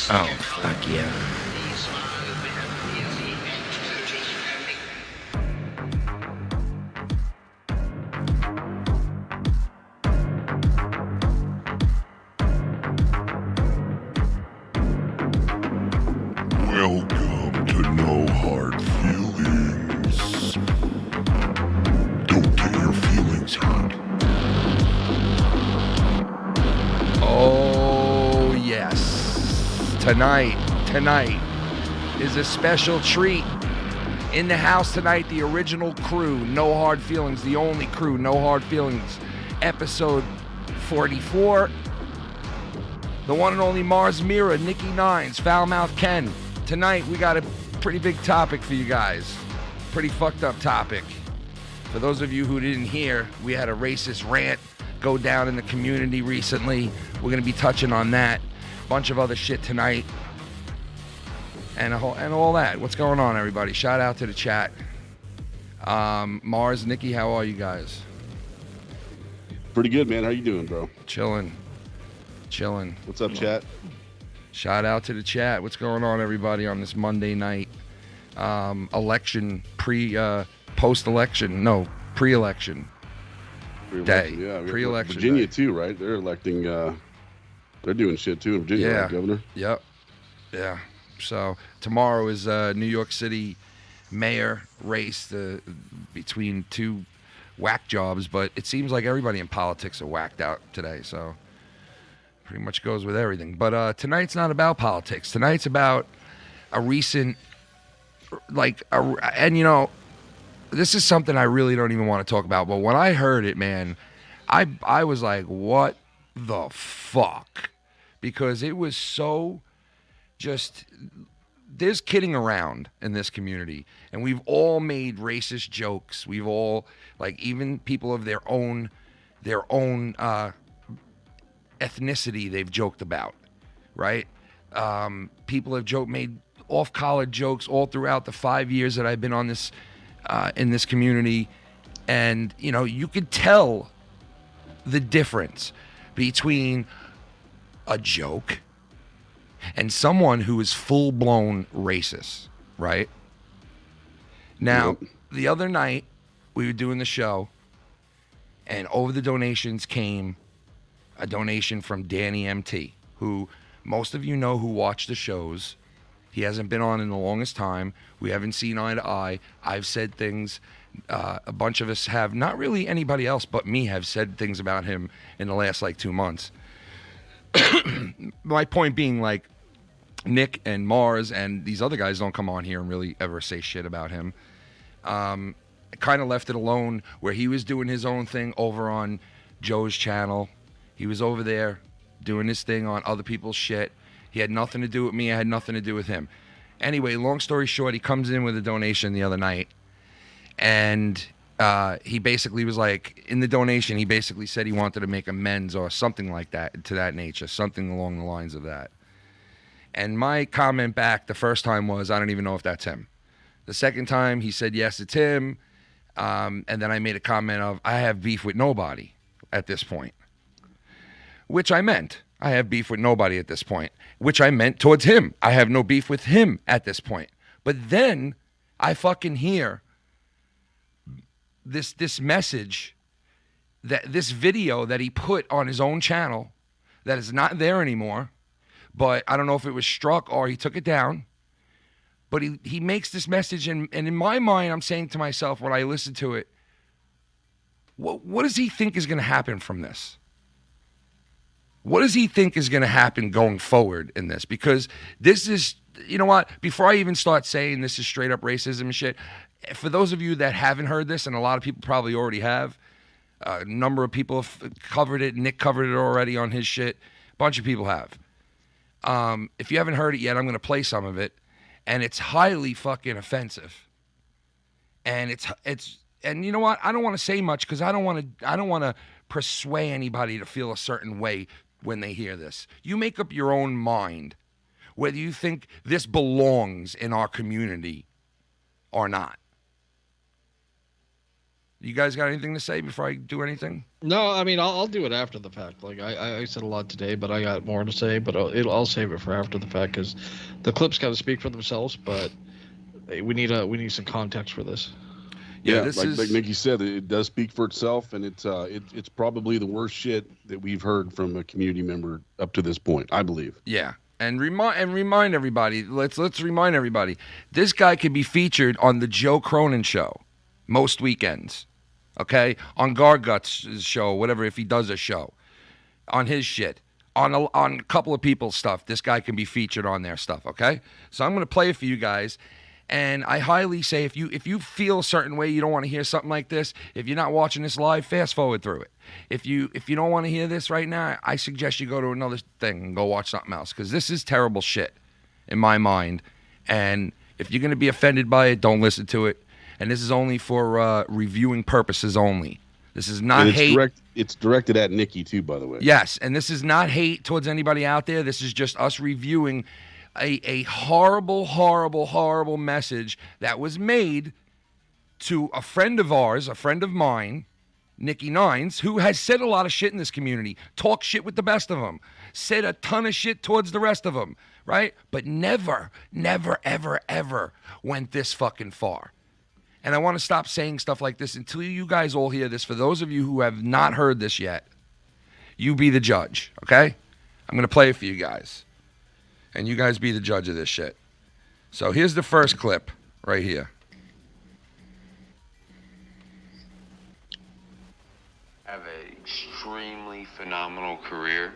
Oh, fuck yeah. Welcome to No Hard Feelings. Don't get your feelings hurt. Oh, yes. Tonight is a special treat. In the house tonight, the original crew, No Hard Feelings, the only crew, No Hard Feelings, episode 44. The one and only Marz, Mira, Nicky Nines, Foulmouth Ken. Tonight, we got a pretty big topic for you guys. Pretty fucked up topic. For those of you who didn't hear, we had a racist rant go down in the community recently. We're going to be touching on that. Bunch of other shit tonight. And all that. What's going on, everybody? Shout out to the chat. Marz, Nicky, how are you guys? Pretty good, man. How you doing, bro? Chilling. What's up, chat? Shout out to the chat. What's going on, everybody, on this Monday night? Election, post-election, no, pre-election day. Yeah, pre-election Virginia day. too, right? They're electing. They're doing shit too in Virginia, Yeah. right, Governor? Yep. Yeah. So tomorrow is New York City mayor race between two whack jobs, but it seems like everybody in politics are whacked out today. So pretty much goes with everything. But tonight's not about politics. Tonight's about a recent, and you know, this is something I really don't even want to talk about. But when I heard it, man, I was like, what the fuck? Because it was so just, there's kidding around in this community. And we've all made racist jokes. We've all, like, even people of their own ethnicity they've joked about, right? People have made off-color jokes all throughout the 5 years that I've been on this, in this community. And, you know, you could tell the difference between a joke and someone who is full-blown racist, right? Now, The other night, we were doing the show, and over the donations came a donation from Danny MT, who most of you know who watch the shows. He hasn't been on in the longest time. We haven't seen eye to eye. I've said things. A bunch of us have. Not really anybody else but me have said things about him in the last, 2 months. My point being, Nick and Marz and these other guys don't come on here and really ever say shit about him. Kind of left it alone where he was doing his own thing over on Joe's channel. He was over there doing his thing on other people's shit. He had nothing to do with me. I had nothing to do with him. Anyway, long story short, he comes in with a donation the other night. And he basically was like, in the donation, he basically said he wanted to make amends or something like that, to that nature, something along the lines of that. And my comment back the first time was, I don't even know if that's him. The second time, he said, yes, it's him. And then I made a comment of, I have beef with nobody at this point. Which I meant. I have beef with nobody at this point. Which I meant towards him. I have no beef with him at this point. But then I fucking hear this message, that this video that he put on his own channel that is not there anymore. But I don't know if it was struck or he took it down. But he makes this message, and in my mind, I'm saying to myself when I listen to it, what does he think is going to happen from this? What does he think is going to happen going forward in this? Because this is, you know what, before I even start saying this is straight up racism and shit, for those of you that haven't heard this, and a lot of people probably already have, a number of people have covered it, Nick covered it already on his shit, a bunch of people have. If you haven't heard it yet, I'm going to play some of it, and it's highly fucking offensive. And and you know what? I don't want to say much because I don't want to persuade anybody to feel a certain way when they hear this. You make up your own mind whether you think this belongs in our community or not. You guys got anything to say before I do anything? No, I mean, I'll do it after the fact. Like, I said a lot today, but I got more to say, but I'll save it for after the fact, because the clips got to speak for themselves, but we need some context for this. Yeah, like Nicky said, it does speak for itself, and it's probably the worst shit that we've heard from a community member up to this point, I believe. Yeah. And remind everybody, let's remind everybody, this guy could be featured on the Joe Cronin show most weekends, okay? On Gargut's show, whatever, if he does a show, on his shit, on a couple of people's stuff, this guy can be featured on their stuff, okay? So I'm going to play it for you guys, and I highly say if you feel a certain way, you don't want to hear something like this, if you're not watching this live, fast forward through it. If you don't want to hear this right now, I suggest you go to another thing and go watch something else, because this is terrible shit in my mind. And if you're going to be offended by it, don't listen to it. And this is only for reviewing purposes only. This is not hate. It's directed at Nicky too, by the way. Yes, and this is not hate towards anybody out there. This is just us reviewing a horrible, horrible, horrible message that was made to a friend of ours, a friend of mine, Nicky Nines, who has said a lot of shit in this community, talked shit with the best of them, said a ton of shit towards the rest of them, right? But never, never, ever, ever went this fucking far. And I want to stop saying stuff like this until you guys all hear this. For those of you who have not heard this yet, you be the judge, okay? I'm going to play it for you guys. And you guys be the judge of this shit. So here's the first clip right here. Have an extremely phenomenal career.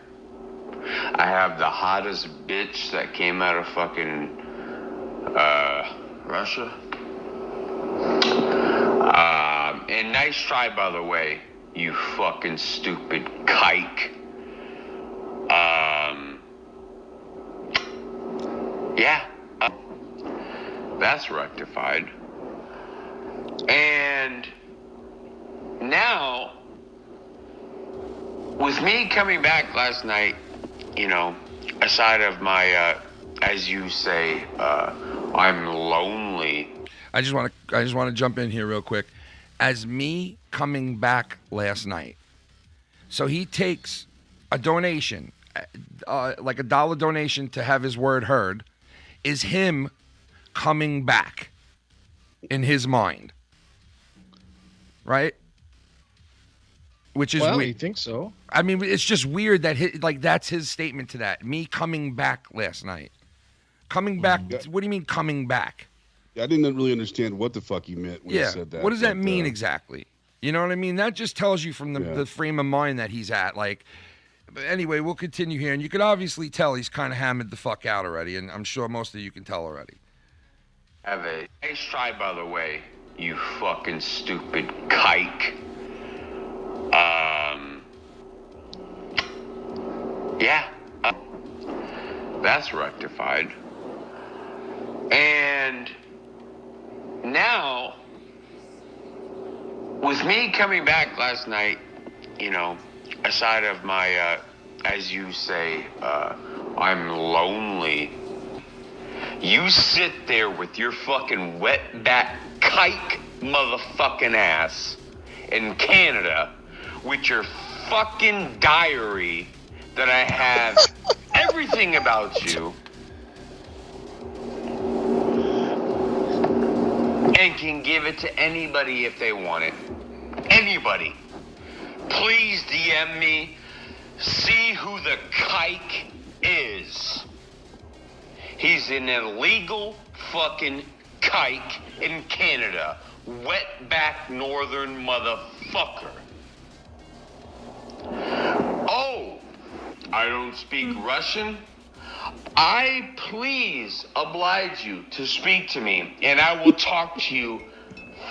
I have the hottest bitch that came out of fucking Russia. And nice try, by the way, you fucking stupid kike. Yeah, that's rectified. And now, with me coming back last night, you know, aside of my, as you say, I'm lonely. I just want to jump in here real quick. As me coming back last night, so he takes a donation, like a $1 donation to have his word heard, is him coming back in his mind, right? Which is weird. You think so? I mean, it's just weird that that's his statement to that. Me coming back last night. Coming back. What do you mean coming back? I didn't really understand what the fuck he meant when he said that. What does that mean exactly? You know what I mean? That just tells you from the frame of mind that he's at. Like, but anyway, we'll continue here. And you can obviously tell he's kind of hammered the fuck out already. And I'm sure most of you can tell already. Have a nice try, by the way, you fucking stupid kike. Yeah, that's rectified. And now, with me coming back last night, you know, aside of my, as you say, I'm lonely, you sit there with your fucking wetback kike motherfucking ass in Canada with your fucking diary that I have everything about you and can give it to anybody if they want it. Anybody. Please DM me. See who the kike is. He's an illegal fucking kike in Canada. Wetback northern motherfucker. Oh, I don't speak Russian. I please oblige you to speak to me, and I will talk to you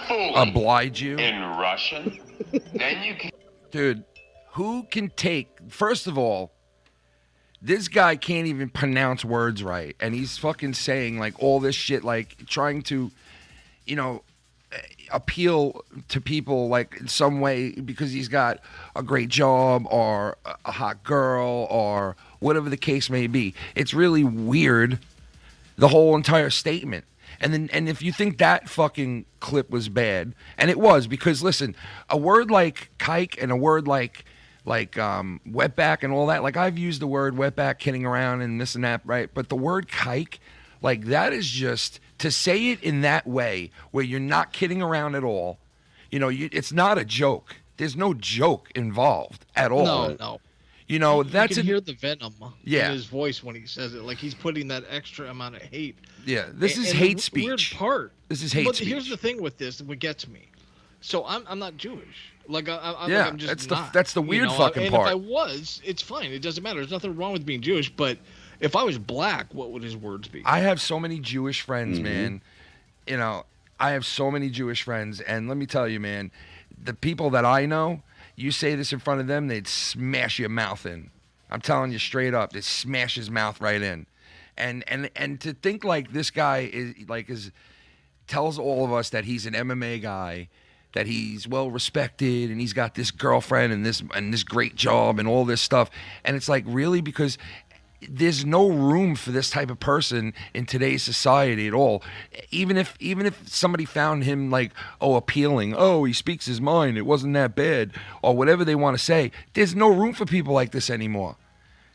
fully. Oblige you? In Russian. Then you can. Dude, who can take, first of all, this guy can't even pronounce words right, and he's fucking saying like all this shit, like trying to, you know, appeal to people like in some way because he's got a great job or a hot girl or whatever the case may be. It's really weird the whole entire statement. And if you think that fucking clip was bad, and it was, because listen, a word like kike and a word like wetback and all that, like I've used the word wetback kidding around and this and that, right? But the word kike, like that is just, to say it in that way where you're not kidding around at all, you know, it's not a joke. There's no joke involved at all. No. You know, you that's can hear the venom Yeah. in his voice when he says it. Like he's putting that extra amount of hate. Yeah, this is And hate the speech. Weird part. This is hate but speech. here's the thing with this, what gets me. So I'm not Jewish. Like Yeah, I'm just that's the weird fucking and part. if I was, it's fine. It doesn't matter. There's nothing wrong with being Jewish. But if I was black, what would his words be? I have so many Jewish friends, man. You know, I have so many Jewish friends, and let me tell you, man, the people that I know, you say this in front of them, they'd smash your mouth in. I'm telling you straight up, they smash his mouth right in. And to think like this guy tells all of us that he's an MMA guy, that he's well respected, and he's got this girlfriend and this great job and all this stuff. And it's like, really? Because there's no room for this type of person in today's society at all. Even if somebody found him like, appealing, he speaks his mind, it wasn't that bad, or whatever they want to say, there's no room for people like this anymore.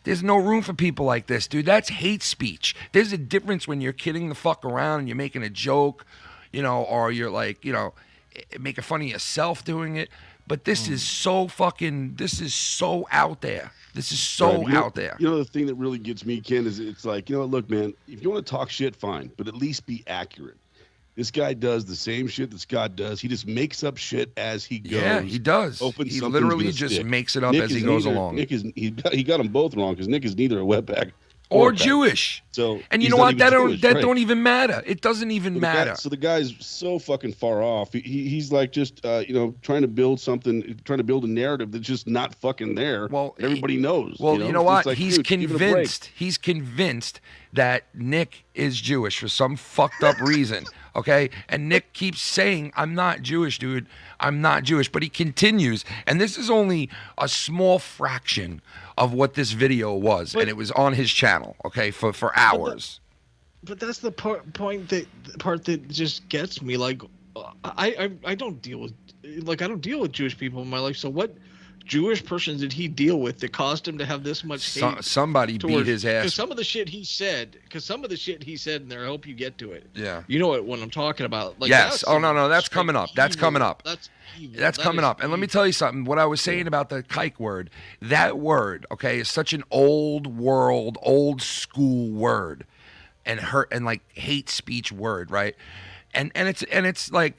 There's no room for people like this, dude. That's hate speech. There's a difference when you're kidding the fuck around and you're making a joke, you know, or you're like, you know, making fun of yourself doing it. But this is so out there. This is so out there. You know, the thing that really gets me, Ken, is it's like, you know, look, man, if you want to talk shit, fine, but at least be accurate. This guy does the same shit that Scott does. He just makes up shit as he goes. Yeah, he does. He literally just makes it up as he goes along. Nick he got them both wrong, because Nick is neither a wetback or Jewish. So, and you know what? That don't even matter. It doesn't even matter. So the guy's so fucking far off. He's like just trying to build a narrative that's just not fucking there. Well, everybody knows. Well, you know what? Like, he's convinced. He's convinced that Nick is Jewish for some fucked up reason. Okay, and Nick keeps saying, "I'm not Jewish, dude. I'm not Jewish." But he continues, and this is only a small fraction of what this video was, and it was on his channel. Okay, for hours. But that's the part that just gets me. Like, I don't deal with Jewish people in my life. So what Jewish person did he deal with that caused him to have this much hate? Somebody beat his ass. Because some of the shit he said in there, I hope you get to it. Yeah. You know what I'm talking about. Like, yes. Oh, no, that's coming up. That's coming up. That's evil. That's coming up. And let me tell you something. What I was saying about the kike word, that word, okay, is such an old school word, and like hate speech word, right? And it's like,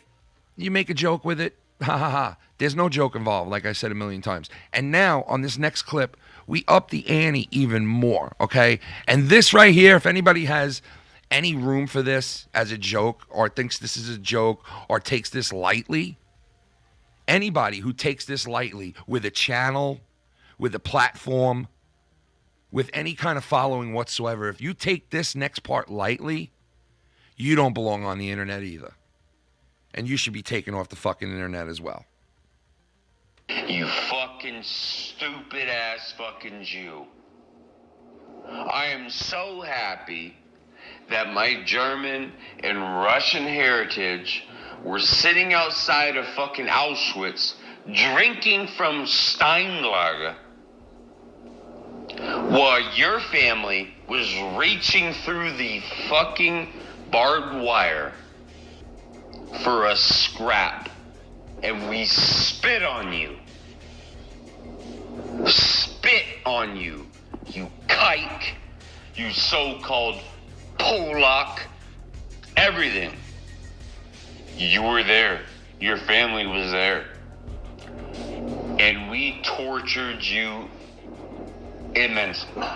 you make a joke with it, ha ha ha. There's no joke involved, like I said a million times. And now, on this next clip, we up the ante even more, okay? And this right here, if anybody has any room for this as a joke, or thinks this is a joke, or takes this lightly, anybody who takes this lightly with a channel, with a platform, with any kind of following whatsoever, if you take this next part lightly, you don't belong on the internet either. And you should be taken off the fucking internet as well. You fucking stupid ass fucking Jew. I am so happy that my German and Russian heritage were sitting outside of fucking Auschwitz drinking from Steinlager while your family was reaching through the fucking barbed wire for a scrap. And we spit on you. Spit on you. You kike. You so-called Polak. Everything. You were there. Your family was there. And we tortured you immensely.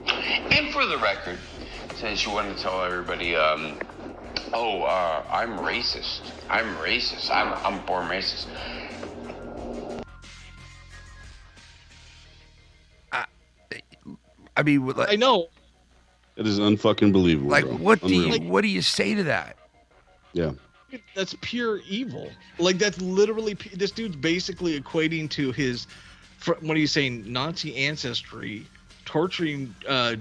And for the record, since you wanted to tell everybody, I'm racist. I'm born racist. I mean, like, I know. It is unfucking believable. Like, bro. what do you say to that? Yeah. That's pure evil. Like, that's literally, this dude's basically equating to his, what are you saying, Nazi ancestry torturing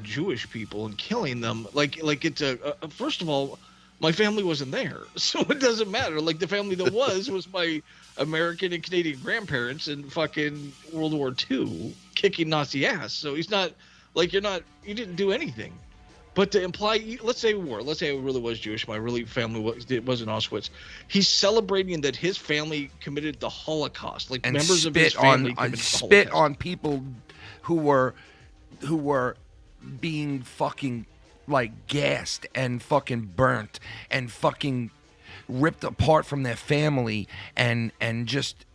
Jewish people and killing them. Like it's first of all, my family wasn't there, so it doesn't matter. Like the family that was my American and Canadian grandparents in fucking World War II kicking Nazi ass. So he's not like you didn't do anything. But to imply, let's say war, let's say I really was Jewish, my really family was in Auschwitz. He's celebrating that his family committed the Holocaust, like and members of his family committed the spit Holocaust. on people who were being fucking like gassed and fucking burnt and fucking ripped apart from their family and just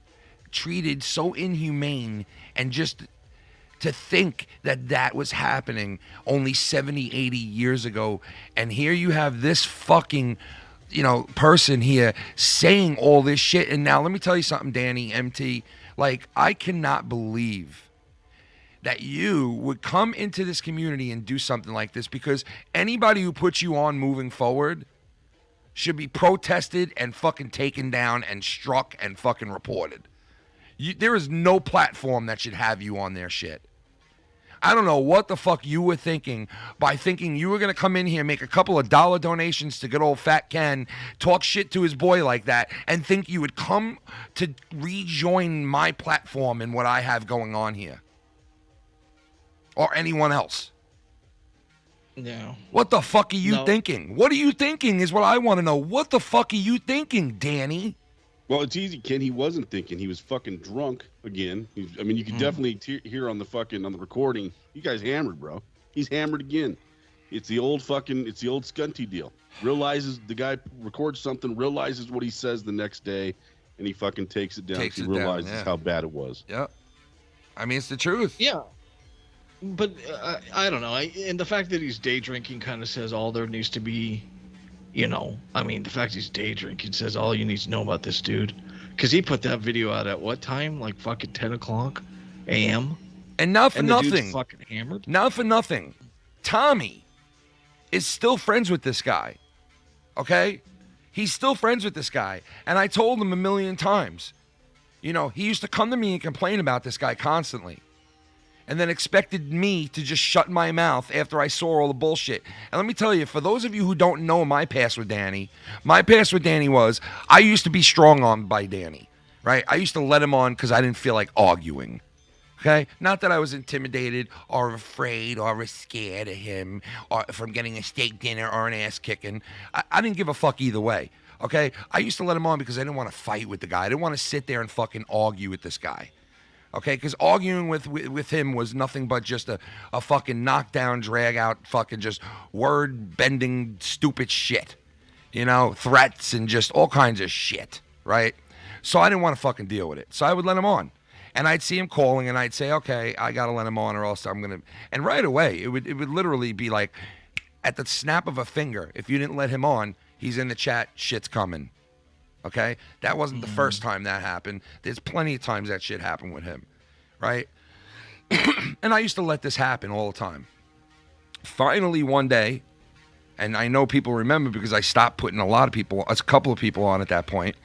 treated so inhumane, and just to think that was happening only 70, 80 years ago. And here you have this fucking, person here saying all this shit. And now let me tell you something, Danny, MT, like I cannot believe that you would come into this community and do something like this, because anybody who puts you on moving forward should be protested and fucking taken down and struck and fucking reported. There is no platform that should have you on their shit. I don't know what the fuck you were thinking by thinking you were going to come in here, make a couple of dollar donations to good old Fat Ken, talk shit to his boy like that, and think you would come to rejoin my platform and what I have going on here. Or anyone else. No. What the fuck are you thinking? What are you thinking is what I want to know. What the fuck are you thinking, Danny? Well, it's easy, Ken. He wasn't thinking. He was fucking drunk again. You can definitely hear on the recording. You guys hammered, bro. He's hammered again. It's the old Scunty deal. Realizes the guy records something, realizes what he says the next day, and he fucking takes it down. He realizes how bad it was. Yep. I mean, it's the truth. Yeah. But I don't know. And the fact that he's day drinking kind of says all there needs to be. The fact he's day drinking says all you need to know about this dude. Because he put that video out at what time? Like fucking 10 o'clock a.m.? And not for nothing. The dude's fucking hammered? Not for nothing. Tommy is still friends with this guy. Okay? He's still friends with this guy. And I told him a million times. He used to come to me and complain about this guy constantly. And then expected me to just shut my mouth after I saw all the bullshit. And let me tell you, for those of you who don't know my past with Danny was, I used to be strong-armed by Danny, right? I used to let him on because I didn't feel like arguing, okay? Not that I was intimidated or afraid or was scared of him or from getting a steak dinner or an ass kicking. I didn't give a fuck either way, okay? I used to let him on because I didn't want to fight with the guy. I didn't want to sit there and fucking argue with this guy. Okay, because arguing with him was nothing but just a fucking knockdown, drag out, fucking just word bending, stupid shit. Threats and just all kinds of shit, right? So I didn't want to fucking deal with it. So I would let him on. And I'd see him calling and I'd say, okay, I got to let him on or else I'm going to. And right away, it would literally be like at the snap of a finger. If you didn't let him on, he's in the chat, shit's coming. Okay? That wasn't the first time that happened. There's plenty of times that shit happened with him. Right? And I used to let this happen all the time. Finally, one day, and I know people remember because I stopped putting a couple of people on at that point.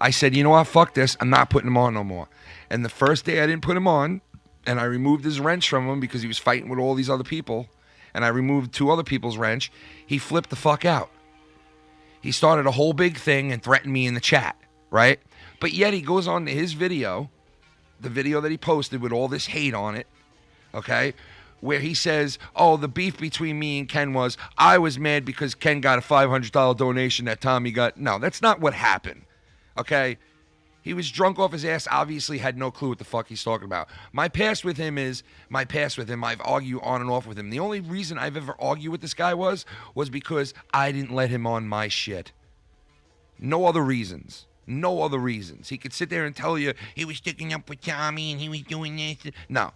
I said, you know what? Fuck this. I'm not putting him on no more. And the first day I didn't put him on, and I removed his wrench from him because he was fighting with all these other people, and I removed 2 other people's wrench, he flipped the fuck out. He started a whole big thing and threatened me in the chat, right? But yet he goes on to his video, the video that he posted with all this hate on it, okay, where he says, oh, the beef between me and Ken was, I was mad because Ken got a $500 donation that Tommy got. No, that's not what happened, okay? He was drunk off his ass, obviously had no clue what the fuck he's talking about. My past with him is my past with him. I've argued on and off with him. The only reason I've ever argued with this guy was because I didn't let him on my shit. No other reasons. No other reasons. He could sit there and tell you he was sticking up with Tommy and he was doing this. No.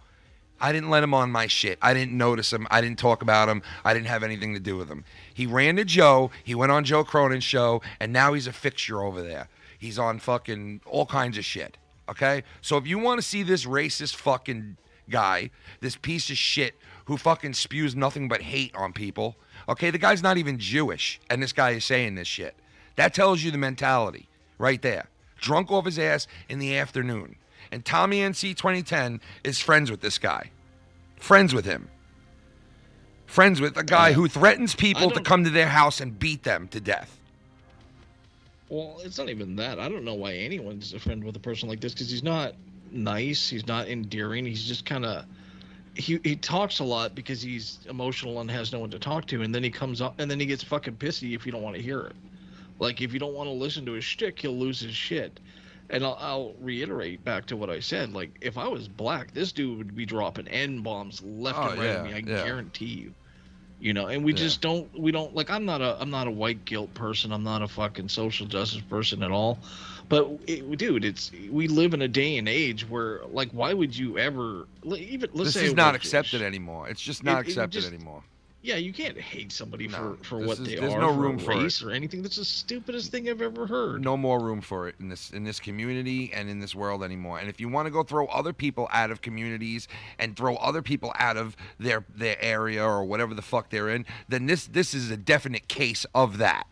I didn't let him on my shit. I didn't notice him. I didn't talk about him. I didn't have anything to do with him. He ran to Joe. He went on Joe Cronin's show, and now he's a fixture over there. He's on fucking all kinds of shit, okay? So if you want to see this racist fucking guy, this piece of shit who fucking spews nothing but hate on people, okay, the guy's not even Jewish, and this guy is saying this shit. That tells you the mentality right there. Drunk off his ass in the afternoon. And Tommy NC 2010 is friends with this guy. Friends with him, Friends with a guy who threatens people to don't- come to their house and beat them to death. Well, it's not even that. I don't know why anyone's a friend with a person like this, because he's not nice. He's not endearing. He's just kind of... He talks a lot because he's emotional and has no one to talk to, and then he comes up and then he gets fucking pissy if you don't want to hear it. Like, if you don't want to listen to his shtick, he'll lose his shit. And I'll reiterate back to what I said. Like, if I was black, this dude would be dropping N-bombs left and right at me. I guarantee you. You know, and we don't, like, I'm not a white guilt person. I'm not a fucking social justice person at all. But dude, we live in a day and age where, like, why would you ever even let's say this is not accepted anymore. It's just not accepted anymore. Yeah, you can't hate somebody for what they are. There's no room for race or anything. That's the stupidest thing I've ever heard. No more room for it in this community and in this world anymore. And if you want to go throw other people out of communities and throw other people out of their area or whatever the fuck they're in, then this is a definite case of that.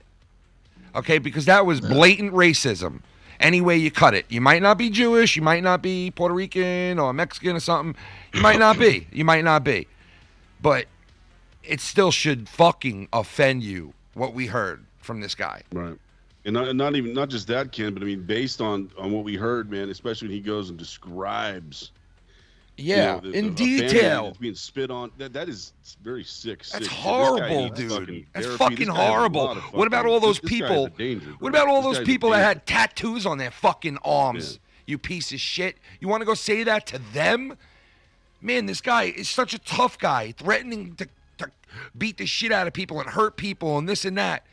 Okay, because that was blatant racism. Any way you cut it. You might not be Jewish, you might not be Puerto Rican or Mexican or something. You might not be. You might not be. But it still should fucking offend you what we heard from this guy. Right. And not just that, Ken, but I mean, based on what we heard, man, especially when he goes and describes in detail. It's being spit on. That is very sick. That's horrible, dude. That's fucking horrible. What about all those people? What about all those people that had tattoos on their fucking arms? You piece of shit. You want to go say that to them? Man, this guy is such a tough guy, threatening to beat the shit out of people and hurt people and this and that.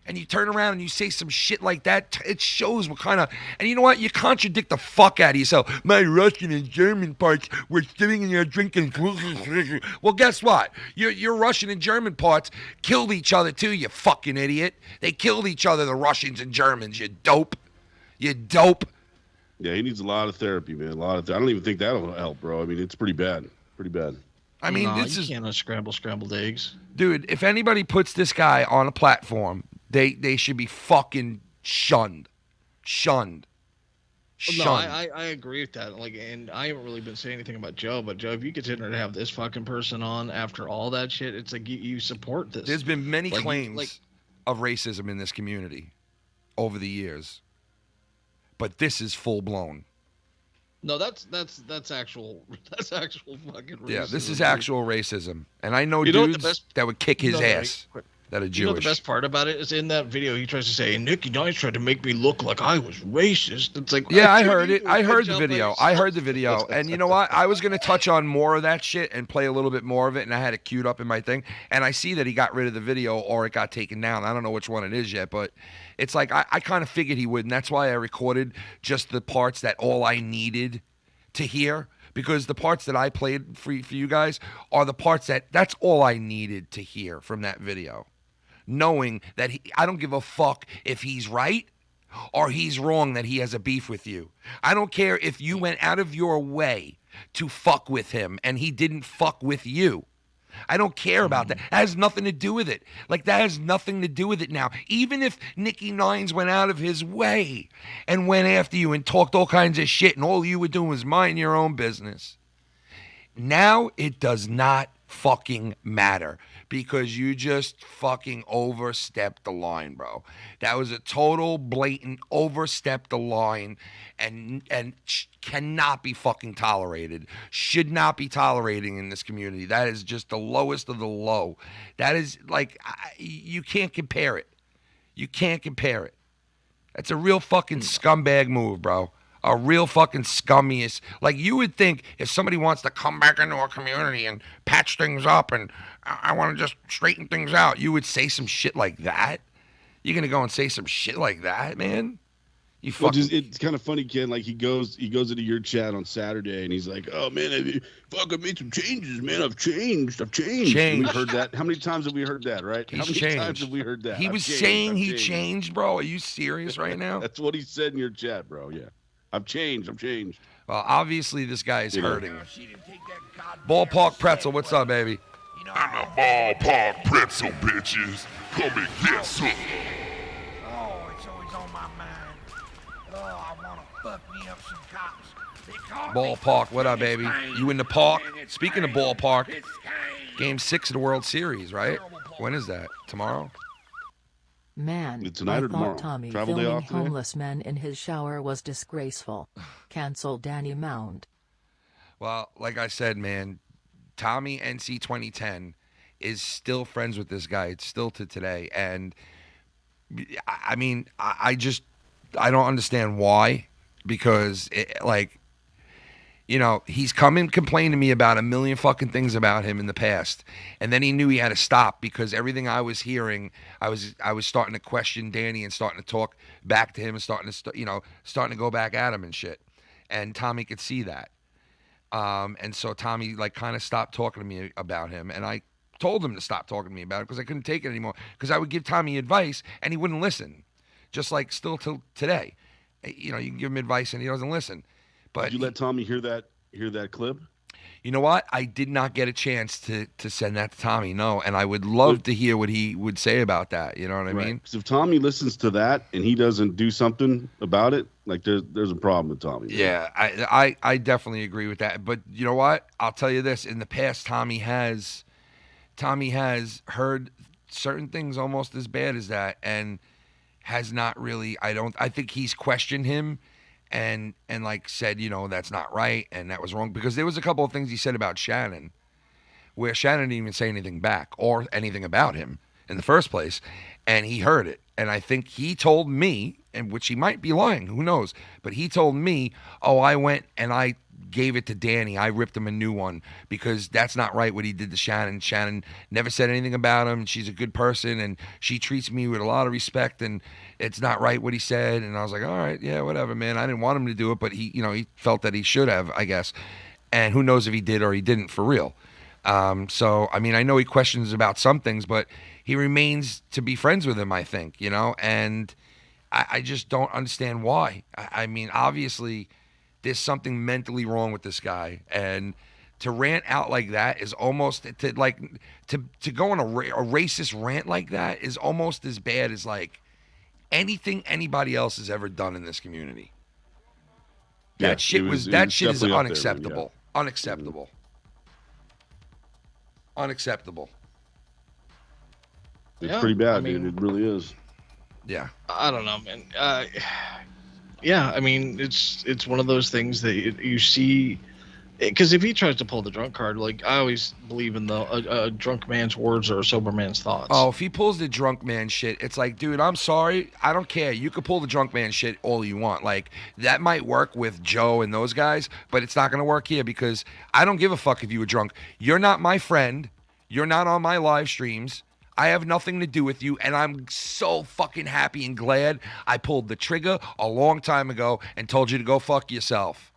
And you turn around and you say some shit like that, it shows what kind of... And you know what? You contradict the fuck out of yourself. My Russian and German parts were sitting in there drinking... Well, guess what? Your Russian and German parts killed each other too, you fucking idiot. They killed each other, the Russians and Germans, you dope. You dope. Yeah, he needs a lot of therapy, man. I don't even think that'll help, bro. I mean, it's pretty bad. Pretty bad. I mean, you can't scrambled eggs. Dude, if anybody puts this guy on a platform... They should be fucking shunned. Shunned. No, I agree with that. Like, and I haven't really been saying anything about Joe, but Joe, if you consider to have this fucking person on after all that shit, it's like you support this. There's been many claims of racism in this community over the years, but this is full blown. No, that's actual fucking racism. Yeah, this is actual racism, and I know dudes that would kick his ass. That are Jewish. You know the best part about it is in that video he tries to say, Nicky Nice tried to make me look like I was racist. It's like, yeah, I heard it. I heard the video. And you know what? I was going to touch on more of that shit and play a little bit more of it, and I had it queued up in my thing. And I see that he got rid of the video or it got taken down. I don't know which one it is yet, but it's like I kind of figured he would, and that's why I recorded just the parts that all I needed to hear. Because the parts that I played for you guys are the parts that's all I needed to hear from that video. Knowing that I don't give a fuck if he's right or he's wrong that he has a beef with you. I don't care if you went out of your way to fuck with him and he didn't fuck with you. I don't care about that. That has nothing to do with it. Like, that has nothing to do with it now. Even if Nicky Nines went out of his way and went after you and talked all kinds of shit and all you were doing was mind your own business. Now it does not fucking matter. Because you just fucking overstepped the line, bro. That was a total blatant overstep the line and cannot be fucking tolerated. Should not be tolerating in this community. That is just the lowest of the low. That is like, you can't compare it. You can't compare it. That's a real fucking scumbag move, bro. A real fucking scummiest. Like, you would think if somebody wants to come back into our community and patch things up and I want to just straighten things out, you would say some shit like that? You're going to go and say some shit like that, man? You fucking... it's kind of funny, Ken. Like, he goes into your chat on Saturday and he's like, oh, man, I made some changes, man. I've changed. We've heard that. How many times have we heard that, right? How many times have we heard that? He was saying he changed, bro. Are you serious right now? That's what he said in your chat, bro. Yeah. I've changed. Well, obviously this guy is hurting. Ballpark Pretzel, what's up, baby? I'm a ballpark pretzel, bitches. Come and get some. Oh, it's always on my mind. Oh, I want to fuck me up some cops. They call Ballpark, what up, baby? You in the park? Speaking of ballpark, It's Game 6 of the World Series, right? When is that? Tomorrow? Man, It's tonight I or tomorrow. thought Tommy Travel day filming off today? homeless men in his shower was disgraceful. Cancel Danny Mound. Well, like I said, man, Tommy NC 2010 is still friends with this guy. It's still to today. And I mean, I don't understand why, because he's come and complained to me about a million fucking things about him in the past. And then he knew he had to stop because everything I was hearing, I was starting to question Danny and starting to talk back to him and starting to go back at him and shit. And Tommy could see that. And so Tommy kind of stopped talking to me about him. And I told him to stop talking to me about it because I couldn't take it anymore. Because I would give Tommy advice and he wouldn't listen. Just like still till today. You can give him advice and he doesn't listen. But Did you let Tommy hear that clip? You know what? I did not get a chance to send that to Tommy, no. And I would love to hear what he would say about that. You know what I mean? Because if Tommy listens to that and he doesn't do something about it, there's a problem with Tommy. Yeah, I definitely agree with that. But you know what? I'll tell you this. In the past, Tommy has heard certain things almost as bad as that and has not really, I think he's questioned him and said, that's not right and that was wrong, because there was a couple of things he said about Shannon where Shannon didn't even say anything back or anything about him in the first place, and he heard it. And I think he told me, and which he might be lying, who knows, but he told me, I went and I gave it to Danny. I ripped him a new one because that's not right what he did to Shannon. Shannon never said anything about him. She's a good person and she treats me with a lot of respect, and it's not right what he said. And I was like, all right, yeah, whatever, man. I didn't want him to do it, but he felt that he should have, I guess. And who knows if he did or he didn't for real. So, I mean, I know he questions about some things, but he remains to be friends with him, I think, and I just don't understand why. I mean, obviously there's something mentally wrong with this guy, and to rant out like that is almost to go on a racist rant like that is almost as bad as anything anybody else has ever done in this community. Yeah, That shit was definitely up there, man, unacceptable. Unacceptable. Unacceptable. It's Yeah, pretty bad, I mean- dude. It really is. Yeah. I don't know, man. Yeah, I mean, it's one of those things that you see, because if he tries to pull the drunk card, I always believe in a drunk man's words or a sober man's thoughts. Oh, if he pulls the drunk man shit, it's like, dude, I'm sorry. I don't care. You could pull the drunk man shit all you want. That might work with Joe and those guys, but it's not going to work here because I don't give a fuck if you were drunk. You're not my friend. You're not on my live streams. I have nothing to do with you, and I'm so fucking happy and glad I pulled the trigger a long time ago and told you to go fuck yourself.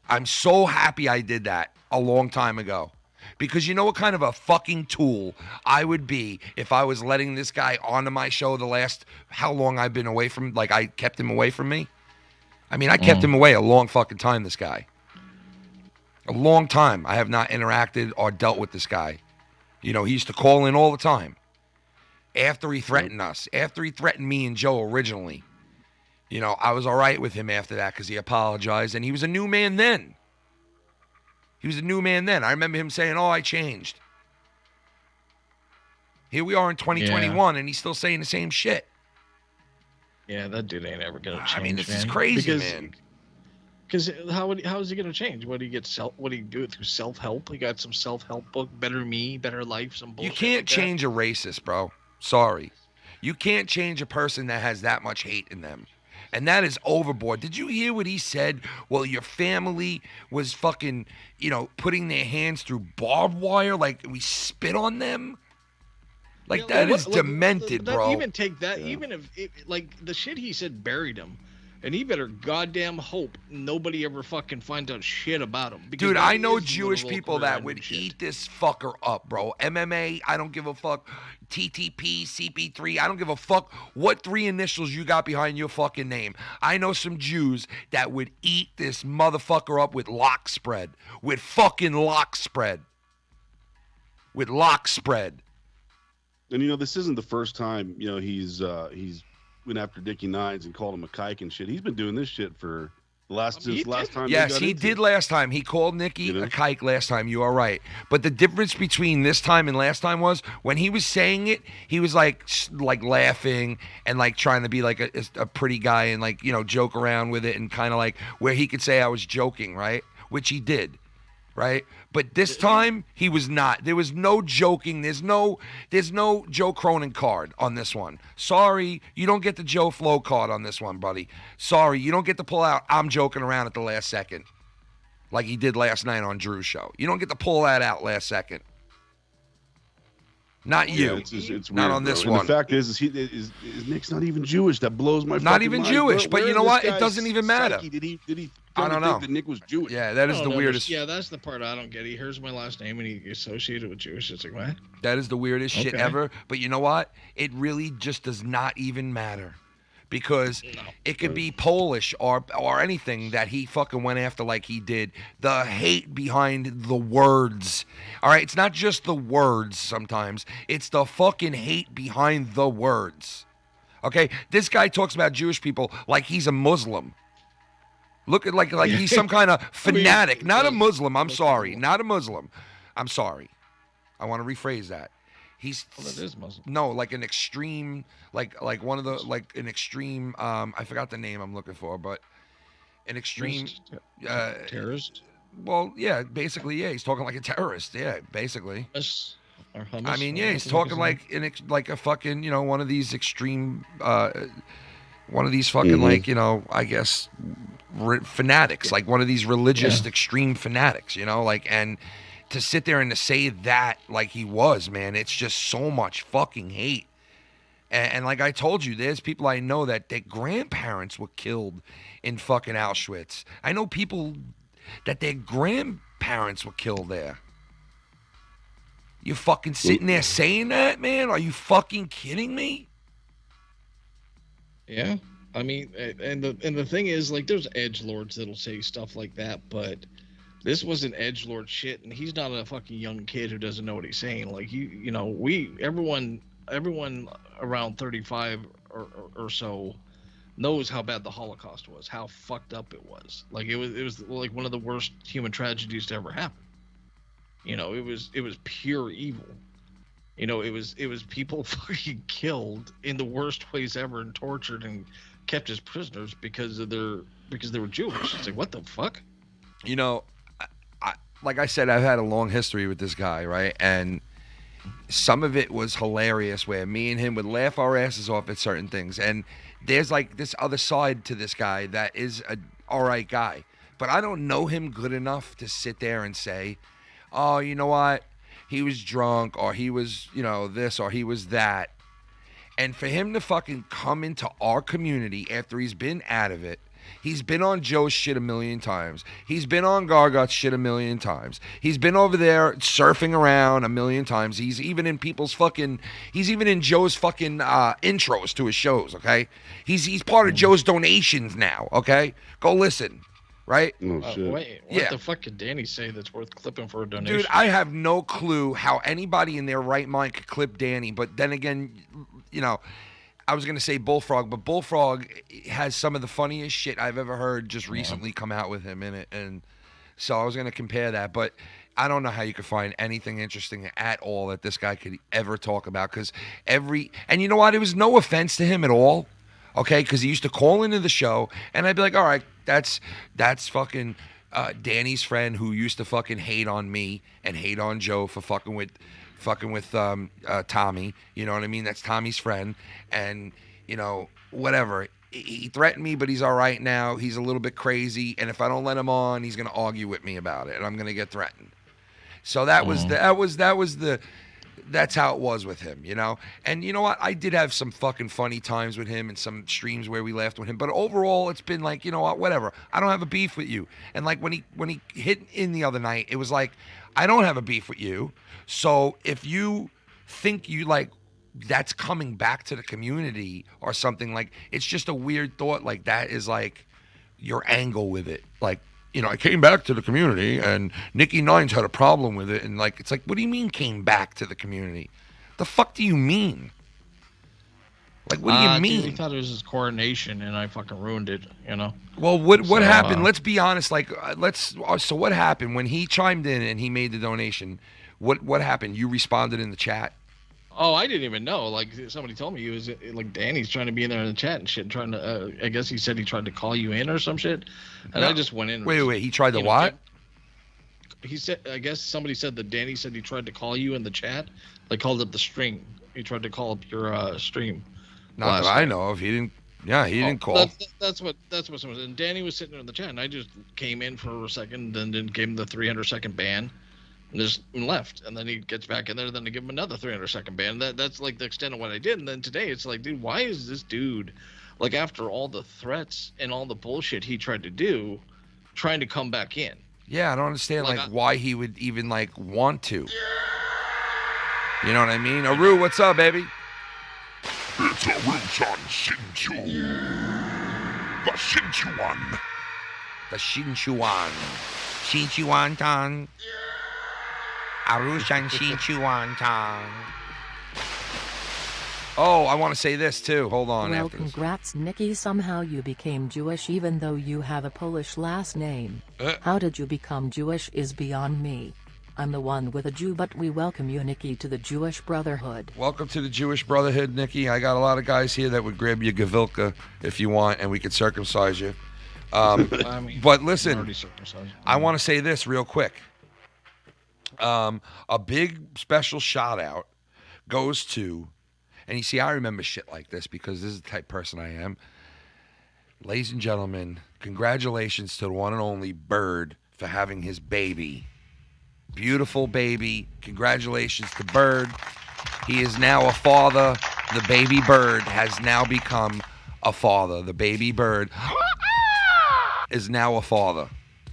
I'm so happy I did that a long time ago. Because you know what kind of a fucking tool I would be if I was letting this guy onto my show the last, how long I've been away from, I kept him away from me? I mean, I kept him away a long fucking time, this guy. A long time. I have not interacted or dealt with this guy. He used to call in all the time. After he threatened us, after he threatened me and Joe originally, I was all right with him after that because he apologized, and he was a new man then. He was a new man then. I remember him saying, I changed. Here we are in 2021, and he's still saying the same shit. Yeah, that dude ain't ever gonna change. I mean, this man. is crazy, man. Because how is he gonna change? What do you do it through self-help? He got some self-help book, Better Me, Better Life, some bullshit. You can't change a racist, bro. Sorry. You can't change a person that has that much hate in them. And that is overboard. Did you hear what he said? Well, your family was fucking, putting their hands through barbed wire like we spit on them? That is demented, bro. Even take that, even if, the shit he said buried him. And he better goddamn hope nobody ever fucking finds out shit about him. Dude, I know Jewish people that would eat this fucker up, bro. MMA, I don't give a fuck. TTP, CP3, I don't give a fuck what 3 initials you got behind your fucking name. I know some Jews that would eat this motherfucker up with lock spread. With fucking lock spread. With lock spread. And this isn't the first time he's went after Dickie Nines and called him a kike and shit. He's been doing this shit for since last time. Yes, he did last time. He called Nicky a kike last time. You are right. But the difference between this time and last time was when he was saying it, he was like laughing and like trying to be like a pretty guy and like, you know, joke around with it and kind of like where he could say I was joking, right? Which he did. Right? But this time he was not. There was no joking. There's no Joe Cronin card on this one. Sorry, you don't get the Joe Flo card on this one, buddy. Sorry, you don't get to pull out I'm joking around at the last second. Like he did last night on Drew's show. You don't get to pull that out last second. Not you. It's weird, not on this one. And the fact is Nick's not even Jewish. That blows my not even mind. Jewish. But you know what? It doesn't even matter. Psyche? Did he I don't know. think that Nick was Jewish? Yeah, that is the weirdest. Yeah, that's the part I don't get. He hears my last name and he associated with Jewish. It's like, what? That is the weirdest shit ever. But you know what? It really just does not even matter. Because it could be Polish or anything that he fucking went after like he did. The hate behind the words. All right? It's not just the words sometimes. It's the fucking hate behind the words. Okay? This guy talks about Jewish people like he's a Muslim. Look at like he's some kind of fanatic. Not a Muslim. I'm sorry. Not a Muslim. I'm sorry. I want to rephrase that. He's that is Muslim. No, like an extreme, like one of the like an extreme. I forgot the name I'm looking for, but an extreme terrorist. Well, yeah, basically, yeah, he's talking like a terrorist. Yeah, basically. Or hummus, I mean, yeah, he's talking like a fucking, you know, one of these extreme, one of these fucking like, you know, I guess fanatics, like one of these religious extreme fanatics, you know, like and. To sit there and to say that like he was, man, it's just so much fucking hate. And like I told you, there's people I know that their grandparents were killed in fucking Auschwitz. I know people that their grandparents were killed there. You fucking sitting there saying that, man? Are you fucking kidding me? Yeah. I mean, and the thing is, like, there's edgelords that'll say stuff like that, but this wasn't edgelord shit, and he's not a fucking young kid who doesn't know what he's saying. Like, you know, everyone around 35 or so knows how bad the Holocaust was, how fucked up it was. Like, it was like one of the worst human tragedies to ever happen. You know, it was pure evil. You know, it was people fucking killed in the worst ways ever and tortured and kept as prisoners because they were Jewish. It's like, what the fuck? You know, like I said, I've had a long history with this guy, right? And some of it was hilarious where me and him would laugh our asses off at certain things. And there's like this other side to this guy that is a all right guy. But I don't know him good enough to sit there and say, oh, you know what? He was drunk or he was, you know, this or he was that. And for him to fucking come into our community after he's been out of it, he's been on Joe's shit a million times. He's been on Gargot's shit a million times. He's been over there surfing around a million times. He's even in Joe's fucking intros to his shows, okay? He's part of Joe's donations now, okay? Go listen, right? Oh, shit. Wait, what the fuck could Danny say that's worth clipping for a donation? Dude, I have no clue how anybody in their right mind could clip Danny, but then again, you know, I was going to say Bullfrog, but Bullfrog has some of the funniest shit I've ever heard just recently come out with him in it. And so I was going to compare that, but I don't know how you could find anything interesting at all that this guy could ever talk about. And you know what? It was no offense to him at all. Okay. Cause he used to call into the show and I'd be like, all right, that's fucking Danny's friend who used to fucking hate on me and hate on Joe for fucking with Tommy, you know what I mean? That's Tommy's friend, and you know, whatever. He threatened me, but he's all right now. He's a little bit crazy, and if I don't let him on, he's gonna argue with me about it, and I'm gonna get threatened. So that's how it was with him, you know. And you know what? I did have some fucking funny times with him and some streams where we laughed with him, but overall, it's been like, you know what? Whatever. I don't have a beef with you. And like when he hit in the other night, it was like, I don't have a beef with you. So if you think you like that's coming back to the community or something, like it's just a weird thought, like that is like your angle with it. Like, you know, I came back to the community and Nicky Nines had a problem with it, and like it's like, what do you mean came back to the community? The fuck do you mean? Like, what do you mean? Dude, he thought it was his coronation, and I fucking ruined it. Well, what happened? Let's be honest. Like, So what happened when he chimed in and he made the donation? What happened? You responded in the chat. Oh, I didn't even know. Like, somebody told me he was like Danny's trying to be in there in the chat and shit, trying to. I guess he said he tried to call you in or some shit, and I just went in. Wait. He tried to what? He said. I guess somebody said that Danny said he tried to call you in the chat. Like, called up the stream. He tried to call up your stream. Not that I know of. He didn't. Yeah, he didn't call. That's what someone said. And Danny was sitting there in the chat, and I just came in for a second, then gave him the 300-second ban, and just left. And then he gets back in there, then I give him another 300-second ban. That's like the extent of what I did. And then today, it's like, dude, why is this dude, like, after all the threats and all the bullshit he tried to do, trying to come back in? Yeah, I don't understand why he would even want to. You know what I mean? Aru, what's up, baby? It's a Ruchan Shinchu. The Shinchuan. The Shinchuan. Shinchuan Tang. Arushan Shinchuan Tang. Oh, I want to say this too. Hold on. Well, after this. congrats, Nicky. Somehow you became Jewish even though you have a Polish last name. How did you become Jewish is beyond me. I'm the one with a Jew, but we welcome you, Nicky, to the Jewish Brotherhood. Welcome to the Jewish Brotherhood, Nicky. I got a lot of guys here that would grab your gavilka if you want, and we could circumcise you. But listen, I want to say this real quick. A big special shout out goes to, and you see, I remember shit like this because this is the type of person I am. Ladies and gentlemen, congratulations to the one and only Bird for having his baby. Beautiful baby. Congratulations to Bird. He is now a father. The baby Bird has now become a father. The baby Bird is now a father.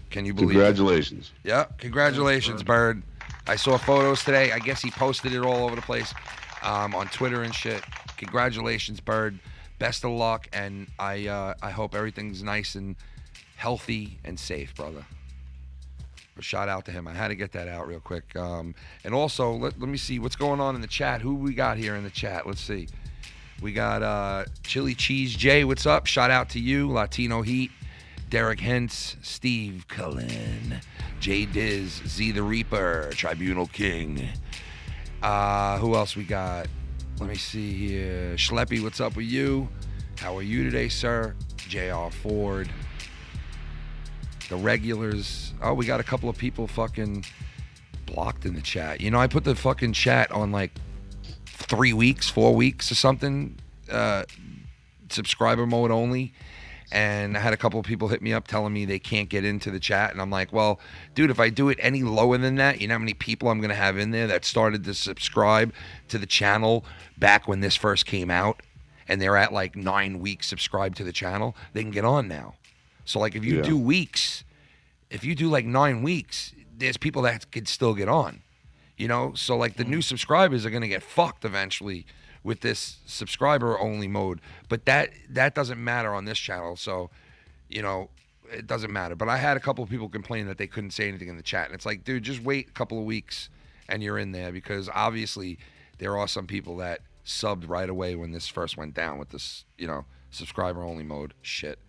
Can you believe Congratulations. it? Yeah, congratulations, Bird. I saw photos today. I guess he posted it all over the place on Twitter and shit. Congratulations, Bird. Best of luck, and I hope everything's nice and healthy and safe, brother. A shout out to him. I had to get that out real quick. And also, let me see what's going on in the chat. Who we got here in the chat? Let's see. We got Chili Cheese Jay. What's up? Shout out to you. Latino Heat. Derek Hentz. Steve Cullen. Jay Diz. Z the Reaper. Tribunal King. Who else we got? Let me see here. Schleppy, what's up with you? How are you today, sir? J.R. Ford. The regulars. Oh, we got a couple of people fucking blocked in the chat. You know, I put the fucking chat on 3 weeks, 4 weeks or something. Subscriber mode only. And I had a couple of people hit me up telling me they can't get into the chat. And I'm like, well, dude, if I do it any lower than that, you know how many people I'm going to have in there that started to subscribe to the channel back when this first came out? And they're at 9 weeks subscribed to the channel. They can get on now. So if you do weeks, if you do 9 weeks, there's people that could still get on, you know? So the new subscribers are going to get fucked eventually with this subscriber only mode. But that doesn't matter on this channel. So, you know, it doesn't matter. But I had a couple of people complain that they couldn't say anything in the chat. And it's like, dude, just wait a couple of weeks and you're in there, because obviously there are some people that subbed right away when this first went down with this, you know, subscriber only mode shit.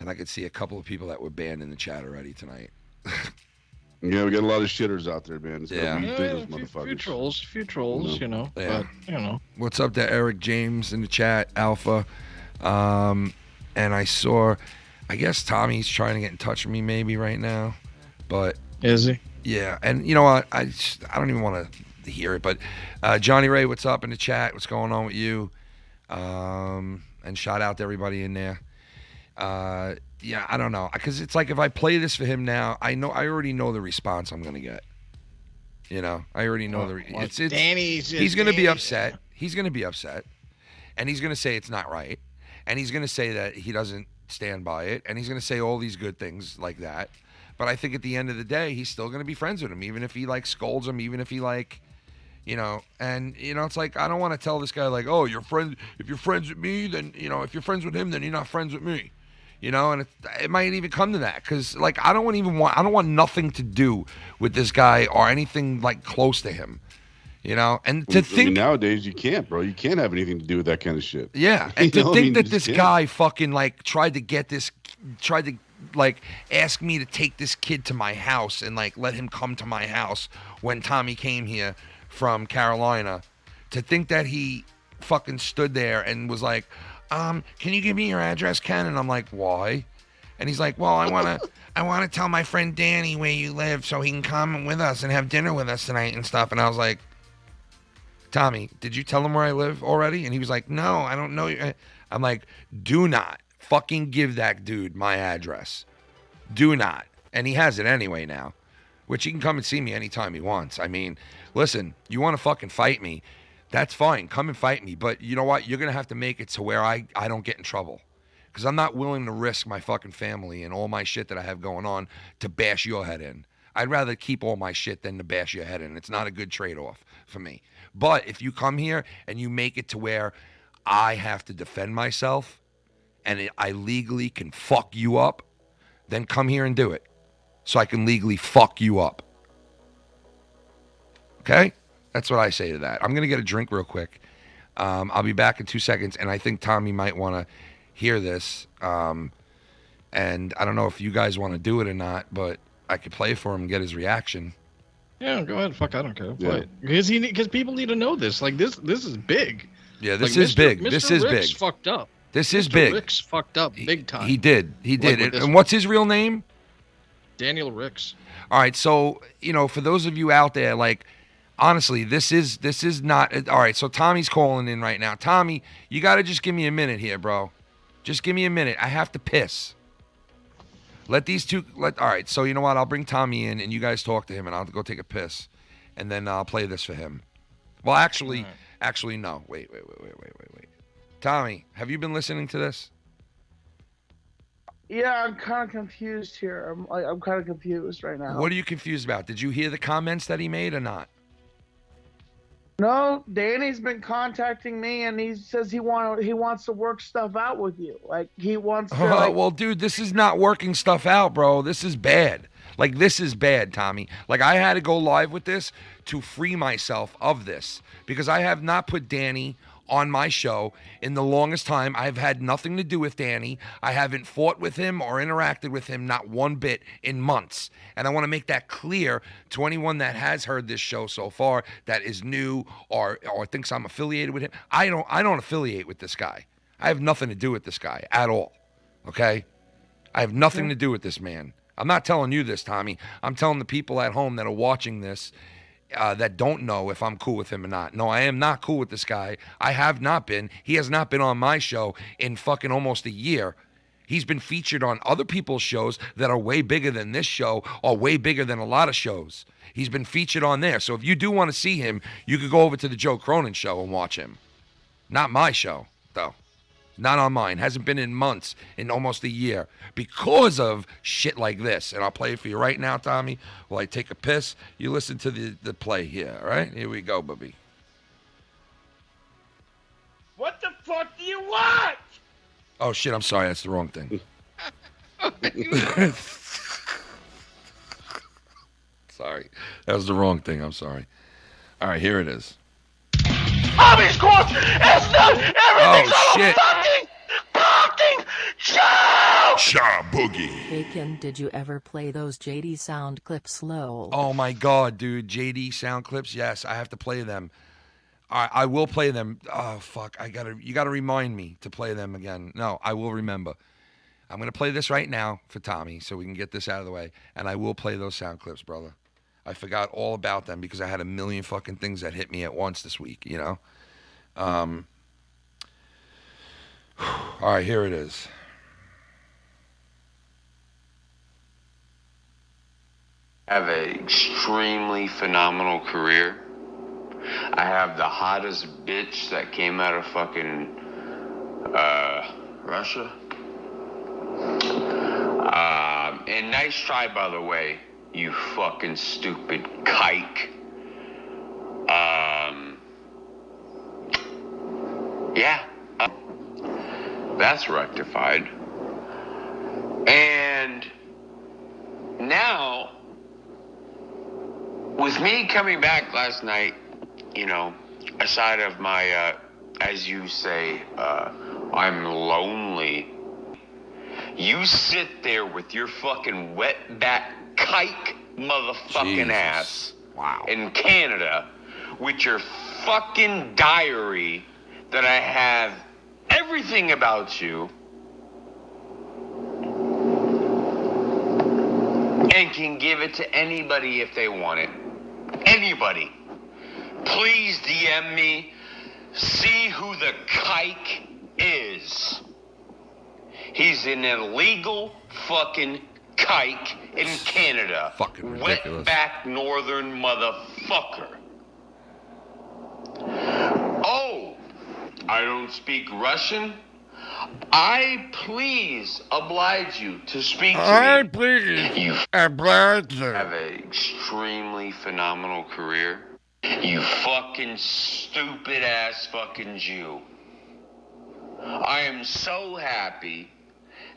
And I could see a couple of people that were banned in the chat already tonight. Yeah, we got a lot of shitters out there, man. Yeah, few trolls, you know. Yeah. But, you know. What's up to Eric James in the chat, Alpha? And I saw, I guess Tommy's trying to get in touch with me maybe right now. But is he? Yeah, and you know what? I don't even want to hear it. But Johnny Ray, what's up in the chat? What's going on with you? And shout out to everybody in there. Yeah, I don't know, because it's if I play this for him now, I already know the response I'm gonna get. You know, I already know he's gonna be upset. He's gonna be upset, and he's gonna say it's not right, and he's gonna say that he doesn't stand by it, and he's gonna say all these good things like that. But I think at the end of the day, he's still gonna be friends with him, even if he scolds him, even if he you know, and you know, it's I don't want to tell this guy oh, you're friends. If you're friends with me, then you know, if you're friends with him, then you're not friends with me. You know, and it might even come to that, because I don't want nothing to do with this guy or anything close to him. You know, and I to mean, think nowadays you can't, bro. You can't have anything to do with that kind of shit. Yeah, and You to know, I think mean, that you this just guy fucking like tried to like ask me to take this kid to my house and like let him come to my house when Tommy came here from Carolina. To think that he fucking stood there and was like, can you give me your address, Ken? And I'm like, why? And he's like, well, I wanna tell my friend Danny where you live so he can come with us and have dinner with us tonight and stuff. And I was like, Tommy, did you tell him where I live already? And he was like, no, I don't know you. I'm like, do not fucking give that dude my address. Do not. And he has it anyway now, which he can come and see me anytime he wants. I mean, listen, you want to fucking fight me, that's fine. Come and fight me. But you know what? You're going to have to make it to where I don't get in trouble. Because I'm not willing to risk my fucking family and all my shit that I have going on to bash your head in. I'd rather keep all my shit than to bash your head in. It's not a good trade-off for me. But if you come here and you make it to where I have to defend myself and I legally can fuck you up, then come here and do it so I can legally fuck you up. Okay? That's what I say to that. I'm going to get a drink real quick. I'll be back in 2 seconds, and I think Tommy might want to hear this. And I don't know if you guys want to do it or not, but I could play for him and get his reaction. Yeah, go ahead. Fuck, I don't care. Play it. Because people need to know this. Like, this is big. Yeah, this like, is big. Mr. This is Rick's big. fucked up. This is Mr. big. Rick's fucked up big time. He did. Like And what's his real name? Daniel Ricks. All right, so, you know, for those of you out there, like, honestly, this is not... All right, so Tommy's calling in right now. Tommy, you got to just give me a minute here, bro. Just give me a minute. I have to piss. Let these two... All right, so you know what? I'll bring Tommy in, and you guys talk to him, and I'll go take a piss. And then I'll play this for him. Well, actually, no. Wait. Tommy, have you been listening to this? Yeah, I'm kind of confused here. I'm kind of confused right now. What are you confused about? Did you hear the comments that he made or not? No, Danny's been contacting me, and he says he wants to work stuff out with you. Like, he wants to... Like... Well, dude, this is not working stuff out, bro. This is bad. Like, this is bad, Tommy. Like, I had to go live with this to free myself of this because I have not put Danny on my show in the longest time. I've had nothing to do with Danny. I haven't fought with him or interacted with him not one bit in months. And I want to make that clear to anyone that has heard this show so far that is new or thinks I'm affiliated with him. I don't affiliate with this guy. I have nothing to do with this guy at all. Okay? I have nothing to do with this man. I'm not telling you this, Tommy. I'm telling the people at home that are watching this that don't know if I'm cool with him or not. No, I am not cool with this guy. I have not been. He has not been on my show in fucking almost a year. He's been featured on other people's shows that are way bigger than this show or way bigger than a lot of shows. He's been featured on there. So if you do want to see him, you could go over to the Joe Cronin show and watch him. Not my show, though. Not on mine. Hasn't been in months, in almost a year, because of shit like this. And I'll play it for you right now, Tommy, while I take a piss. You listen to the play here, all right? Here we go, baby. What the fuck do you want? Oh, shit, I'm sorry. That's the wrong thing. Sorry. That was the wrong thing. I'm sorry. All right, here it is. Tommy's corpse is not everything's Oh, shit. fucking show! Sha Boogie. Bacon, did you ever play those JD sound clips, lol? Oh, my God, dude. JD sound clips? Yes, I have to play them. I will play them. Oh, fuck. You got to remind me to play them again. No, I will remember. I'm going to play this right now for Tommy so we can get this out of the way. And I will play those sound clips, brother. I forgot all about them because I had a million fucking things that hit me at once this week, you know? All right, here it is. I have an extremely phenomenal career. I have the hottest bitch that came out of fucking Russia. And nice try, by the way, you fucking stupid kike. Yeah, that's rectified. And now, with me coming back last night you know, aside of my, as you say, I'm lonely, you sit there with your fucking wetback kike motherfucking ass in Canada with your fucking diary that I have everything about you and can give it to anybody if they want it. Anybody. Please DM me. See who the kike is. He's an illegal fucking kike in Canada. Fucking ridiculous. Wetback northern motherfucker. Oh, I don't speak Russian. I please oblige you to speak to me. I please You oblige you. have an extremely phenomenal career. You fucking stupid ass fucking Jew. I am so happy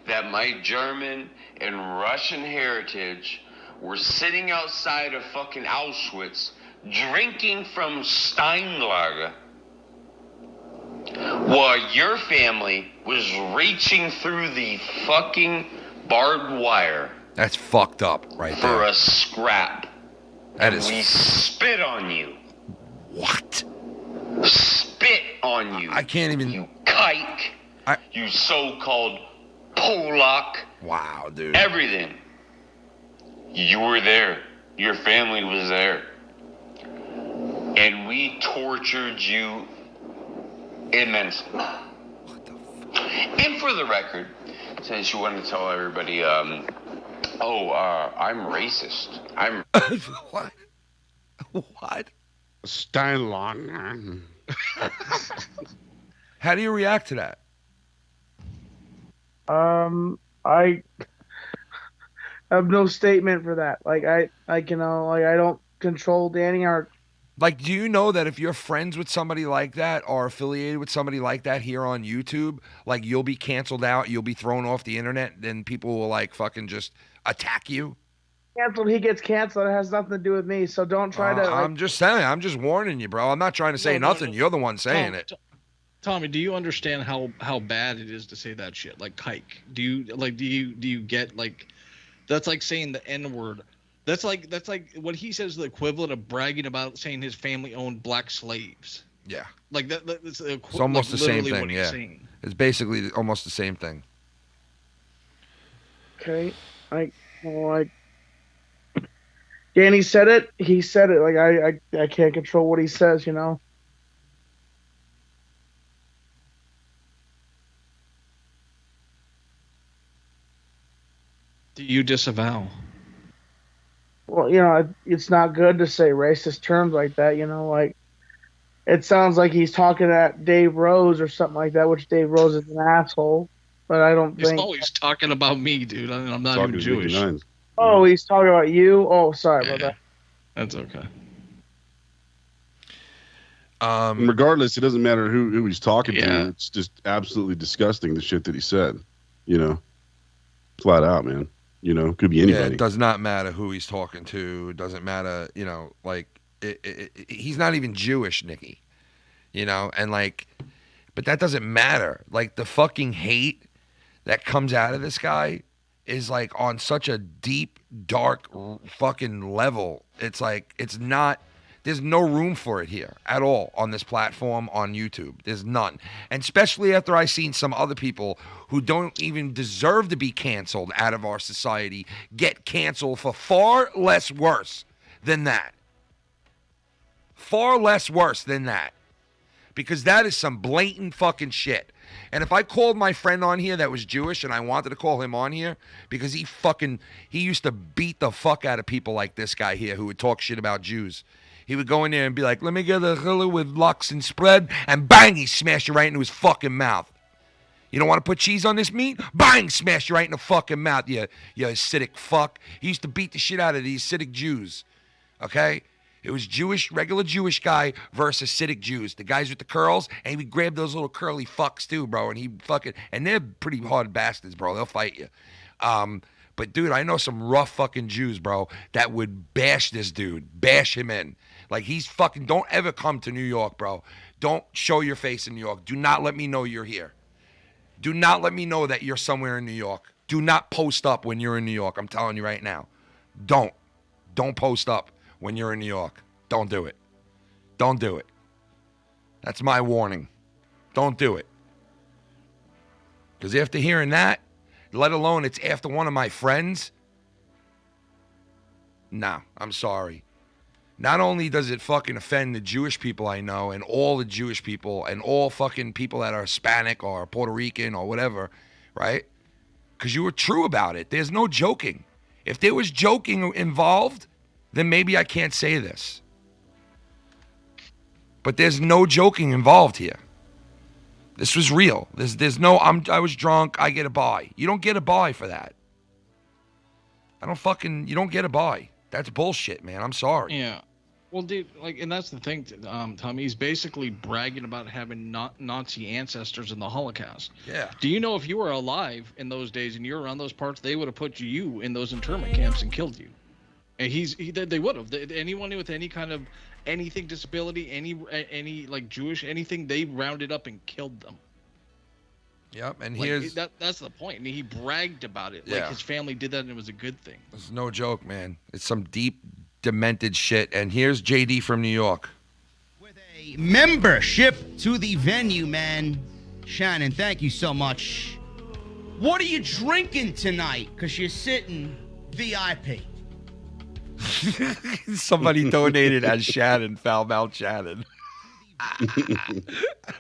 that my German and Russian heritage were sitting outside of fucking Auschwitz drinking from Steinlager while your family was reaching through the fucking barbed wire. That's fucked up right for there. a scrap. That and is we spit on you. What? Spit on you. I can't even. You kike. You so-called Polak. Wow, dude. Everything. You were there. Your family was there. And we tortured you immensely. What the fuck? And for the record, since you want to tell everybody, I'm racist. I'm What? What? Steinlager. How do you react to that? I have no statement for that. Like I don't control Danny or. Like, do you know that if you're friends with somebody like that or affiliated with somebody like that here on YouTube, like you'll be canceled out, you'll be thrown off the internet, then people will like fucking just attack you? Canceled, he gets canceled. It has nothing to do with me. So don't try to. I'm just saying. I'm just warning you, bro. I'm not trying to say nothing. You're the one saying it. Tommy, do you understand how bad it is to say that shit? Like kike. Do you get like that's like saying the N-word. That's like what he says the equivalent of bragging about saying his family owned black slaves. Yeah. Like that's it's almost the same thing, yeah. Saying. It's basically almost the same thing. Okay. Danny said it. He said it. Like I can't control what he says, you know. Do you disavow? Well, you know, it's not good to say racist terms like that, you know, like it sounds like he's talking at Dave Rose or something like that, which Dave Rose is an asshole, but I don't think... He's always talking about me, dude. I'm not even Jewish. Oh, he's talking about you? Oh, sorry about that. That's okay. Regardless, it doesn't matter who he's talking to. It's just absolutely disgusting, the shit that he said, you know, flat out, man. You know, could be anybody. Yeah, it does not matter who he's talking to. It doesn't matter, you know, like, he's not even Jewish, Nicky. You know, and like, but that doesn't matter. Like, the fucking hate that comes out of this guy is like on such a deep, dark fucking level. It's like, it's not, there's no room for it here at all on this platform on YouTube. There's none. And especially after I seen some other people who don't even deserve to be canceled out of our society get canceled for far less worse than that. Far less worse than that. Because that is some blatant fucking shit. And if I called my friend on here that was Jewish and I wanted to call him on here because he used to beat the fuck out of people like this guy here who would talk shit about Jews. He would go in there and be like, let me get a chiller with lox and spread, and bang, he smashed it right into his fucking mouth. You don't want to put cheese on this meat? Bang, smash it right in the fucking mouth, you acidic fuck. He used to beat the shit out of these acidic Jews, okay? It was Jewish, regular Jewish guy versus acidic Jews. The guys with the curls, and he would grab those little curly fucks too, bro, and he fucking, and they're pretty hard bastards, bro. They'll fight you. But, dude, I know some rough fucking Jews, bro, that would bash this dude, bash him in. Like, he's fucking, don't ever come to New York, bro. Don't show your face in New York. Do not let me know you're here. Do not let me know that you're somewhere in New York. Do not post up when you're in New York. I'm telling you right now. Don't. Don't post up when you're in New York. Don't do it. Don't do it. That's my warning. Don't do it. Because after hearing that, let alone it's after one of my friends, nah, I'm sorry. Not only does it fucking offend the Jewish people I know and all the Jewish people and all fucking people that are Hispanic or Puerto Rican or whatever, right? Because you were true about it. There's no joking. If there was joking involved, then maybe I can't say this. But there's no joking involved here. This was real. There's no, I was drunk, I get a buy. You don't get a buy for that. You don't get a buy. That's bullshit, man. I'm sorry. Yeah. Well, dude, like, and that's the thing, Tommy. He's basically bragging about having Nazi ancestors in the Holocaust. Yeah. Do you know if you were alive in those days and you were around those parts, they would have put you in those internment camps and killed you. And they would have. Anyone with any kind of anything disability, any like Jewish anything, they rounded up and killed them. Yep, and like, here's that's the point. And he bragged about it. Yeah. Like his family did that and it was a good thing. It's no joke, man. It's some deep, demented shit. And here's JD from New York. With a membership to the venue, man. Shannon, thank you so much. What are you drinking tonight? Because you're sitting VIP. Somebody donated as Shannon, foul mouth Shannon.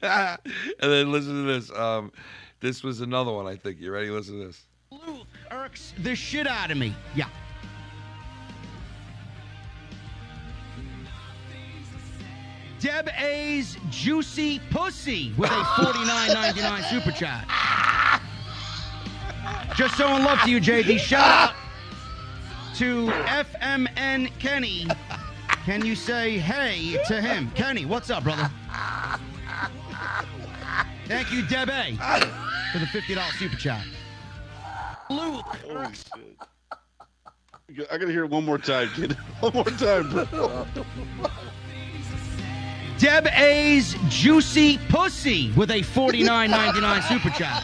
And then listen to this. This was another one, I think. You ready? Listen to this. Luke irks the shit out of me. Yeah. Deb A's Juicy Pussy with a $49.99 super chat. Just showing love to you, JD. Shout out to FMN Kenny. Can you say hey to him? Kenny, what's up, brother? Thank you, Deb A, for the $50 super chat. Luke. Holy shit. I gotta hear it one more time, kid. One more time, bro. Deb A's Juicy Pussy with a $49.99 super chat.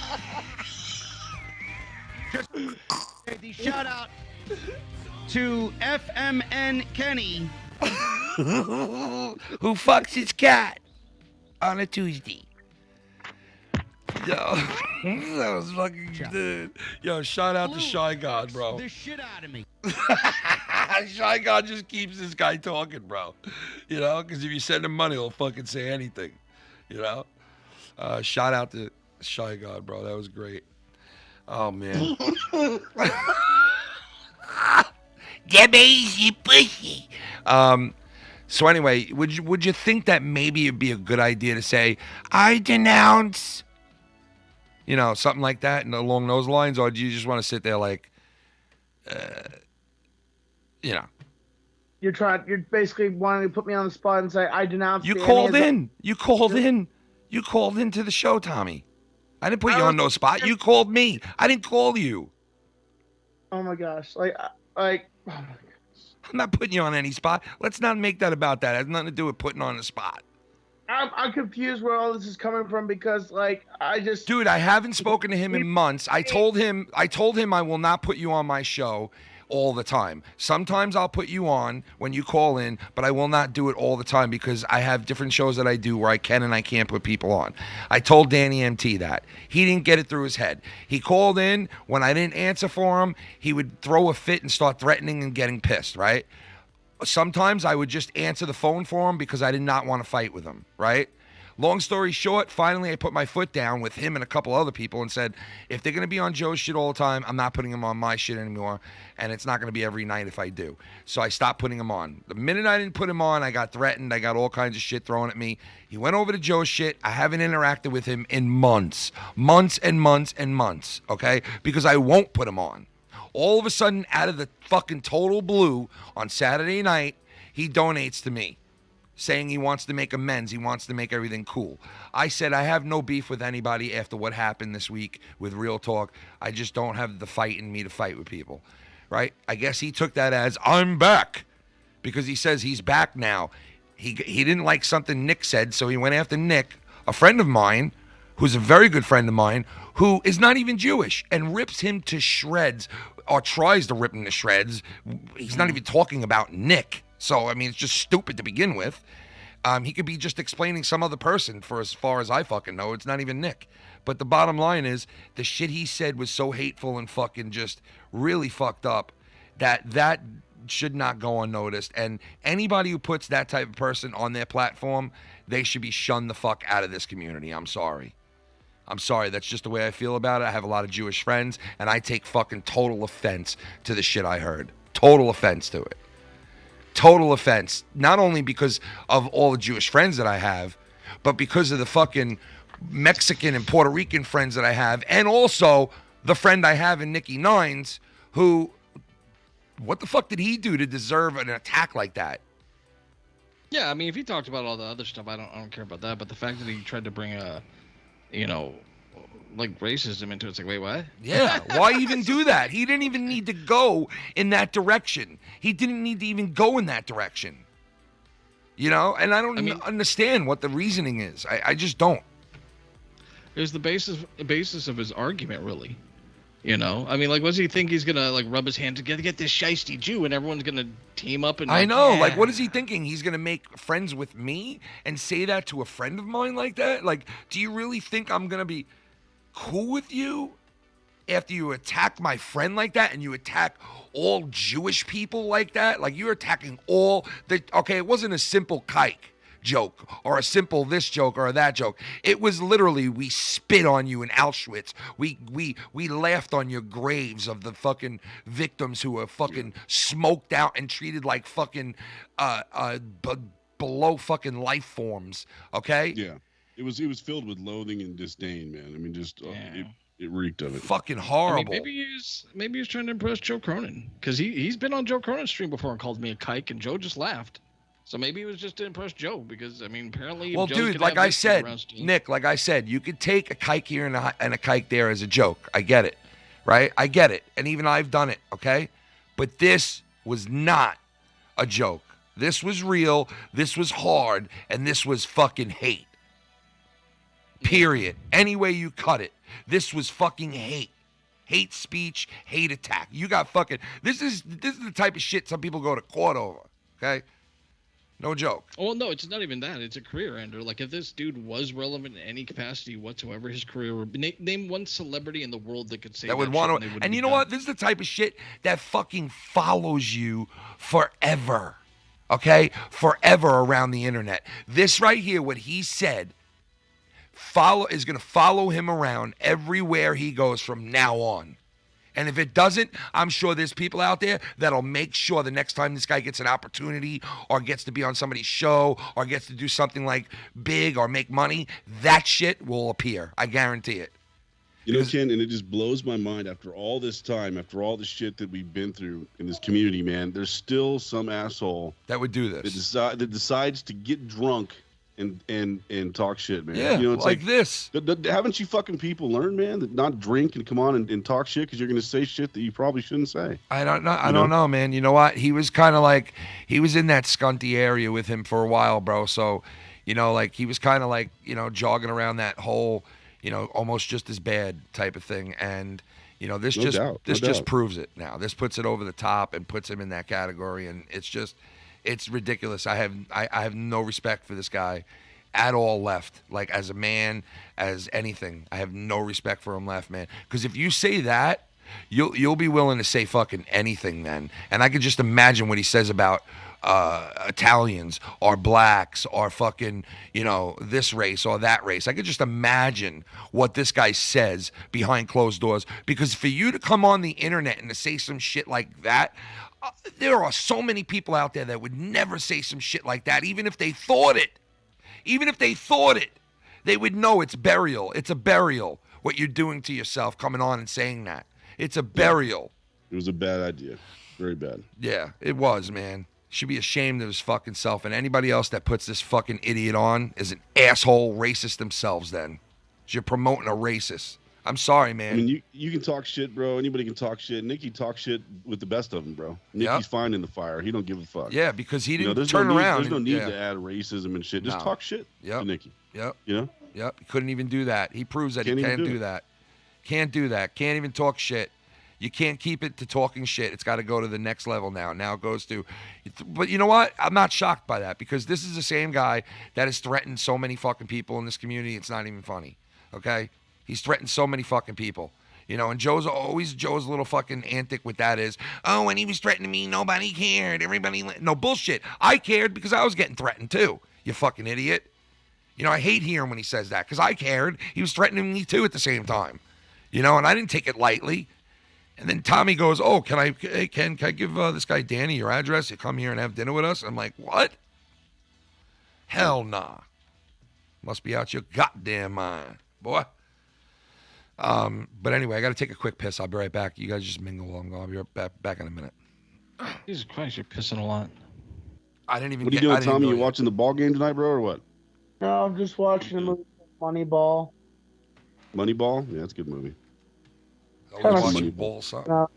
The shout out to FMN Kenny, who fucks his cat on a Tuesday. Yo, that was fucking good. Yo, shout out to Shy God, bro. the shit out of me. Shy God just keeps this guy talking, bro. You know, because if you send him money, he'll fucking say anything. You know? Shout out to Shy God, bro. That was great. Oh, man. Debbie's pussy. So anyway, would you think that maybe it'd be a good idea to say, I denounce, you know, something like that and along those lines, or do you just want to sit there like, you know? You're basically wanting to put me on the spot and say I denounce. You called in. You called into the show, Tommy. I didn't put you on no spot. You called me. I didn't call you. Oh my gosh! Oh my gosh. I'm not putting you on any spot. Let's not make that about that. It has nothing to do with putting on a spot. I'm confused where all this is coming from because, Dude, I haven't spoken to him in months. I told him I will not put you on my show all the time. Sometimes I'll put you on when you call in, but I will not do it all the time because I have different shows that I do where I can and I can't put people on. I told Danny MT that. He didn't get it through his head. He called in. When I didn't answer for him, he would throw a fit and start threatening and getting pissed, right? Sometimes I would just answer the phone for him because I did not want to fight with him, right? Long story short, finally I put my foot down with him and a couple other people and said, if they're going to be on Joe's shit all the time, I'm not putting them on my shit anymore, and it's not going to be every night if I do. So I stopped putting him on. The minute I didn't put him on, I got threatened. I got all kinds of shit thrown at me. He went over to Joe's shit. I haven't interacted with him in months. Months and months and months, okay? Because I won't put him on. All of a sudden, out of the fucking total blue, on Saturday night, he donates to me, saying he wants to make amends. He wants to make everything cool. I said, I have no beef with anybody after what happened this week with Real Talk. I just don't have the fight in me to fight with people, right? I guess he took that as, I'm back, because he says he's back now. He didn't like something Nick said, so he went after Nick, a friend of mine, who's a very good friend of mine, who is not even Jewish, and rips him to shreds, or tries to rip him to shreds. He's not even talking about Nick. So, I mean, it's just stupid to begin with. He could be just explaining some other person for as far as I fucking know. It's not even Nick. But the bottom line is, the shit he said was so hateful and fucking just really fucked up that should not go unnoticed. And anybody who puts that type of person on their platform, they should be shunned the fuck out of this community. I'm sorry. That's just the way I feel about it. I have a lot of Jewish friends, and I take fucking total offense to the shit I heard. Total offense to it. Total offense. Not only because of all the Jewish friends that I have, but because of the fucking Mexican and Puerto Rican friends that I have, and also the friend I have in Nicky Nines, who, what the fuck did he do to deserve an attack like that? Yeah, I mean, if he talked about all the other stuff, I don't care about that. But the fact that he tried to bring like racism into it, it's like, wait, what? Yeah, why even do that? He didn't even need to go in that direction. He didn't need to even go in that direction. And I don't understand what the reasoning is. I just don't. It's the basis of his argument, really. I mean, like, what does he think he's gonna like rub his hand together, get this shiesty Jew, and everyone's gonna team up and? I know, like, what is he thinking? He's gonna make friends with me and say that to a friend of mine like that? Like, do you really think I'm gonna be cool with you after you attack my friend like that and you attack all Jewish people like that? Like, you're attacking all the. Okay, it wasn't a simple kike joke or a simple this joke or that joke. It was literally, we spit on you in Auschwitz. We laughed on your graves of the fucking victims who were fucking smoked out and treated like fucking below fucking life forms. Okay? Yeah. It was filled with loathing and disdain, man. I mean, just it reeked of it. Fucking horrible. I mean, maybe he's trying to impress Joe Cronin, because he's been on Joe Cronin's stream before and called me a kike, and Joe just laughed. So maybe it was just to impress Joe, because, I mean, apparently... Well, dude, like I said, Nick, like I said, you could take a kike here and a kike there as a joke. I get it, right? I get it. And even I've done it, okay? But this was not a joke. This was real, this was hard, and this was fucking hate. Period. Any way you cut it. This was fucking hate. Hate speech, hate attack. You got fucking... This is the type of shit some people go to court over, okay? No joke. Well, no, it's not even that. It's a career ender. Like, if this dude was relevant in any capacity whatsoever, his career would name one celebrity in the world that could say that would want to. And you know what? This is the type of shit that fucking follows you forever. Okay? Forever around the internet. This right here, what he said, is going to follow him around everywhere he goes from now on. And if it doesn't, I'm sure there's people out there that'll make sure the next time this guy gets an opportunity or gets to be on somebody's show or gets to do something like big or make money, that shit will appear. I guarantee it. Ken, and it just blows my mind after all this time, after all the shit that we've been through in this community, man, there's still some asshole that would do this. That decides to get drunk and talk shit, man. Yeah, it's like this. Haven't you fucking people learned, man, that not drink and come on and talk shit because you're going to say shit that you probably shouldn't say? I don't know. I don't know, man. You know what? He was kind of like, he was in that skunty area with him for a while, bro. So, like he was kind of like, jogging around that whole, almost just as bad type of thing. And, this just proves it now. This puts it over the top and puts him in that category. And it's ridiculous. I have no respect for this guy at all left. Like, as a man, as anything, I have no respect for him left, man. Because if you say that, you'll be willing to say fucking anything then. And I could just imagine what he says about Italians or blacks or fucking, this race or that race. I could just imagine what this guy says behind closed doors. Because for you to come on the internet and to say some shit like that, there are so many people out there that would never say some shit like that, even if they thought it. Even if they thought it, they would know it's burial. It's a burial, what you're doing to yourself coming on and saying that. It's a burial. It was a bad idea. Very bad. Yeah, it was, man. Should be ashamed of his fucking self. And anybody else that puts this fucking idiot on is an asshole racist themselves then. You're promoting a racist. I'm sorry, man. I mean, you can talk shit, bro. Anybody can talk shit. Nicky talks shit with the best of them, bro. Nicky's fine in the fire. He don't give a fuck. Yeah, because he didn't there's turn no need, around. There's no need to add racism and shit. Just talk shit to Nicky. Yep. You know? Yep. He couldn't even do that. He proves that he can't do that. Can't do that. Can't even talk shit. You can't keep it to talking shit. It's got to go to the next level now. Now it goes to, but you know what? I'm not shocked by that because this is the same guy that has threatened so many fucking people in this community. It's not even funny. Okay? He's threatened so many fucking people. You know, and Joe's little fucking antic with that is, oh, when he was threatening me, nobody cared. Everybody, no bullshit. I cared because I was getting threatened too. You fucking idiot. You know, I hate hearing when he says that because I cared. He was threatening me too at the same time. You know, and I didn't take it lightly. And then Tommy goes, oh, can I give this guy Danny your address? You come here and have dinner with us? I'm like, what? Hell nah. Must be out your goddamn mind, boy. But anyway, I got to take a quick piss. I'll be right back. You guys just mingle. I'll be back in a minute. Jesus Christ, you're pissing a lot. I didn't even. What are you doing, Tommy? You watching the ball game tonight, bro, or what? No, I'm just watching the movie Moneyball. Moneyball? Yeah, that's a good movie. Moneyball, son. No,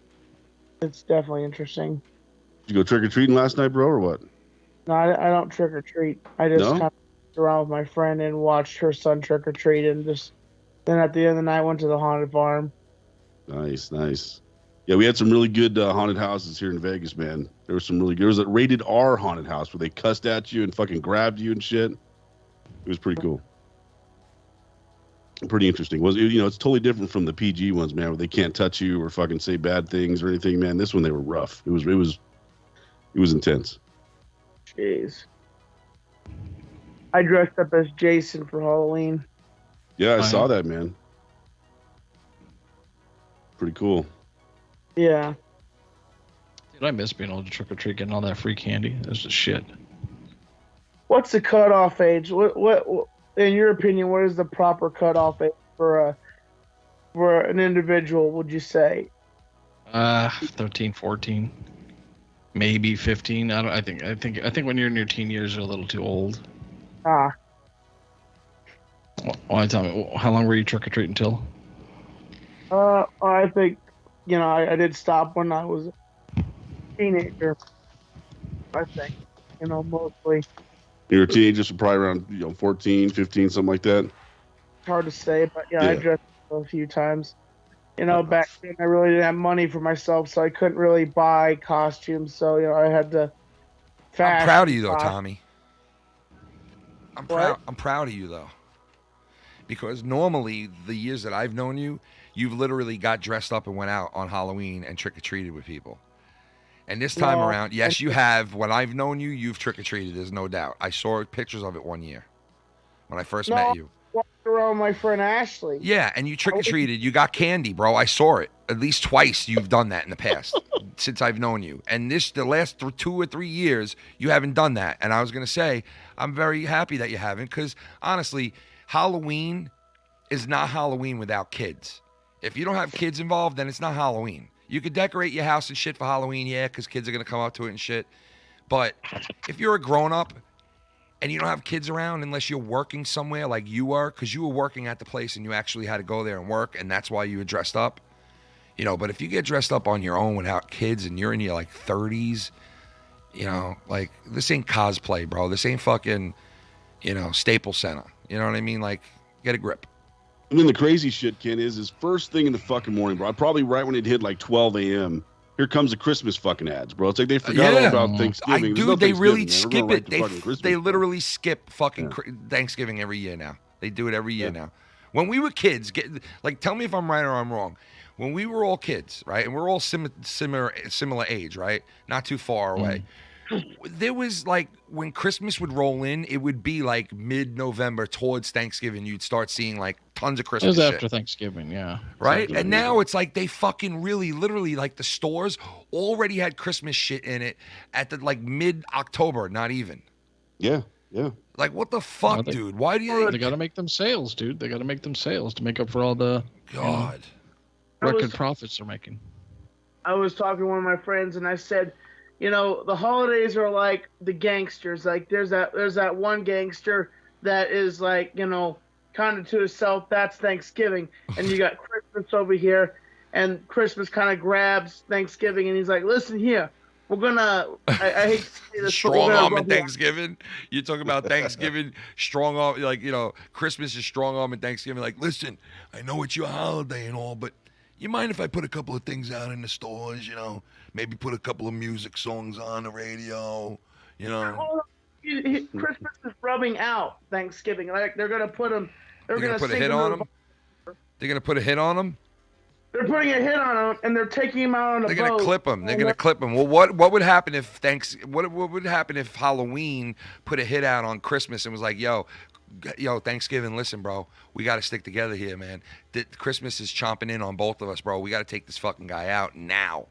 it's definitely interesting. Did you go trick or treating last night, bro, or what? No, I don't trick or treat. I just kind of went around with my friend and watched her son trick or treat, and then at the end of the night went to the haunted farm. Nice. Yeah, we had some really good haunted houses here in Vegas, man. There was some really good. There was a rated R haunted house where they cussed at you and fucking grabbed you and shit. It was pretty cool. Pretty interesting. It's totally different from the PG ones, man, where they can't touch you or fucking say bad things or anything, man. This one they were rough. It was intense. Jeez. I dressed up as Jason for Halloween. Yeah, I saw that, man. Pretty cool. Yeah. Dude, I miss being able to trick or treat, getting all that free candy. That's just shit. What's the cutoff age? What in your opinion, what is the proper cutoff age for an individual, would you say? 13, 14, maybe 15. I think when you're in your teen years, you're a little too old. Why, tell me, how long were you trick or treating until? I think, I did stop when I was a teenager. I think, mostly. You were a teenager, so probably around 14, 15, something like that. It's hard to say, but yeah. I dressed up a few times. Back then I really didn't have money for myself, so I couldn't really buy costumes. So I had to. I'm proud of you though, Tommy. I'm proud of you though, because normally the years that I've known you, you've literally got dressed up and went out on Halloween and trick or treated with people. And this time around, yes, you have. When I've known you, you've trick-or-treated, there's no doubt. I saw pictures of it one year when I first met you. I walked around with my friend Ashley. Yeah, and you trick-or-treated. You got candy, bro. I saw it. At least twice you've done that in the past since I've known you. And the last 2 or 3 years, you haven't done that. And I was going to say, I'm very happy that you haven't because, honestly, Halloween is not Halloween without kids. If you don't have kids involved, then it's not Halloween. You could decorate your house and shit for Halloween, yeah, because kids are going to come up to it and shit. But if you're a grown-up and you don't have kids around unless you're working somewhere like you were, because you were working at the place and you actually had to go there and work, and that's why you were dressed up, but if you get dressed up on your own without kids and you're in your, 30s, this ain't cosplay, bro. This ain't fucking, Staples Center. You know what I mean? Get a grip. And then the crazy shit, Ken, is first thing in the fucking morning, bro. Probably right when it hit 12 a.m. Here comes the Christmas fucking ads, bro. It's like they forgot all about Thanksgiving. They really skip it. They literally skip fucking Thanksgiving every year now. They do it every year now. When we were kids, tell me if I'm right or I'm wrong. When we were all kids, right, and we're all similar age, right, not too far away. There was when Christmas would roll in, it would be mid-November towards Thanksgiving. You'd start seeing tons of Christmas. It was after Thanksgiving, yeah. Right? And now it's they fucking really, literally, the stores already had Christmas shit in it at the mid-October, not even. Yeah. What the fuck, dude? Why do you? They got to make them sales, dude. They got to make them sales to make up for all the record profits they're making. I was talking to one of my friends, and I said, the holidays are like the gangsters. There's that one gangster that is kind of to himself, that's Thanksgiving. And you got Christmas over here, and Christmas kind of grabs Thanksgiving, and he's like, listen here, we're going to, I hate to say this, strong arm in Thanksgiving. You talk about Thanksgiving, strong arm, like, you know, Christmas is strong arm in Thanksgiving. Like, listen, I know it's your holiday and all, but you mind if I put a couple of things out in the stores, you know? Maybe put a couple of music songs on the radio, you know? Christmas is rubbing out Thanksgiving. Like, they're going to put them, they're going to put a hit on them? They're going to put a hit on them? They're putting a hit on him, and they're taking him out on a boat. They're gonna clip him. They're gonna clip him. Well, what would happen if what would happen if Halloween put a hit out on Christmas and was like, yo, Thanksgiving, listen, bro, we got to stick together here, man. Christmas is chomping in on both of us, bro. We got to take this fucking guy out now.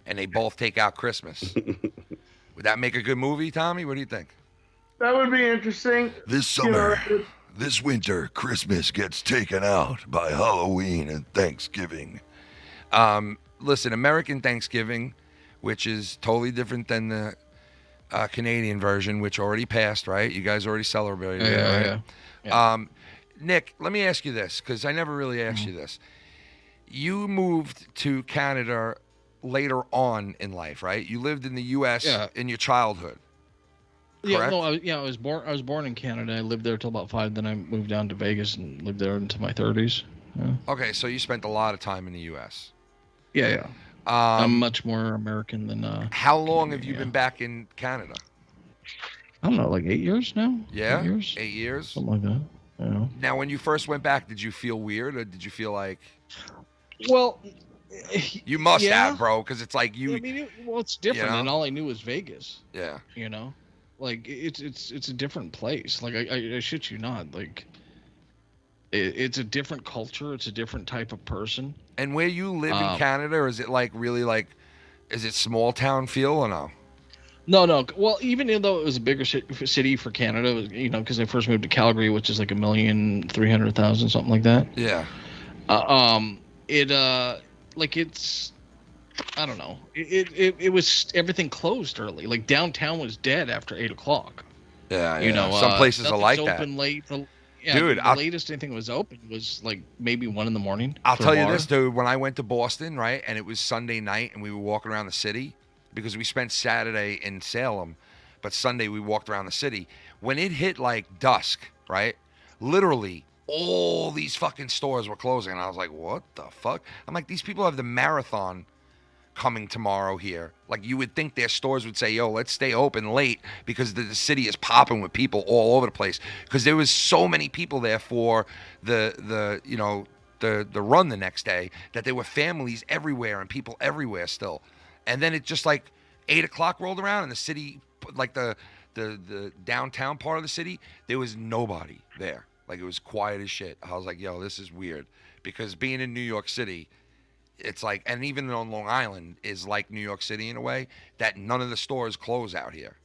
And they both take out Christmas. Would that make a good movie, Tommy? What do you think? That would be interesting. This summer, this winter, Christmas gets taken out by Halloween and Thanksgiving. Listen, American Thanksgiving, which is totally different than the Canadian version, which already passed, right? You guys already celebrated it, right? Yeah. Nick, let me ask you this, because I never really asked you this. You moved to Canada later on in life, right? You lived in the U.S. in your childhood. Correct? I was born in Canada. I lived there till about 5. Then I moved down to Vegas and lived there into my 30s. Yeah. Okay, so you spent a lot of time in the U.S. Yeah. I'm much more American than. How long have you been back in Canada? I don't know, like 8 years now. Yeah, 8 years. 8 years. Something like that. Yeah. Now, when you first went back, did you feel weird, or did you feel like? Well, you must have, bro, because it's like you. I mean, it's different, and all I knew was Vegas. Yeah. You know, like it's a different place. Like I shit you not, like. It's a different culture. It's a different type of person. And where you live in Canada, or is it like really like, is it small town feel or no? No. Well, even though it was a bigger city for Canada, you know, because I first moved to Calgary, which is like 1,300,000, something like that. Yeah. It's, I don't know. It was, everything closed early. Like downtown was dead after 8 o'clock. Yeah. You know, some places are like that. Open late. Yeah, dude, the latest anything was open was like maybe 1 a.m. I'll tell you this, dude. When I went to Boston, right, and it was Sunday night, and we were walking around the city because we spent Saturday in Salem, but Sunday we walked around the city. When it hit like dusk, right, literally all these fucking stores were closing, and I was like, what the fuck? I'm like, these people have the marathon coming tomorrow here. Like, you would think their stores would say, yo, let's stay open late because the city is popping with people all over the place, because there was so many people there for the run the next day that there were families everywhere and people everywhere still. And then it just like 8 o'clock rolled around and the city, like the downtown part of the city, there was nobody there. Like, it was quiet as shit. I was like, yo, this is weird, because being in New York City, it's like, and even on Long Island is like New York City in a way, that none of the stores close out here.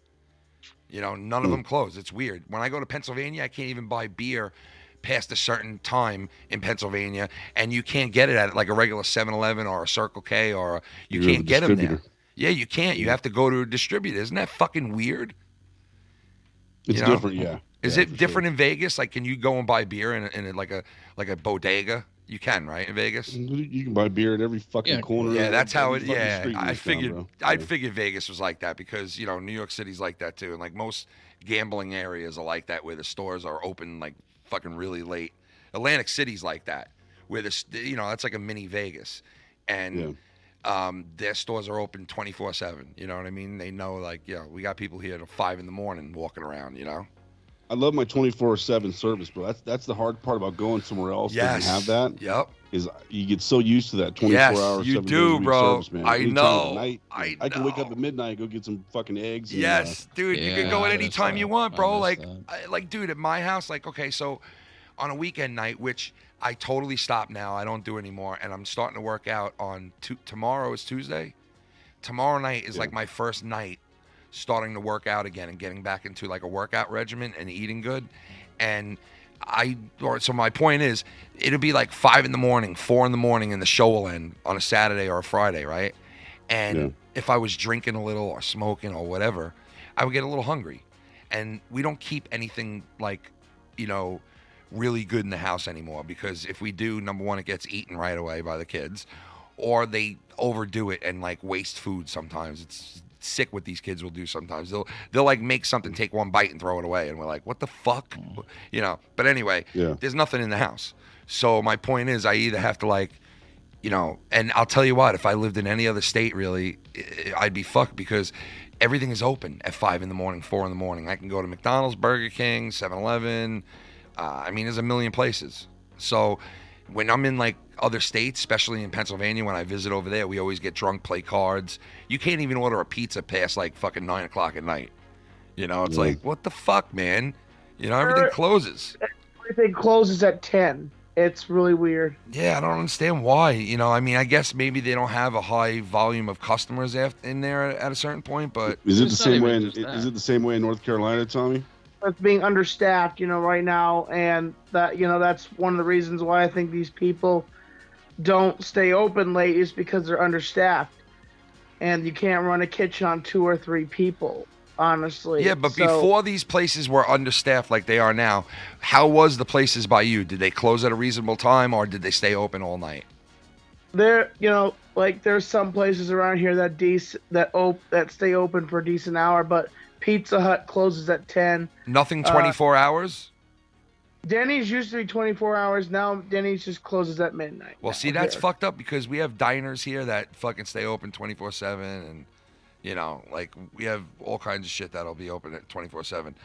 You know, none of them close. It's weird. When I go to Pennsylvania, I can't even buy beer past a certain time in Pennsylvania, and you can't get it at like a regular 7-Eleven or a Circle K, or you can't get them there. Yeah, you can't. You have to go to a distributor. Isn't that fucking weird? It's different, yeah. Is it different in Vegas? Like, can you go and buy beer in like a bodega? You can, right, in Vegas? You can buy beer at every fucking corner. Yeah, that's how it. Yeah, I figured Vegas was like that, because you know New York City's like that too, and like most gambling areas are like that, where the stores are open like fucking really late. Atlantic City's like that, where that's like a mini Vegas, and their stores are open 24/7. You know what I mean? They know, like, we got people here till 5 a.m. walking around. You know. I love my 24/7 service, bro. That's the hard part about going somewhere else. Yes. Doesn't have that. Yep. Is you get so used to that 24 hours. Yes, you 7 do, days a week bro. service, man. I Anytime know. at night, I can wake up at midnight and go get some fucking eggs. And, yes, dude. You can go at any time you want, bro. Like, dude, at my house, like, okay, so on a weekend night, which I totally stopped now. I don't do anymore, and I'm starting to work out on tomorrow is Tuesday. Tomorrow night is like my first night starting to work out again and getting back into like a workout regimen and eating good. And so my point is, it'll be like 5 a.m, 4 a.m, and the show will end on a Saturday or a Friday, right? And if I was drinking a little or smoking or whatever, I would get a little hungry. And we don't keep anything like, really good in the house anymore, because if we do, number one, it gets eaten right away by the kids, or they overdo it and like waste food sometimes. It's sick what these kids will do sometimes. They'll like make something, take one bite and throw it away, and we're like, what the fuck? You know, but anyway, there's nothing in the house. So my point is, I either have to like, you know, and I'll tell you what, if I lived in any other state, really, I'd be fucked, because everything is open at 5 in the morning, 4 in the morning. I can go to McDonald's, Burger King, 7-Eleven. I mean, there's a million places. So when I'm in like other states, especially in Pennsylvania, when I visit over there, we always get drunk, play cards. You can't even order a pizza past like fucking 9 o'clock at night. You know, it's like, what the fuck, man? You know, everything closes. Everything closes at 10. It's really weird. Yeah, I don't understand why. You know, I mean, I guess maybe they don't have a high volume of customers in there at a certain point, but is it the same way? Is it the same way in North Carolina, Tommy? It's being understaffed, you know, right now, and that, you know, that's one of the reasons why I think these people don't stay open late, is because they're understaffed, and you can't run a kitchen on 2 or 3 people. Honestly. Yeah, but before these places were understaffed like they are now, how was the places by you? Did they close at a reasonable time, or did they stay open all night? There, you know, like there's some places around here that stay open for a decent hour, but Pizza Hut closes at 10. Nothing 24 hours? Denny's used to be 24 hours. Now Denny's just closes at midnight. Well, see, that's fucked up, because we have diners here that fucking stay open 24/7, and you know, like we have all kinds of shit that'll be open at 24/7.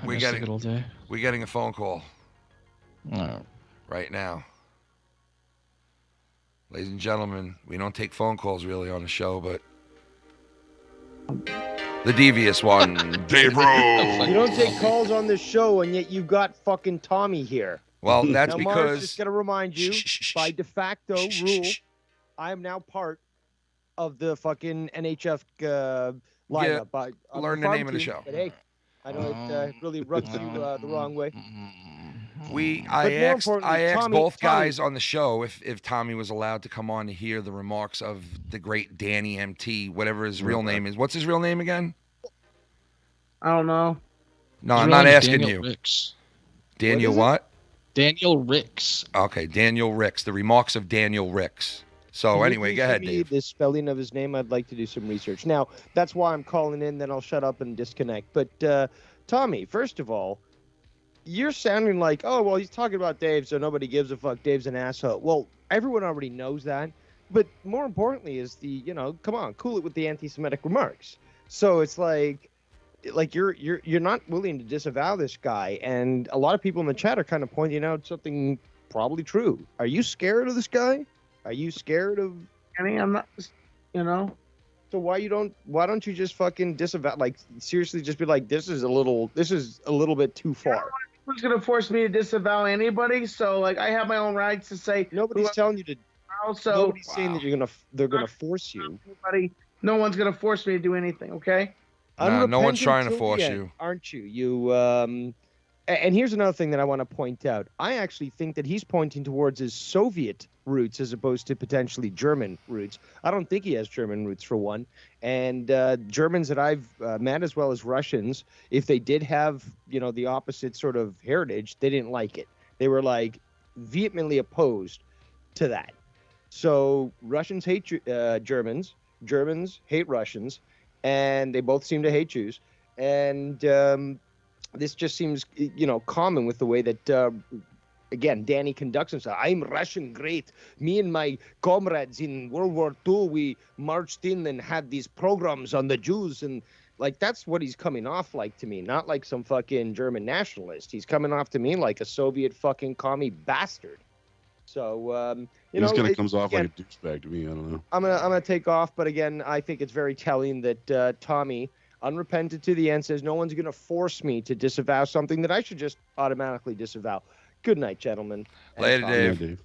We're getting a phone call right now. Ladies and gentlemen, we don't take phone calls really on the show, but the devious one, Dave Rose. You don't take calls on this show, and yet you got fucking Tommy here. Well, that's now, because... Marz, just got to remind you, by de facto rule, I am now part of the fucking NHF lineup. Yeah, learn the name of the show. But hey, I know it really rubs you the wrong way. I asked both guys on the show if Tommy was allowed to come on to hear the remarks of the great Danny MT, whatever his real name is. What's his real name again? I don't know. No, I'm not asking Daniel you. Ricks. Daniel what? Daniel Ricks. Okay, Daniel Ricks. The remarks of Daniel Ricks. So anyway, go ahead, Dave. The spelling of his name, I'd like to do some research. Now, that's why I'm calling in, then I'll shut up and disconnect. But, Tommy, first of all, you're sounding like, oh, well, he's talking about Dave, so nobody gives a fuck. Dave's an asshole. Well, everyone already knows that. But more importantly is come on, cool it with the anti-Semitic remarks. So it's like you're not willing to disavow this guy. And a lot of people in the chat are kind of pointing out something probably true. Are you scared of this guy? Are you scared of? I mean, I'm not. You know. So why don't you just fucking disavow? Like seriously, just be like, this is a little bit too far. Who's gonna force me to disavow anybody? So like, I have my own rights to say. Nobody's telling you to. Also, nobody's saying that they're gonna force you. No one's gonna force me to do anything. Okay. No one's trying to force you, aren't you? You. And here's another thing that I want to point out. I actually think that he's pointing towards his Soviet roots as opposed to potentially German roots. I don't think he has German roots, for one. And Germans that I've met, as well as Russians, if they did have, the opposite sort of heritage, they didn't like it. They were like vehemently opposed to that. So Russians hate Germans, Germans hate Russians, and they both seem to hate Jews. And this just seems, common with the way that, again, Danny conducts himself. I'm Russian great. Me and my comrades in World War II, we marched in and had these pogroms on the Jews. And, that's what he's coming off like to me. Not like some fucking German nationalist. He's coming off to me like a Soviet fucking commie bastard. So, he just kind of comes off like a douchebag to me. I don't know. I'm gonna take off. But, again, I think it's very telling that Tommy, unrepentant to the end, says no one's going to force me to disavow something that I should just automatically disavow. Good night, gentlemen. Later, Dave.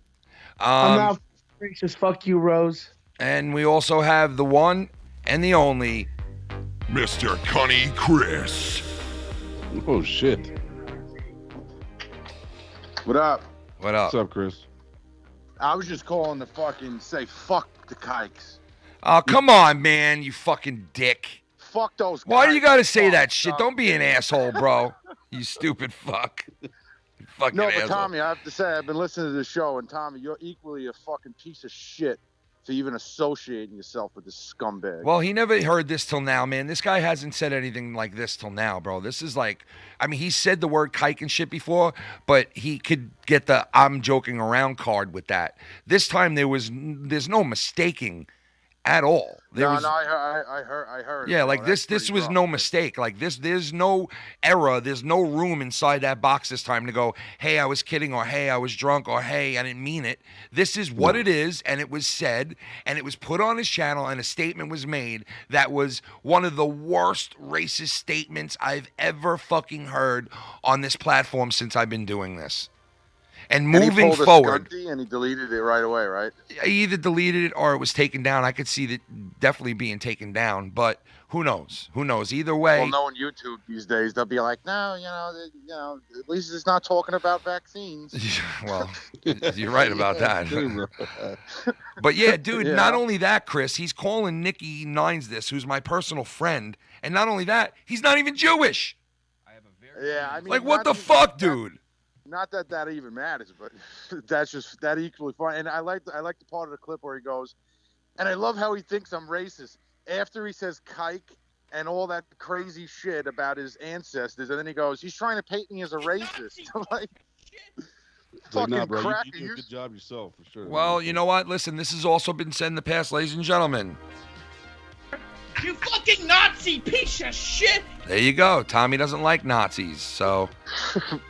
I'm out. Gracious, fuck you, Rose. And we also have the one and the only Mr. Cunny Chris. Oh, shit. What up? What up? What's up, Chris? I was just calling to fucking say fuck the kikes. Oh, come on, man, you fucking dick. Fuck those guys. Why do you gotta say that shit? Don't be an asshole, bro. You stupid fuck. You fucking No, but asshole. Tommy, I have to say, I've been listening to the show, and Tommy, you're equally a fucking piece of shit for even associating yourself with this scumbag. Well, he never heard this till now, man. This guy hasn't said anything like this till now, bro. This is like, I mean, he said the word kike and shit before, but he could get the I'm joking around card with that. This time there's no mistaking at all. I heard. Yeah, it, like bro. this That's was pretty no rough. mistake. Like this, there's no error. There's no room inside that box this time to go, hey, I was kidding, or hey, I was drunk, or hey, I didn't mean it. This is what it is, and it was said, and it was put on his channel, and a statement was made that was one of the worst racist statements I've ever fucking heard on this platform since I've been doing this. And moving he pulled a forward, Scunty and he deleted it right away, right? he either deleted it or it was taken down. I could see that definitely being taken down, but who knows? Who knows? Either way. Well, knowing YouTube these days, they'll be like, no, at least it's not talking about vaccines. Well, you're right about that. But yeah, dude, Yeah. not only that, Chris, he's calling Nicky Nines this, who's my personal friend. And not only that, he's not even Jewish. Yeah, I mean, Like, what not the even- fuck, dude? Not that even matters, but that's just that equally fun. And I like the part of the clip where he goes, and I love how he thinks I'm racist after he says kike and all that crazy shit about his ancestors, and then he goes, he's trying to paint me as a racist. I'm like, It's like, nah, fucking bro, cracker, you do a good job yourself for sure. Well, you know what? Listen, this has also been said in the past, ladies and gentlemen. You fucking Nazi piece of shit! There you go. Tommy doesn't like Nazis. So,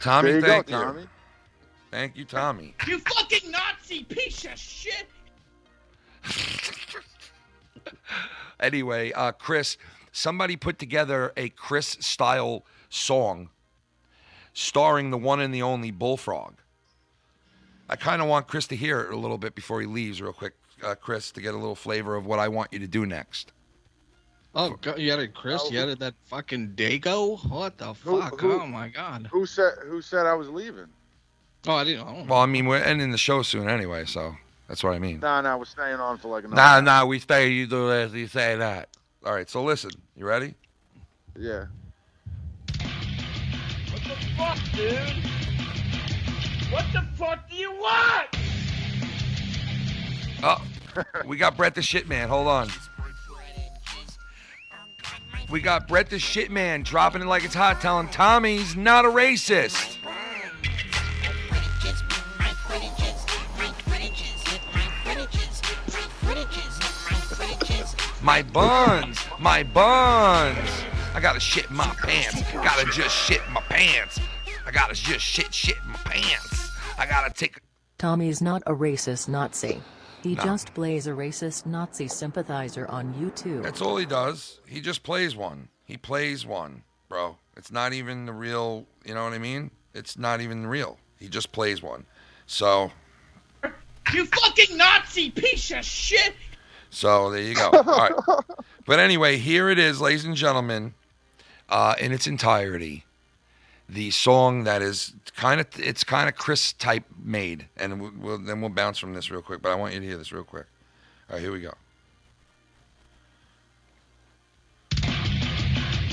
Tommy, there you thank go, you. Tommy. Thank you, Tommy. You fucking Nazi piece of shit! Anyway, Chris, somebody put together a Chris-style song starring the one and the only Bullfrog. I kind of want Chris to hear it a little bit before he leaves real quick, Chris, to get a little flavor of what I want you to do next. Oh, God, you added Chris? You added that fucking Dago? What the fuck? who- Oh, my God. Who said I was leaving? Oh, I didn't know. Well, I mean, we're ending the show soon anyway, so that's what I mean. Nah, we're staying on for like another. Nah, we stay, you do this, you say that. All right, so listen, you ready? Yeah. What the fuck, dude? What the fuck do you want? Oh, we got Brett the Shit Man. Hold on. We got Brett the Shit Man dropping it like it's hot, telling Tommy he's not a racist. My buns. I gotta shit my pants. Gotta just shit my pants. I gotta just shit my pants. I gotta take. Tommy's not a racist Nazi. He No. just plays a racist Nazi sympathizer on YouTube. That's all he does. He just plays one. He plays one, bro. It's not even the real, you know what I mean? It's not even real. He just plays one. So, You fucking Nazi piece of shit! there you go. All right. But anyway, here it is, ladies and gentlemen, in its entirety. The song that is kind of Chris type made, and we'll bounce from this real quick. But I want you to hear this real quick. All right, here we go.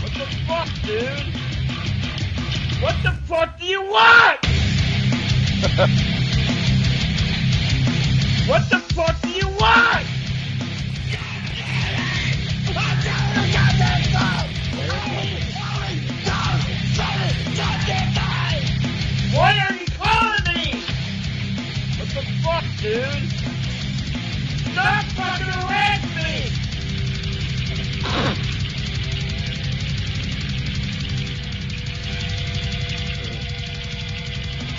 What the fuck, dude? What the fuck do you want? What the fuck do you want? Why are you calling me? What the fuck, dude? Stop fucking harassing me!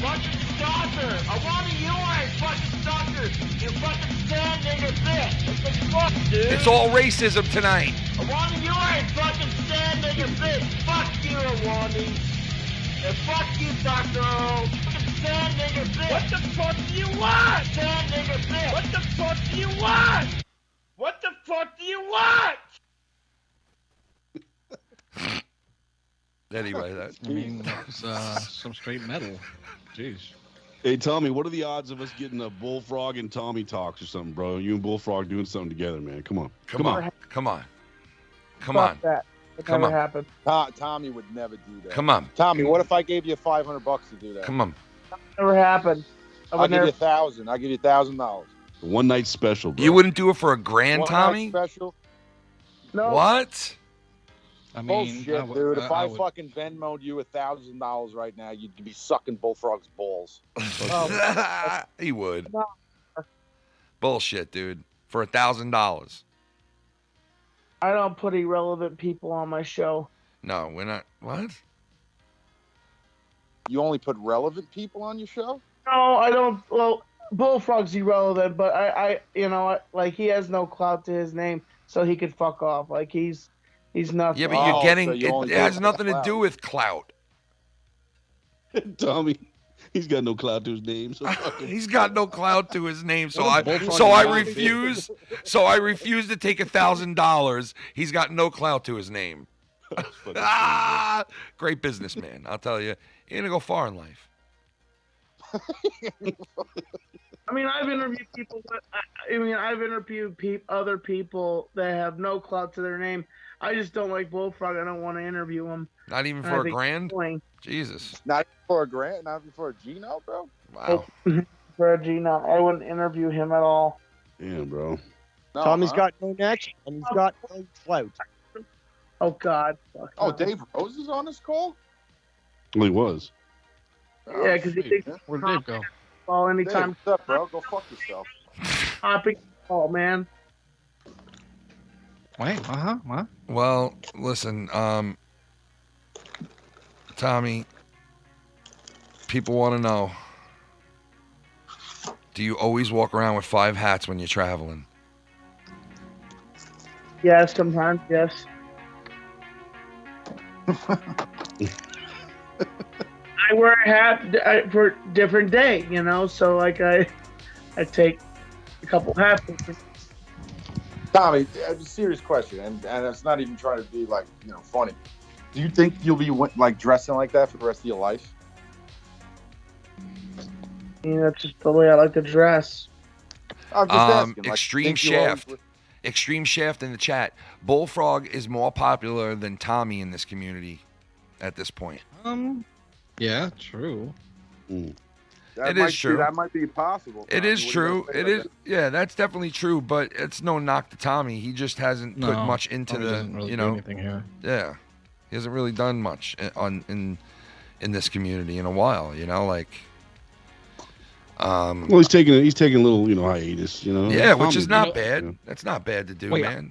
Fucking stalker! I want to urine, fucking stalker! You fucking stand in your bit! What the fuck, dude? It's all racism tonight. I want to urine, fucking stand in your bit! Fuck you, Awani! And fuck you, Dr. O! Fucking stand in your bit! What the fuck do you want? Stand in your bit! What the fuck do you want? What the fuck do you want? Anyway, that. I mean, that's some straight metal. Jeez. Hey, Tommy, what are the odds of us getting a Bullfrog and Tommy talks or something, bro? You and Bullfrog doing something together, man. Come on. Come on. Fuck that. It Come never on. happened. Tommy would never do that. Come on. Tommy, what if I gave you $500 to do that? Come on. Never happened. I'll give you $1,000. I'll give you $1,000. One night special, bro. You wouldn't do it for a grand, One Tommy? night special. No. What? I mean, Bullshit, dude. If I would- fucking Venmo'd you $1,000 right now, you'd be sucking Bullfrog's balls. He would. Bullshit, dude. For $1,000. I don't put irrelevant people on my show. No, we're not. What? You only put relevant people on your show? No, I don't. Well, Bullfrog's irrelevant, but I you know, like he has no clout to his name, so he could fuck off. Like he's nothing. Yeah, but you're getting. so you only it do it has for nothing to clout. do with clout. Tommy, he's got no clout to his name. So fuck him. He's got no clout to his name, so What a I bullfrog refuse. So I refuse to take $1,000. He's got no clout to his name. Great businessman, I'll tell you. You're gonna go far in life. I mean, I've interviewed people. I've interviewed other people that have no clout to their name. I just don't like Bullfrog. I don't want to interview him. Not even And I for a think grand. he's annoying. Jesus. Not for a grant, not for a Gino, bro. Wow. For a Gina, I wouldn't interview him at all. Damn, bro. No, Tommy's huh? got no neck and he's got no clout. Oh God. Fuck Oh, no. Dave Rose is on this call? Well, he was. Yeah, because he sweet, thinks man. Where'd Dave go? ball Dave, anytime what's up, bro? Go fuck yourself. topic. Oh man. Wait, what? Well, listen, Tommy. People want to know. Do you always walk around with 5 hats when you're traveling? Yes, sometimes yes. I wear a hat for different day, you know. So like I take a couple hats. Tommy, a serious question, and it's not even trying to be like, funny. Do you think you'll be like dressing like that for the rest of your life? You know, that's just the way I like to dress. I'm just asking. Like, Extreme think you'll always- Shaft. Extreme Shaft in the chat. Bullfrog is more popular than Tommy in this community at this point. Yeah, true. That It might is true. That might be possible. It Tommy. is What do you true. guys say It about is. Yeah, that's definitely true. But it's no knock to Tommy. He just hasn't put No, much into Tommy the. doesn't really You do know. anything here. Yeah, he hasn't really done much in this community in a while. You know, like. Well, he's taking a little, hiatus. Yeah, which is Tommy, not bad. That's not bad to do, Wait, man.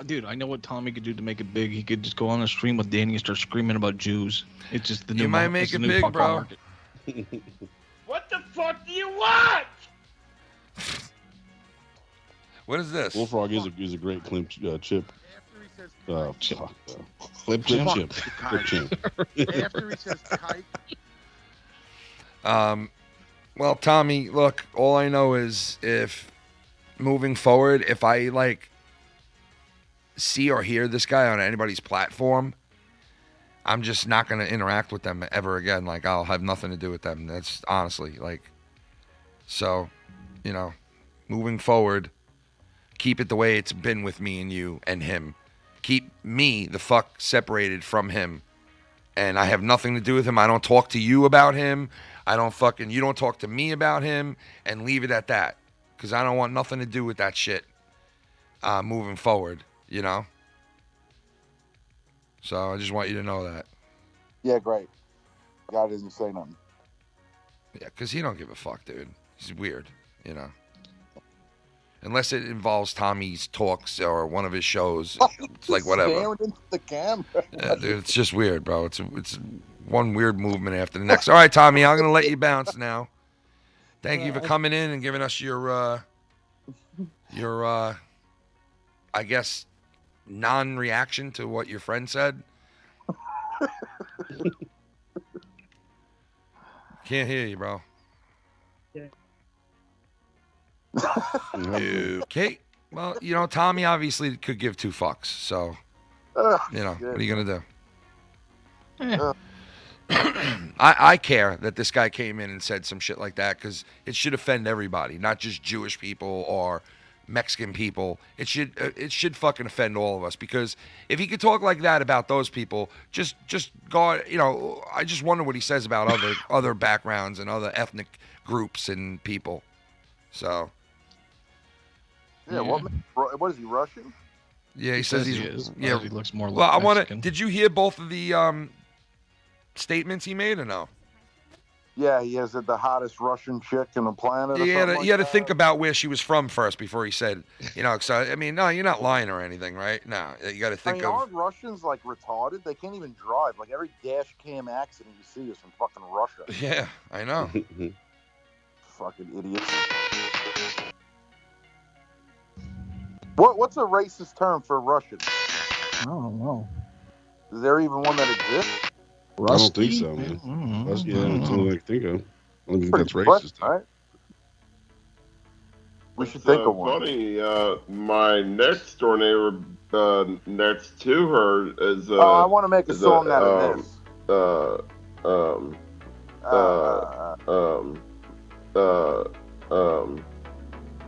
dude, I know what Tommy could do to make it big. He could just go on a stream with Danny and start screaming about Jews. It's just the new. You might make it's it the new big, fuck bro. market. What the fuck do you want? What is this? Bullfrog is a great chip. After he says Clip chip. chip. Clip chip. after he says kite, Well, Tommy, look, all I know is if moving forward, if I like see or hear this guy on anybody's platform, I'm just not going to interact with them ever again. Like, I'll have nothing to do with them. That's honestly like, so, moving forward, keep it the way it's been with me and you and him. Keep me the fuck separated from him. And I have nothing to do with him. I don't talk to you about him. You don't talk to me about him, and leave it at that. Because I don't want nothing to do with that shit moving forward, So I just want you to know that. yeah, great. God doesn't say nothing. Yeah, because he don't give a fuck, dude. He's weird, Unless it involves Tommy's talks or one of his shows. It's like whatever. Staring into the camera. Yeah, dude, it's just weird, bro. It's one weird movement after the next. All right, Tommy, I'm gonna let you bounce now. Thank you for coming in and giving us your I guess non-reaction to what your friend said. Can't hear you, bro. Okay. Well, Tommy obviously could give 2 fucks, so what are you gonna do? I care that this guy came in and said some shit like that because it should offend everybody, not just Jewish people or Mexican people, it should fucking offend all of us, because if he could talk like that about those people, just God, I just wonder what he says about other backgrounds and other ethnic groups and people. So Yeah, what is he, Russian? yeah, he says he he's is. yeah. He looks more Well, like I want to. Mexican. Did you hear both of the statements he made or no? Yeah, he has the hottest Russian chick in the planet. Or He something had to like think about where she was from first before he said, So I mean, no, you're not lying or anything, right? No, you got to think of. aren't Russians like retarded? They can't even drive. Like every dash cam accident you see is from fucking Russia. Yeah, I know. Fucking idiots. What's a racist term for Russian? I don't know. Is there even one that exists? I don't think so, man. That's the only thing I can think of. I don't think that's racist. Right? We should think of one. Funny, my next door neighbor next to her is. I want to make a song out of this.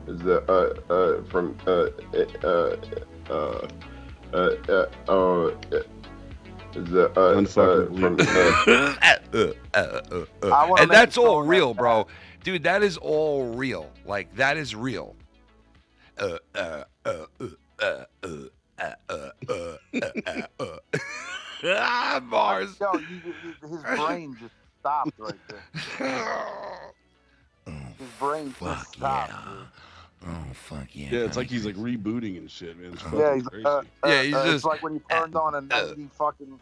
Is from and that's all real, bro. Dude, that is all real. Like, that is real. Marz. Yo, his brain just stopped right there. His brain just stopped. Oh, fuck yeah. Yeah, it's like he's like rebooting and shit, man. It's Yeah, fucking crazy. he's it's just like when you turned on a 90 fucking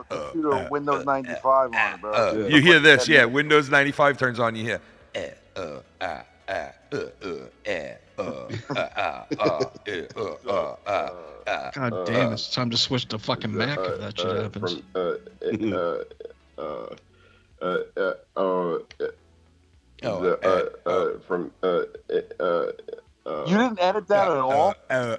computer, Windows 95 on it, bro. You hear this, yeah? Windows 95 turns on. You hear. God damn, it's time to switch to fucking Mac if that shit happens. You didn't edit that at all? Has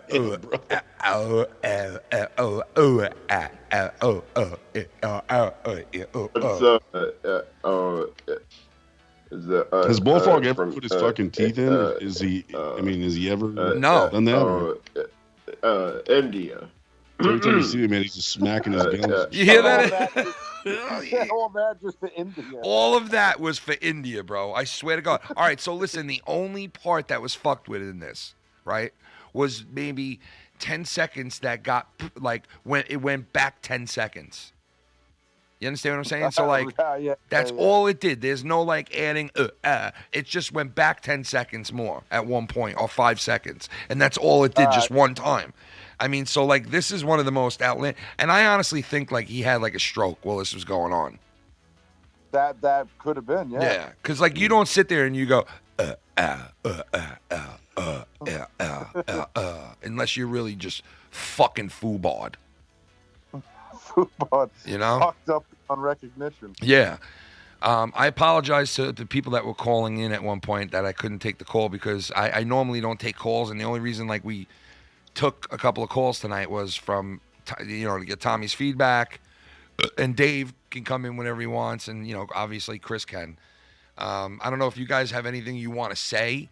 Bullfrog ever put his fucking teeth in? Or is he? I mean, is he ever No. done that? India. So every time you see him, man, he's just smacking his gums. You hear that? All that just to India. All of that was for India, bro. I swear to God. All right, so listen, the only part that was fucked with in this, right, was maybe 10 seconds that got, like, when it went back 10 seconds. You understand what I'm saying? So, like, that's all it did. There's no, like, adding, It just went back 10 seconds more at one point, or 5 seconds. And that's all it did, just one time. I mean, so, like, this is one of the most outlandish. And I honestly think, like, he had, like, a stroke while this was going on. That could have been, yeah. Yeah, because, like, you don't sit there and you go, unless you're really just fucking foobarred. Foobarred. You know? Fucked up on recognition. Yeah. I apologize to the people that were calling in at one point that I couldn't take the call, because I normally don't take calls, and the only reason, like, we took a couple of calls tonight was from, to get Tommy's feedback, and Dave can come in whenever he wants, and, obviously Chris can. I don't know if you guys have anything you want to say.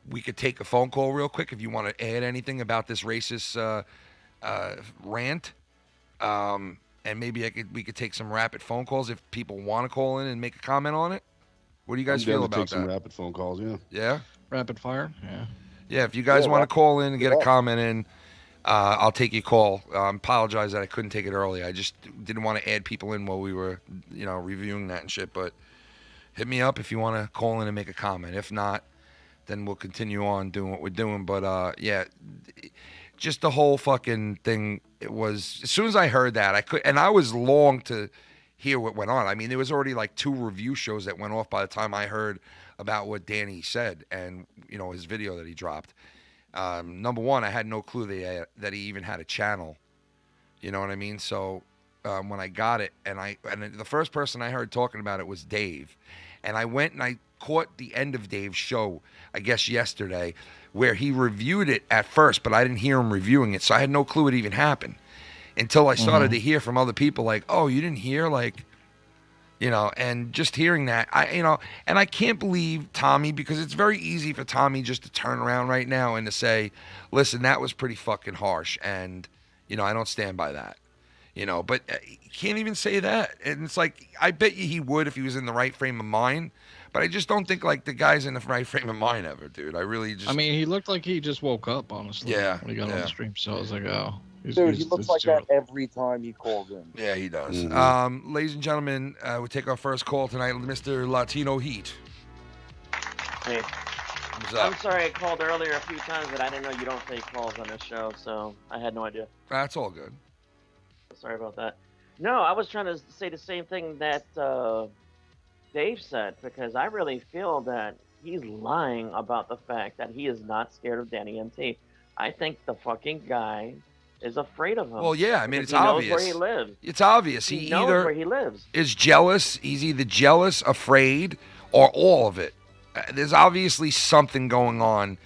We could take a phone call real quick if you want to add anything about this racist rant. And maybe we could take some rapid phone calls if people want to call in and make a comment on it. What do you guys feel about take that? Some rapid phone calls, yeah. Yeah? Rapid fire? Yeah. Yeah, if you guys want to call in and get a comment in, I'll take your call. Apologize that I couldn't take it early. I just didn't want to add people in while we were, reviewing that and shit. But hit me up if you want to call in and make a comment. If not, then we'll continue on doing what we're doing. But, yeah, just the whole fucking thing, it was, as soon as I heard that, I was long to hear what went on. I mean, there was already like 2 review shows that went off by the time I heard about what Danny said and, his video that he dropped. Number one, I had no clue that he even had a channel. You know what I mean? So when I got it, and the first person I heard talking about it was Dave. And I went and I caught the end of Dave's show, I guess yesterday, where he reviewed it at first, but I didn't hear him reviewing it, so I had no clue it even happened until I started to hear from other people like, oh, you didn't hear, like, You know, and just hearing that, and I can't believe Tommy, because it's very easy for Tommy just to turn around right now and to say, listen, that was pretty fucking harsh, and, I don't stand by that. But he can't even say that. And it's like, I bet you he would if he was in the right frame of mind, but I just don't think, like, the guy's in the right frame of mind ever, dude. I really just... I mean, he looked like he just woke up, honestly. Yeah. When he got on the stream, so I was like, oh. Dude, he looks like that every time he calls in. Yeah, he does. Mm-hmm. Ladies and gentlemen, we take our first call tonight, Mr. Latino Heat. Hey. What's up? I'm sorry I called earlier a few times, but I didn't know you don't take calls on this show, so I had no idea. That's all good. Sorry about that. No, I was trying to say the same thing that Dave said, because I really feel that he's lying about the fact that he is not scared of Danny MT. I think the fucking guy is afraid of him. Well, yeah, I mean, it's he knows obvious. where he lives. It's obvious. He knows either where he lives. is jealous. He's either jealous, afraid, or all of it. There's obviously something going on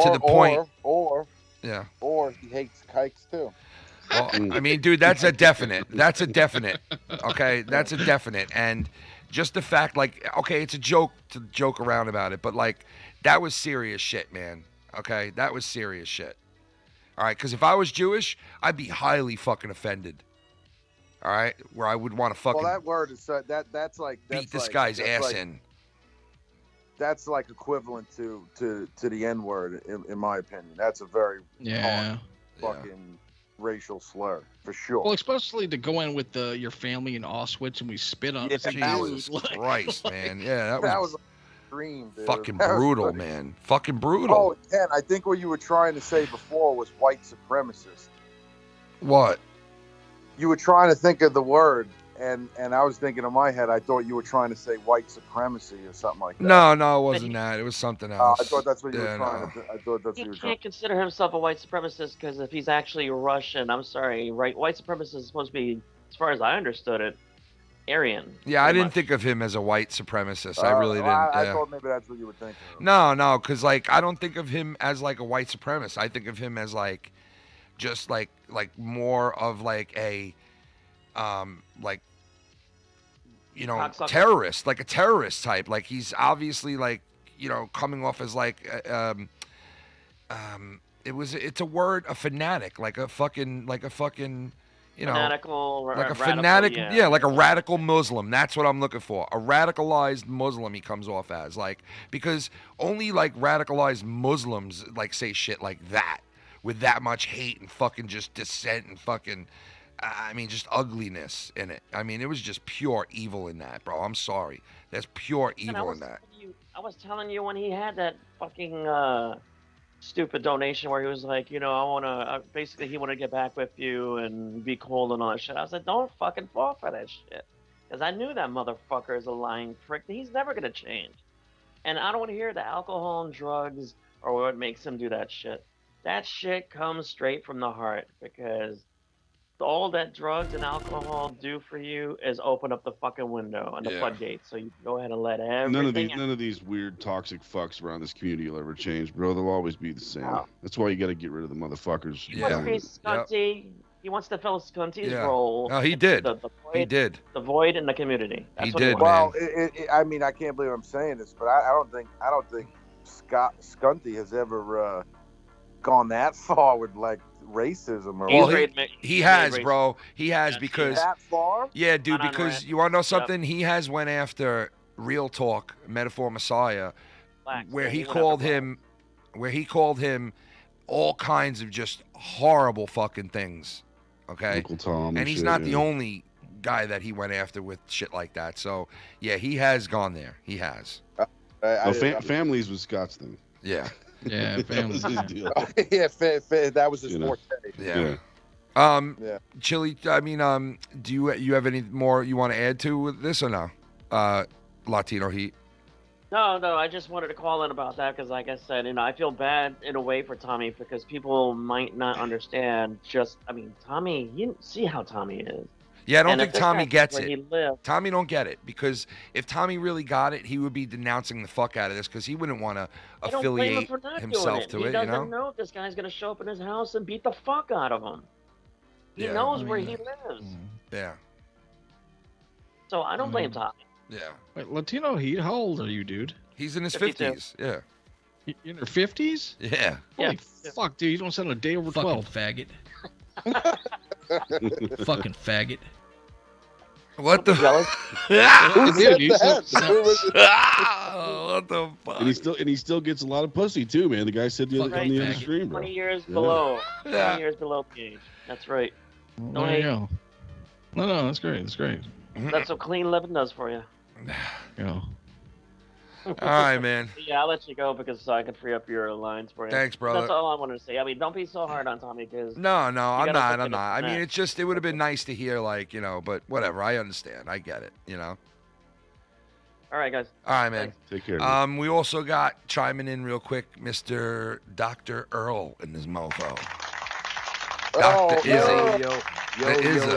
to the point. Or he hates kikes too. Well, I mean, dude, that's a definite. That's a definite. Okay, that's a definite. And just the fact, like, okay, it's a joke to joke around about it, but like, that was serious shit, man. Okay, that was serious shit. All right, because if I was Jewish, I'd be highly fucking offended. All right, where I would want to fucking. Well, that word is that's like beat this guy's ass like, in. That's like equivalent to the N word, in my opinion. That's a very hard fucking racial slur for sure. Well, especially to go in with your family in Auschwitz and we spit on. Jesus Christ, man. Yeah, that was extreme, dude. Fucking brutal, man. Fucking brutal. Oh, Ken, I think what you were trying to say before was white supremacist. What? You were trying to think of the word, and I was thinking in my head, I thought you were trying to say white supremacy or something like that. No, it wasn't that. It was something else. I thought that's what you were trying to. I thought that's what you were He trying. can't consider himself a white supremacist because if he's actually Russian, I'm sorry, right? White supremacist is supposed to be, as far as I understood it, Aryan. Yeah, I didn't think of him as a white supremacist. I really didn't. I thought maybe that's what you were thinking of. No, because like I don't think of him as like a white supremacist. I think of him as like, just like more of like a, like, terrorist, like a terrorist type. Like he's obviously like, coming off as like, it's a word, a fanatic, like a fucking. Fanatical, like a radical, fanatic, yeah, like a radical Muslim. That's what I'm looking for. A radicalized Muslim he comes off as, like, because only like radicalized Muslims like say shit like that with that much hate and fucking just dissent and fucking, I mean, just ugliness in it. I mean, it was just pure evil in that, bro. I'm sorry. There's pure evil in that. I was telling you when he had that fucking stupid donation where he was like, I want to, basically he wanted to get back with you and be cold and all that shit. I was like, don't fucking fall for that shit. Because I knew that motherfucker is a lying prick. He's never going to change. And I don't want to hear the alcohol and drugs or what makes him do that shit. That shit comes straight from the heart because all that drugs and alcohol do for you is open up the fucking window and the floodgates. So you go ahead and let everything None of these weird toxic fucks around this community will ever change, bro. They'll always be the same. That's why you got to get rid of the motherfuckers. He wants to fill Scunty's role. No, he did. He did. The void in the community. That's he what did, man. I mean, I can't believe I'm saying this, but I don't think Scunty has ever gone that far with like racism or. Well, he has, bro. He has because that far. Yeah, dude. Because you want to know something? He has went after Real Talk, Metaphor Messiah, where he called him all kinds of just horrible fucking things. Okay, Uncle Tom, and he's not the only guy that he went after with shit like that. So yeah, he has gone there. He has. Families was Scott's thing. Yeah. Yeah, families. That was his deal. That was his forte. Yeah. Chili. I mean, do you have any more you want to add to this or no? Latino Heat. No, I just wanted to call in about that because, like I said, I feel bad in a way for Tommy because people might not understand. Tommy, you see how Tommy is. Yeah, I don't think Tommy gets it. Tommy don't get it because if Tommy really got it, he would be denouncing the fuck out of this because he wouldn't want to affiliate himself to it. He doesn't know if this guy's gonna show up in his house and beat the fuck out of him. He knows where he lives. Yeah. So I don't blame Tommy. Yeah. Wait, Latino Heat, how old are you, dude? He's in his 52. 50s. Yeah. You in your 50s? Yeah. Holy fuck, dude, you don't sound a day over 12. Faggot. Fucking faggot. What the? Dude, you sound- What the fuck? And he still gets a lot of pussy too, man. The guy said the other on the other stream, bro. 20 years Yeah. below. Yeah. 20 years below the age. That's right. No There you hate. go. No, that's great. That's great. That's what clean living does for you. You know. All right, man. Yeah, I'll let you go because so I can free up your lines for you. Thanks, brother. That's all I wanted to say. I mean, don't be so hard on Tommy because No, I'm gotta not. look I'm at not. I it. mean, it's just, it would have been nice to hear, like, but whatever. I understand. I get it, all right, guys. All right, man. Take care. We also got chiming in real quick, Mr. Dr. Earl in his mofo. Dr.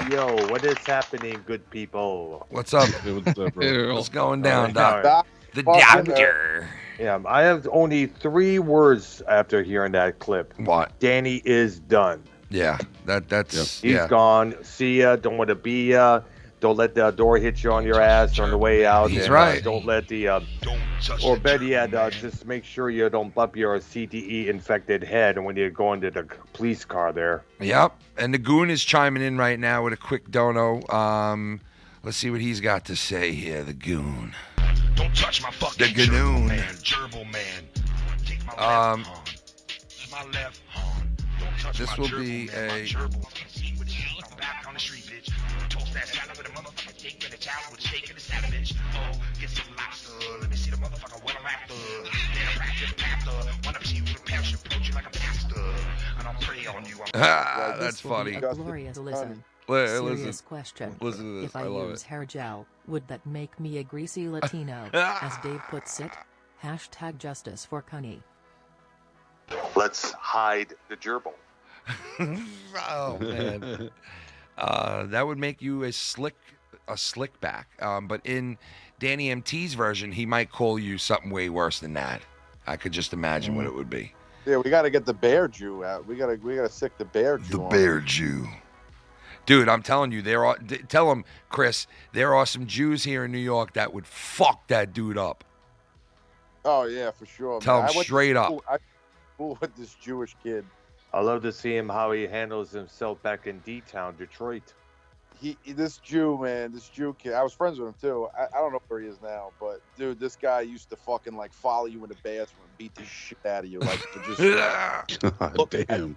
Yo, what is happening, good people? What's up? What's up, bro? What's going down, Doc? Doc? The doctor. Yeah, I have only 3 words after hearing that clip. What? Danny is done. Yeah, that's He's gone. See ya. Don't want to be ya. Don't let the door hit you on your ass on the way out. He's and, right. Don't let the or better yet, just make sure you don't bump your CTE infected head when you go into the police car there. Yep. And the goon is chiming in right now with a quick dono. Let's see what he's got to say here, the goon. Don't touch my fucking The Ganoon. man, Gerbil man. Take my left horn. My left horn. Don't touch This my will gerbil, be man, my a- gerbil. I'm back on the street, bitch. Toast that salad with a motherfucking steak and a towel with steak and a salad, bitch. Oh, get some lobster. Let me see the motherfucker what I'm after. Then I practice pasta. Wanna see you with a passion, approach you like a pastor. And I'll pray on you. Ah, that's funny. A glorious listen. Listen. Serious question. Listen to this. If I, I love use it. hair gel, would that make me a greasy Latino? As Dave puts it, # justice for Cunny. Let's hide the gerbil. Oh man. That would make you a slick back. But in Danny MT's version, he might call you something way worse than that. I could just imagine what it would be. Yeah, we got to get the bear Jew out. We gotta sick the bear Jew. The on. bear Jew. Dude, I'm telling you, tell him, Chris, there are some Jews here in New York that would fuck that dude up. Oh yeah, for sure. Tell man. him I went to straight up. school- I went to school with this Jewish kid. I love to see him how he handles himself back in D-Town, Detroit. This Jew kid. I was friends with him too. I don't know where he is now, but dude, this guy used to fucking like follow you in the bathroom and beat the shit out of you, like to just look at him.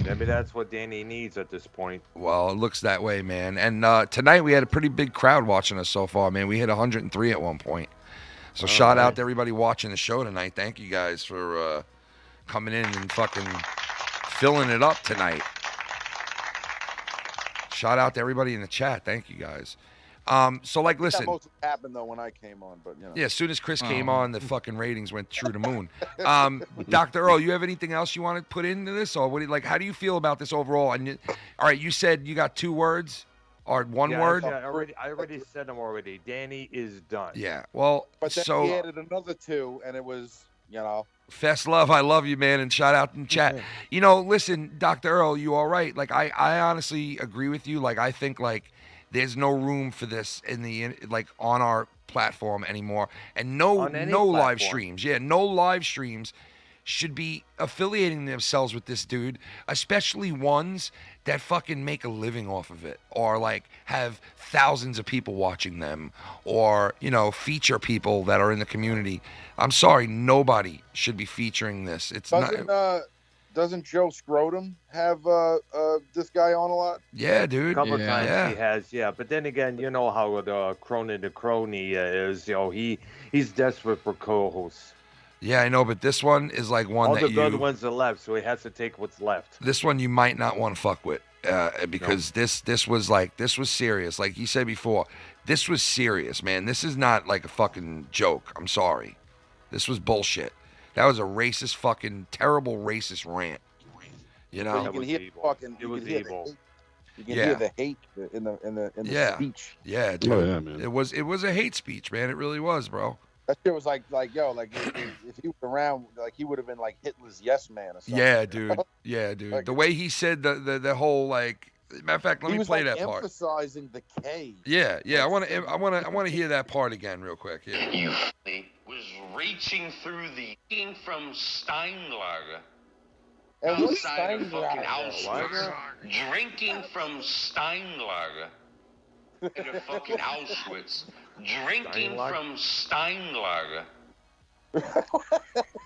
Maybe that's what Danny needs at this point. Well, it looks that way, man. And tonight we had a pretty big crowd watching us so far, man. We hit 103 at one point. So shout out to everybody watching the show tonight. Thank you guys for coming in and fucking filling it up tonight. Shout out to everybody in the chat. Thank you guys. So like, listen. That mostly happened though when I came on, but you know. Yeah, as soon as Chris came on, the fucking ratings went through the moon. Dr. Earl, you have anything else you want to put into this, or what? How do you feel about this overall? And all right, you said you got 2 words or one word. I already said them already. Danny is done. Yeah. Well, But then so he added another 2, and it was, you know. Fest love, I love you, man, and shout out in chat. Listen, Dr. Earl, you all right? Like, I honestly agree with you. Like, I think like there's no room for this on our platform anymore, and no live platform. streams. Yeah, no live streams should be affiliating themselves with this dude, especially ones that fucking make a living off of it, or like have thousands of people watching them, or feature people that are in the community. I'm sorry, nobody should be featuring this. It's Doesn't Joe Scrotum have this guy on a lot? Yeah, dude. A couple times he has, yeah. But then again, you know how the crony is. He's desperate for co-hosts. Yeah, I know, but this one is like one All that the other ones are left, so he has to take what's left. This one you might not want to fuck with because this was serious. Like you said before, this was serious, man. This is not like a fucking joke. I'm sorry. This was bullshit. That was a racist, fucking terrible racist rant. You know, You can hear the hate in the speech. Yeah, dude. Oh, yeah, man. It was a hate speech, man. It really was, bro. That shit was like if he was around, like he would have been like Hitler's yes man or something. Yeah, dude. Yeah, dude. The way he said the whole like Matter of fact, let He me was play like that part. emphasizing the K. Yeah, I want to hear that part again, real quick. Yeah. You was reaching through the from Steinlager. And what's Outside of fucking Steinlager? Auschwitz, drinking from Steinlager. At fucking Auschwitz, drinking from Steinlager.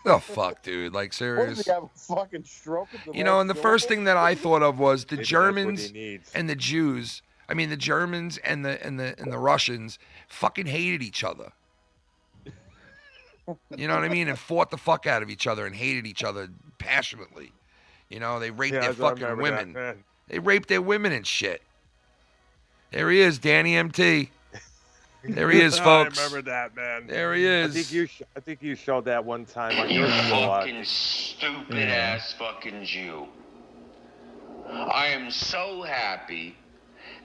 Oh fuck, dude! Like What, serious. does he have a fucking stroke? At the You know, and the first thing that I thought of was the Maybe that's what Germans he needs. and the Jews. I mean, the Germans and the Russians fucking hated each other. You know what I mean? And fought the fuck out of each other and hated each other passionately. You know, they raped their I fucking remember women. that, man. They raped their women and shit. There he is, Danny MT. There he is, folks. I remember that, man. There he is. I think you showed that one time on You your show. fucking stupid ass fucking Jew. I am so happy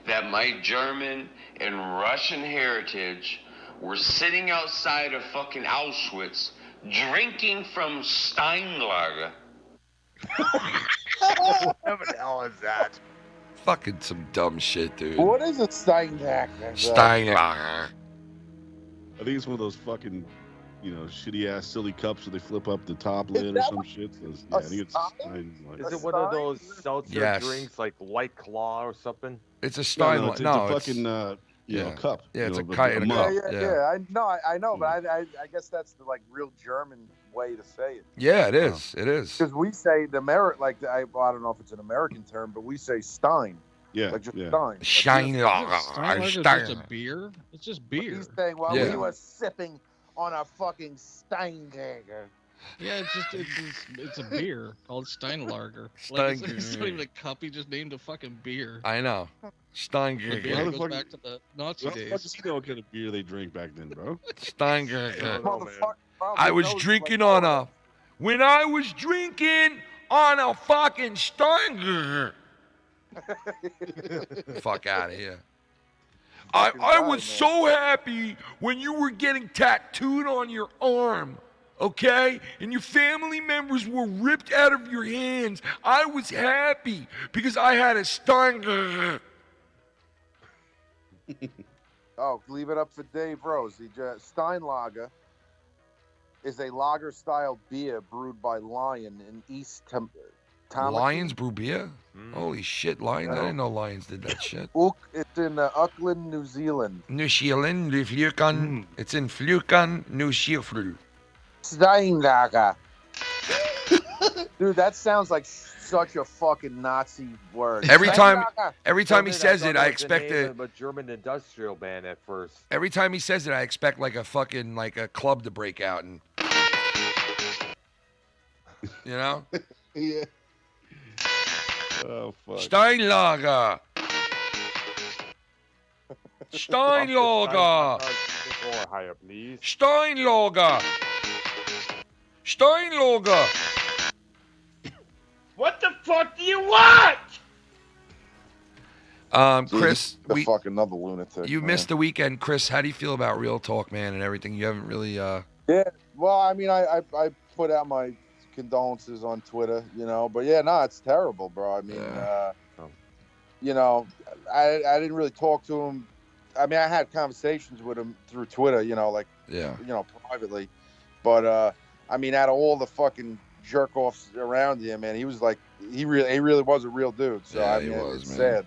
that my German and Russian heritage were sitting outside of fucking Auschwitz drinking from Steinlager. What the hell is that? Fucking some dumb shit, dude. What is a Steinlager? Steinlager. I think it's one of those fucking, shitty ass silly cups where they flip up the top lid or some shit. So I think it's Is it one of those seltzer Yes. drinks like White Claw or something? It's a it's Steinlager. a fucking cup. Yeah, it's a but kite in a mug. cup. Yeah. I know, but I guess that's the real German way to say it. Yeah, it is. It is. Because we say the I don't know if it's an American term, but we say Stein. Yeah, Like just yeah. Stein. Steinlager's just a beer. It's just beer. He's saying while Yeah. we were sipping on a fucking Steinlager. Yeah, it's a beer called Steinlager. Steinlager. It's not even a cup. He just named a fucking beer. I know. The Steinlager. beer goes back to the Nazi How the fuck days. does he know what kind of beer they drink back then, bro? Steinlager. Motherfucker, I was drinking on a. When I was drinking on a fucking Steinlager. Fuck out of here. I was so happy when you were getting tattooed on your arm, okay? And your family members were ripped out of your hands. I was happy because I had a Steinlager. Oh, leave it up for Dave Rose. Steinlager is a lager-style beer brewed by Lion in East Tamaki. Lions brew beer? Holy shit, Lions. I didn't know Lions did that shit. It's in Auckland, New Zealand. New Zealand, it's in Flukan, New Zealand. Steinlager. Dude, that sounds like such a fucking Nazi word. Every time he Something says thought it, I was the expect name it. of a German industrial band at first. Every time he says it, I expect like a fucking a club to break out and you know? Yeah. Oh fuck. Steinlager. Steinlager. Or higher, please. Steinlager. Steinlager. What the fuck do you want? Chris, the fuck another lunatic. you man. missed the weekend. Chris, how do you feel about Real Talk, man, and everything? You haven't really Yeah, well, I mean, I put out my condolences on Twitter, but yeah, no, it's terrible, bro. I mean, I didn't really talk to him. I mean, I had conversations with him through Twitter, privately, but I mean, out of all the fucking jerk offs around him, man, he was like, he really was a real dude. So Yeah, I he mean, was, it's man. sad,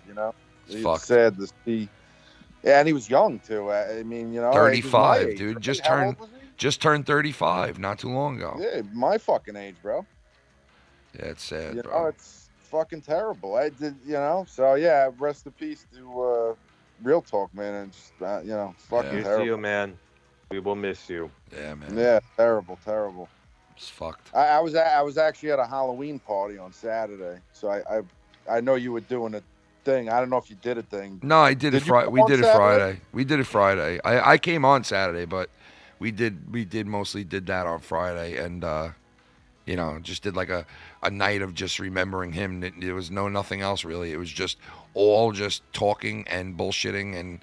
It's fucked. sad to see. Yeah, and he was young too. I mean, he was my 35, age, dude. right? Just How turned old was he? just turned 35 not too long ago. Yeah, my fucking age, bro. Yeah, it's sad, You bro. know, it's fucking terrible. I did, So yeah, rest in peace to Real Talk, man. And just fucking You terrible. see you, man. We will miss you. Yeah, man. Yeah, terrible. It's fucked. I was actually at a Halloween party on Saturday, so I know you were doing a thing. I don't know if you did a thing. No, I did it Did you Friday. come We on did it Saturday? Friday. We did it Friday. I came on Saturday, but we mostly did that on Friday, and just did like a night of just remembering him. There was nothing else really. It was just all just talking and bullshitting and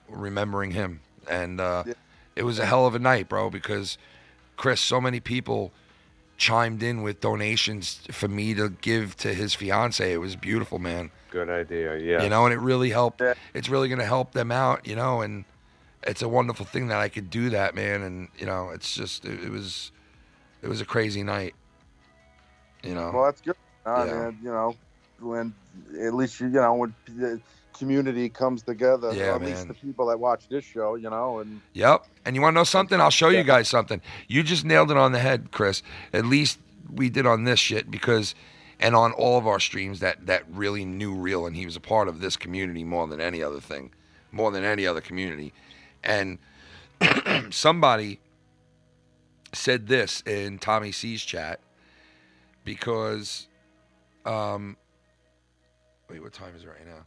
remembering him. And it was a hell of a night, bro, because Chris, so many people chimed in with donations for me to give to his fiance. It was beautiful, man. Good idea, yeah. You know, and it really helped. It's really going to help them out, you know, and it's a wonderful thing that I could do that, man. And, you know, it's just, it was a crazy night, you know. Well, that's good. Yeah. Man, you know, when at least, you know, when the community comes together, Yeah, or at least man. the people that watch this show, you know, and Yep. And you want to know something? I'll show you guys something. You just nailed it on the head, Chris. At least we did on this shit because, and on all of our streams that really knew Real, and he was a part of this community more than any other thing, more than any other community. And somebody said this in Tommy C's chat because, wait, what time is it right now?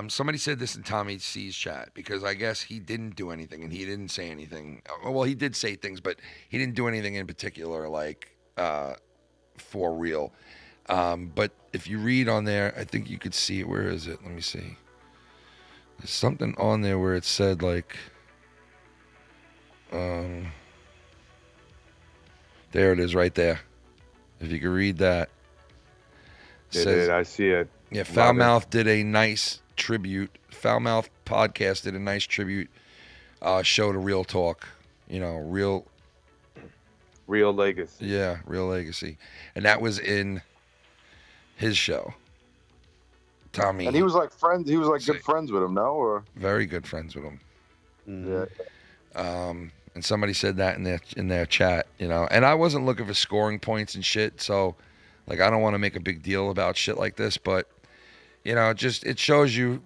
Somebody said this in Tommy C's chat because I guess he didn't do anything and he didn't say anything. Well, he did say things, but he didn't do anything in particular, like for Real. But if you read on there, I think you could see it. Where is it? Let me see. There's something on there where it said like, there it is right there. If you could read that. I see it. Yeah, Foulmouth did a nice tribute. Foulmouth podcast did a nice tribute show to Real Talk. You know, Real Legacy. Yeah, Real Legacy. And that was in his show. Tommy. he was like friends. He was like good friends with him, no? Or very good friends with him. Yeah. And somebody said that in their chat, you know. And I wasn't looking for scoring points and shit, so like I don't want to make a big deal about shit like this, but you know, it shows you,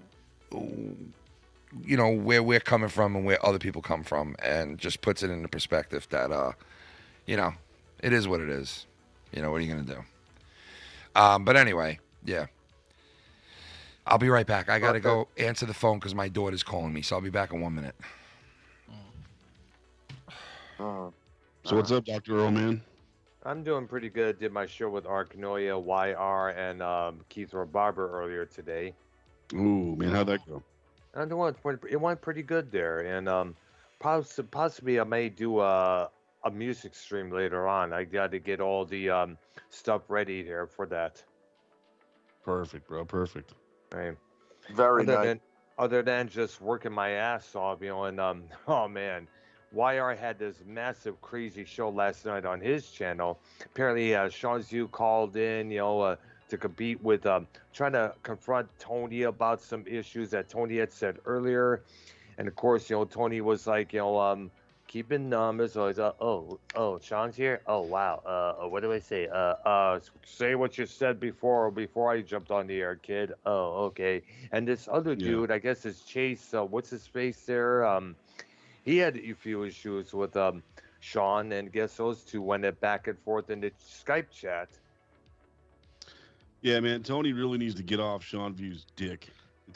you know, where we're coming from and where other people come from, and just puts it into perspective that, you know, it is what it is. You know, what are you gonna do? But anyway, yeah. I'll be right back. I gotta go answer the phone because my daughter's calling me, so I'll be back in 1 minute. So what's up, Dr. Earl, man? I'm doing pretty good. Did my show with Arkanoia, YR, and Keith Barber earlier today. Ooh, man, how'd that go? It went pretty good there, and possibly I may do a music stream later on. I got to get all the stuff ready here for that. Perfect, bro. Perfect. Right. Very nice. Other than just working my ass off, you know, and oh man, YR had this massive crazy show last night on his channel. Apparently, Sean Zhu called in, you know, to compete with trying to confront Tony about some issues that Tony had said earlier, and of course, you know, Tony was like, you know, keeping numbers. So he's oh, Sean's here. Oh wow. What do I say? Say what you said before I jumped on the air, kid. Oh, okay. And this other dude, I guess is Chase. What's his face there? He had a few issues with Sean, and I guess those two went back and forth in the Skype chat. Yeah, man, Tony really needs to get off Sean View's dick.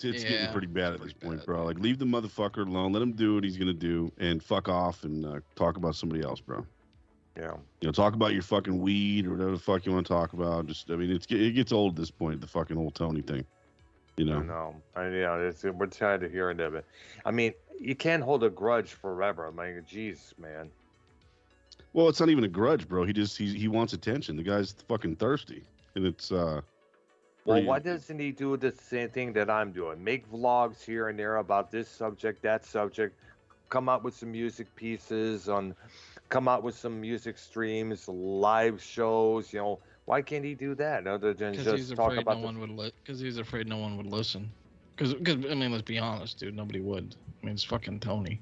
It's getting pretty bad at this point, bro. Like, leave the motherfucker alone. Let him do what he's gonna do, and fuck off and talk about somebody else, bro. Yeah. You know, talk about your fucking weed or whatever the fuck you want to talk about. Just, I mean, it gets old at this point. The fucking whole Tony thing. You know. I know. We're tired of hearing of it. I mean, you can't hold a grudge forever. I'm like, geez, man. Well, it's not even a grudge, bro. He wants attention. The guy's fucking thirsty, and it's Well, why doesn't he do the same thing that I'm doing? Make vlogs here and there about this subject, that subject. Come out with some music pieces, come out with some music streams, live shows. You know, why can't he do that other than just talk about? Because he's afraid no one would listen. Because I mean, let's be honest, dude. Nobody would. I mean, it's fucking Tony.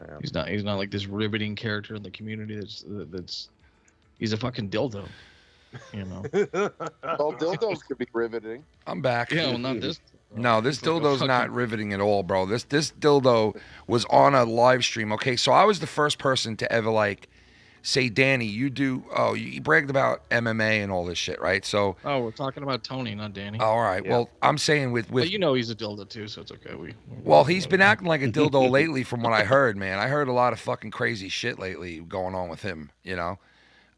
Yeah. He's not like this riveting character in the community. That's. He's a fucking dildo. You know. Well, dildos could be riveting. I'm back. Yeah, well, not this. No, this dildo's not riveting at all, bro. This dildo was on a live stream. Okay, so I was the first person to ever like say, Danny, you bragged about MMA and all this shit, right? So. Oh, we're talking about Tony, not Danny. All right. Yeah. Well, I'm saying with. But you know he's a dildo too, so it's okay. Well, he's been acting like a dildo lately, from what I heard, man. I heard a lot of fucking crazy shit lately going on with him. You know.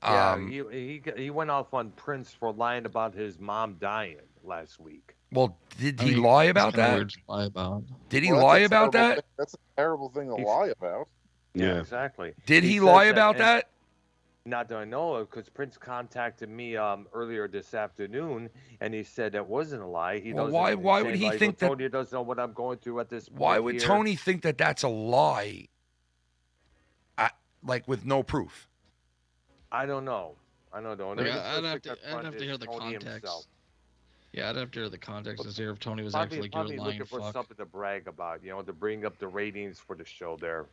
Yeah, he went off on Prince for lying about his mom dying last week. Well, did he lie about that? Lie about. Did he lie about that? That's a terrible thing to lie about. Yeah, exactly. Did he lie about that? Not that I know of, because Prince contacted me earlier this afternoon, and he said that wasn't a lie. He Well, doesn't. why he's would saying, he like, think well, that? Tony doesn't know what I'm going through at this point. Why would here. Tony think that that's a lie? Like with no proof. I don't know. I don't know. Like, I'd have to hear the Tony context. himself. Yeah, I'd have to hear the context to see if Tony was Probably, actually probably giving a lying looking for fuck. something to brag about, to bring up the ratings for the show there.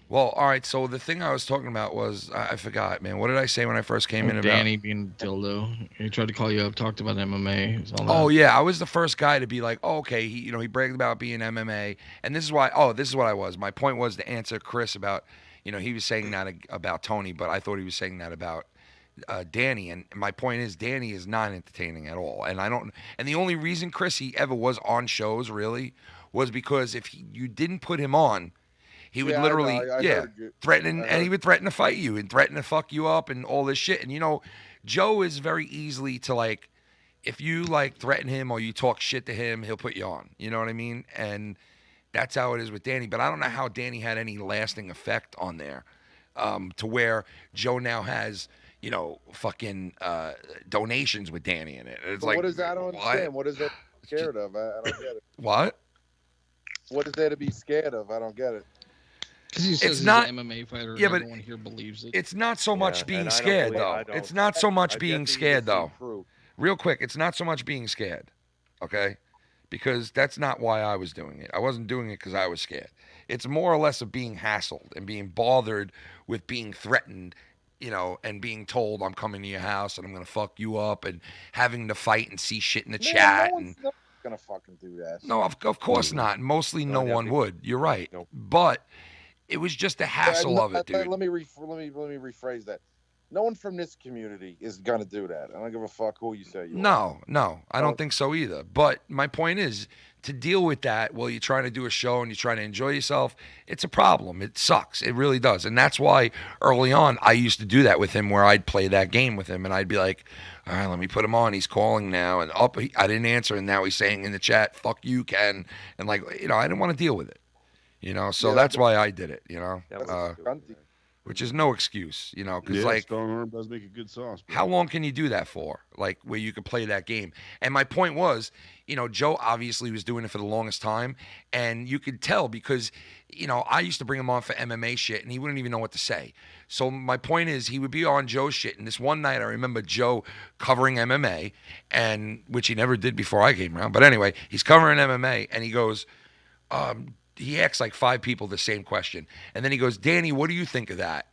Well, all right. So the thing I was talking about was I forgot, man. What did I say when I first came in? Danny being dildo. He tried to call you up, talked about MMA. Oh yeah, I was the first guy to be like, oh, okay, he bragged about being MMA, and this is why. Oh, this is what I was. My point was to answer Chris about, he was saying that about Tony, but I thought he was saying that about Danny, and my point is Danny is not entertaining at all, and I don't. And the only reason Chris he ever was on shows really was because if you didn't put him on. He would literally, threaten, and he would threaten to fight you and threaten to fuck you up and all this shit. And Joe is very easily to like, if you like threaten him or you talk shit to him, he'll put you on. You know what I mean? And that's how it is with Danny. But I don't know how Danny had any lasting effect on there, to where Joe now has, fucking donations with Danny in it. It's But like, what is that? I don't understand. What is that scared of? I don't get it. What? What is there to be scared of? I don't get it. Because he says It's he's not- an MMA fighter, and yeah, but everyone here believes it. It's not so much being scared, though. It's not so much being scared, though. Real quick, it's not so much being scared, okay? Because that's not why I was doing it. I wasn't doing it because I was scared. It's more or less of being hassled and being bothered with being threatened, and being told I'm coming to your house and I'm going to fuck you up and having to fight and see shit in the chat. No and one's gonna fucking do that. No, of course not. Mostly no one would. You're right. But it was just the hassle of it, dude. Let me rephrase that. No one from this community is gonna do that. I don't give a fuck who you say you are. No, I don't think so either. But my point is, to deal with that while you're trying to do a show and you're trying to enjoy yourself, it's a problem. It sucks. It really does. And that's why early on I used to do that with him, where I'd play that game with him and I'd be like, all right, let me put him on. He's calling now. And I didn't answer. And now he's saying in the chat, fuck you, Ken. And I didn't want to deal with it. So that's why I did it, which is no excuse, because strong arm does make a good sauce. Bro. How long can you do that for? Like where you could play that game. And my point was, Joe obviously was doing it for the longest time, and you could tell because, I used to bring him on for MMA shit, and he wouldn't even know what to say. So my point is, he would be on Joe's shit, and this one night I remember Joe covering MMA, and which he never did before I came around. But anyway, he's covering MMA, and he goes, he asks like 5 people the same question. And then he goes, Danny, what do you think of that?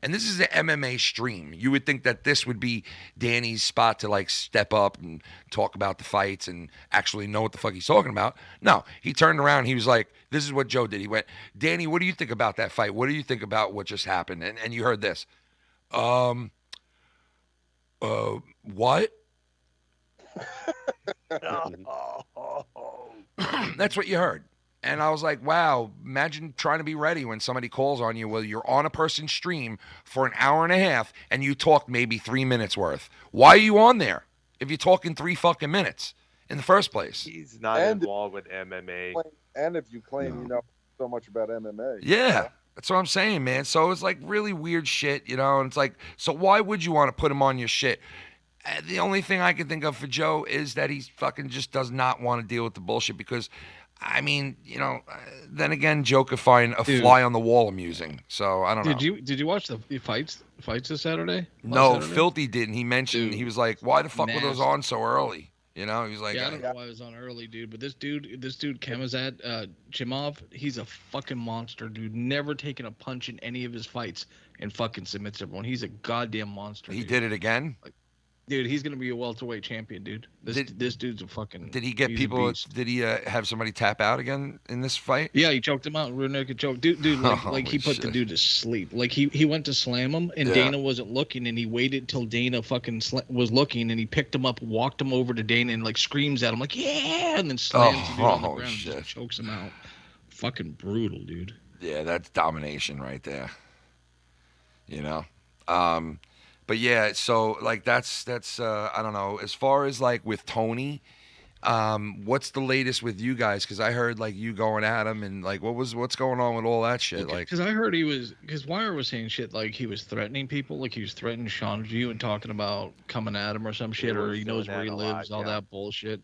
And this is an MMA stream. You would think that this would be Danny's spot to like step up and talk about the fights and actually know what the fuck he's talking about. No, he turned around. He was like, this is what Joe did. He went, Danny, what do you think about that fight? What do you think about what just happened? And you heard this. What? That's what you heard. And I was like, wow, imagine trying to be ready when somebody calls on you while you're on a person's stream for an hour and a half and you talk maybe 3 minutes worth. Why are you on there if you're talking 3 fucking minutes in the first place? He's not involved with MMA. And if you claim you know so much about MMA. Yeah, that's what I'm saying, man. So it's like really weird shit, and it's like, so why would you want to put him on your shit? The only thing I can think of for Joe is that he fucking just does not want to deal with the bullshit because, I mean, then again, Joe could find a fly on the wall amusing. So I don't know. Did you watch the fights this Saturday? No, Saturday? Filthy didn't. He mentioned, he was like, why the fuck were those on so early? He was like, yeah, I don't know why it was on early, dude. But this dude, Kamazat Chimov, he's a fucking monster, dude. Never taken a punch in any of his fights and fucking submits everyone. He's a goddamn monster. He did it again? Dude, he's gonna be a welterweight champion, dude. This dude's a fucking. Did he get people? Did he have somebody tap out again in this fight? Yeah, he choked him out. Rear naked choke, dude. Like he put the dude to sleep. Like he went to slam him, and Dana wasn't looking, and he waited till Dana fucking was looking, and he picked him up, walked him over to Dana, and like screams at him like yeah, and then slams the dude on the ground, and just chokes him out. Fucking brutal, dude. Yeah, that's domination right there. But yeah, so like that's I don't know. As far as like with Tony, What's the latest with you guys? Because I heard like you going at him and like what's going on with all that shit? Okay, like, because I heard because Wire was saying shit like he was threatening people, like he was threatening Sean View and talking about coming at him or some shit, or he knows where he lives, all that bullshit.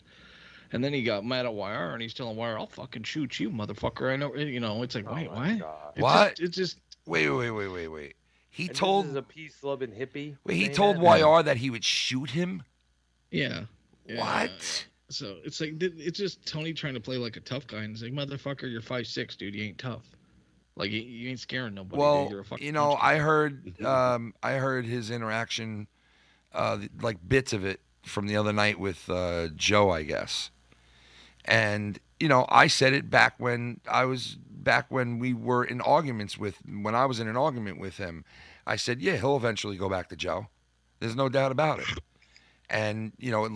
And then he got mad at Wire and he's telling Wire, "I'll fucking shoot you, motherfucker." I know, it's like, wait, what? What? It's just wait. He And told this is a peace-loving hippie. Wait, he saying told that? YR that he would shoot him? Yeah. What? So it's like it's just Tony trying to play like a tough guy and it's like, motherfucker, you're 5'6", dude. You ain't tough. Like you ain't scaring nobody. Well, dude. You're a fucking I heard his interaction, like bits of it from the other night with Joe, I guess. And I said it back when we were in arguments when I was in an argument with him. I said, yeah, he'll eventually go back to Joe. There's no doubt about it. And,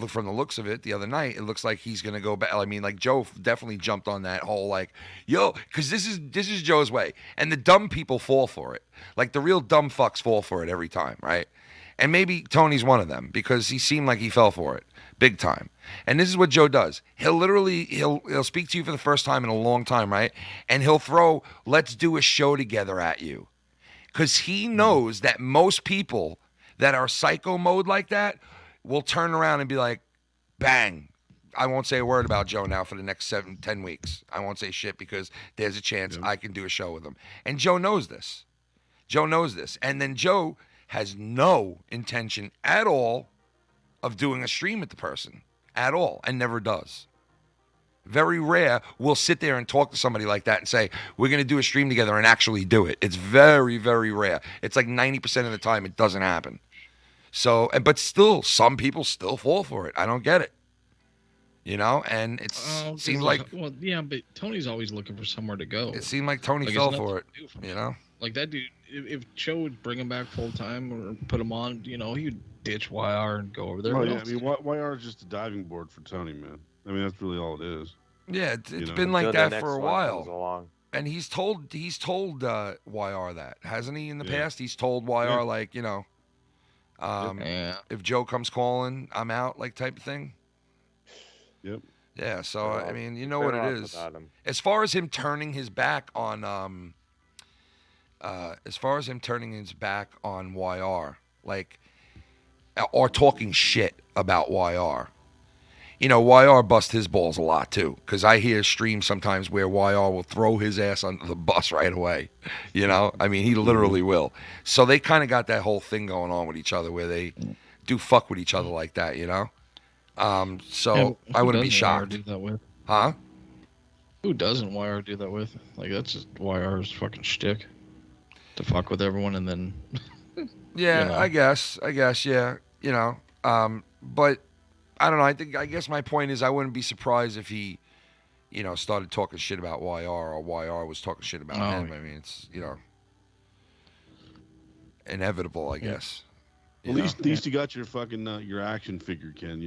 from the looks of it the other night, it looks like he's going to go back. I mean, like, Joe definitely jumped on that whole, like, yo, because this is Joe's way. And the dumb people fall for it. Like, the real dumb fucks fall for it every time, right? And maybe Tony's one of them because he seemed like he fell for it big time. And this is what Joe does. He'll speak to you for the first time in a long time, right? And he'll throw, let's do a show together at you. Because he knows that most people that are psycho mode like that will turn around and be like, bang, I won't say a word about Joe now for the next 7-10 weeks. I won't say shit because there's a chance I can do a show with him. And Joe knows this. And then Joe has no intention at all of doing a stream with the person. At all. And never does. Very rare we'll sit there and talk to somebody like that and say, we're going to do a stream together and actually do it. It's very, very rare. It's like 90% of the time it doesn't happen. So, but still, some people still fall for it. I don't get it. And it seems like... Well, yeah, but Tony's always looking for somewhere to go. It seemed like Tony fell for it, Like that dude, if Joe would bring him back full time or put him on, he'd ditch YR and go over there. Oh, yeah, I mean, YR is just a diving board for Tony, man. I mean, that's really all it is. Yeah, it's been like that for a while. And he's told YR that, hasn't he, in the past? He's told YR, like, if Joe comes calling, I'm out, like, type of thing. Yep. Yeah, so, I mean, you know what it is. As far as him turning his back on, YR, like, or talking shit about YR, YR busts his balls a lot, too, because I hear streams sometimes where YR will throw his ass under the bus right away, I mean, he literally will. So they kind of got that whole thing going on with each other where they do fuck with each other like that, So I wouldn't be shocked. Do that with? Huh? Who doesn't YR do that with? Like, that's just YR's fucking shtick. To fuck with everyone and then... Yeah, I guess, yeah. But I don't know. I guess my point is I wouldn't be surprised if he, started talking shit about YR or YR was talking shit about him. I mean, it's, inevitable, I guess. At least you got your fucking your action figure, Ken. At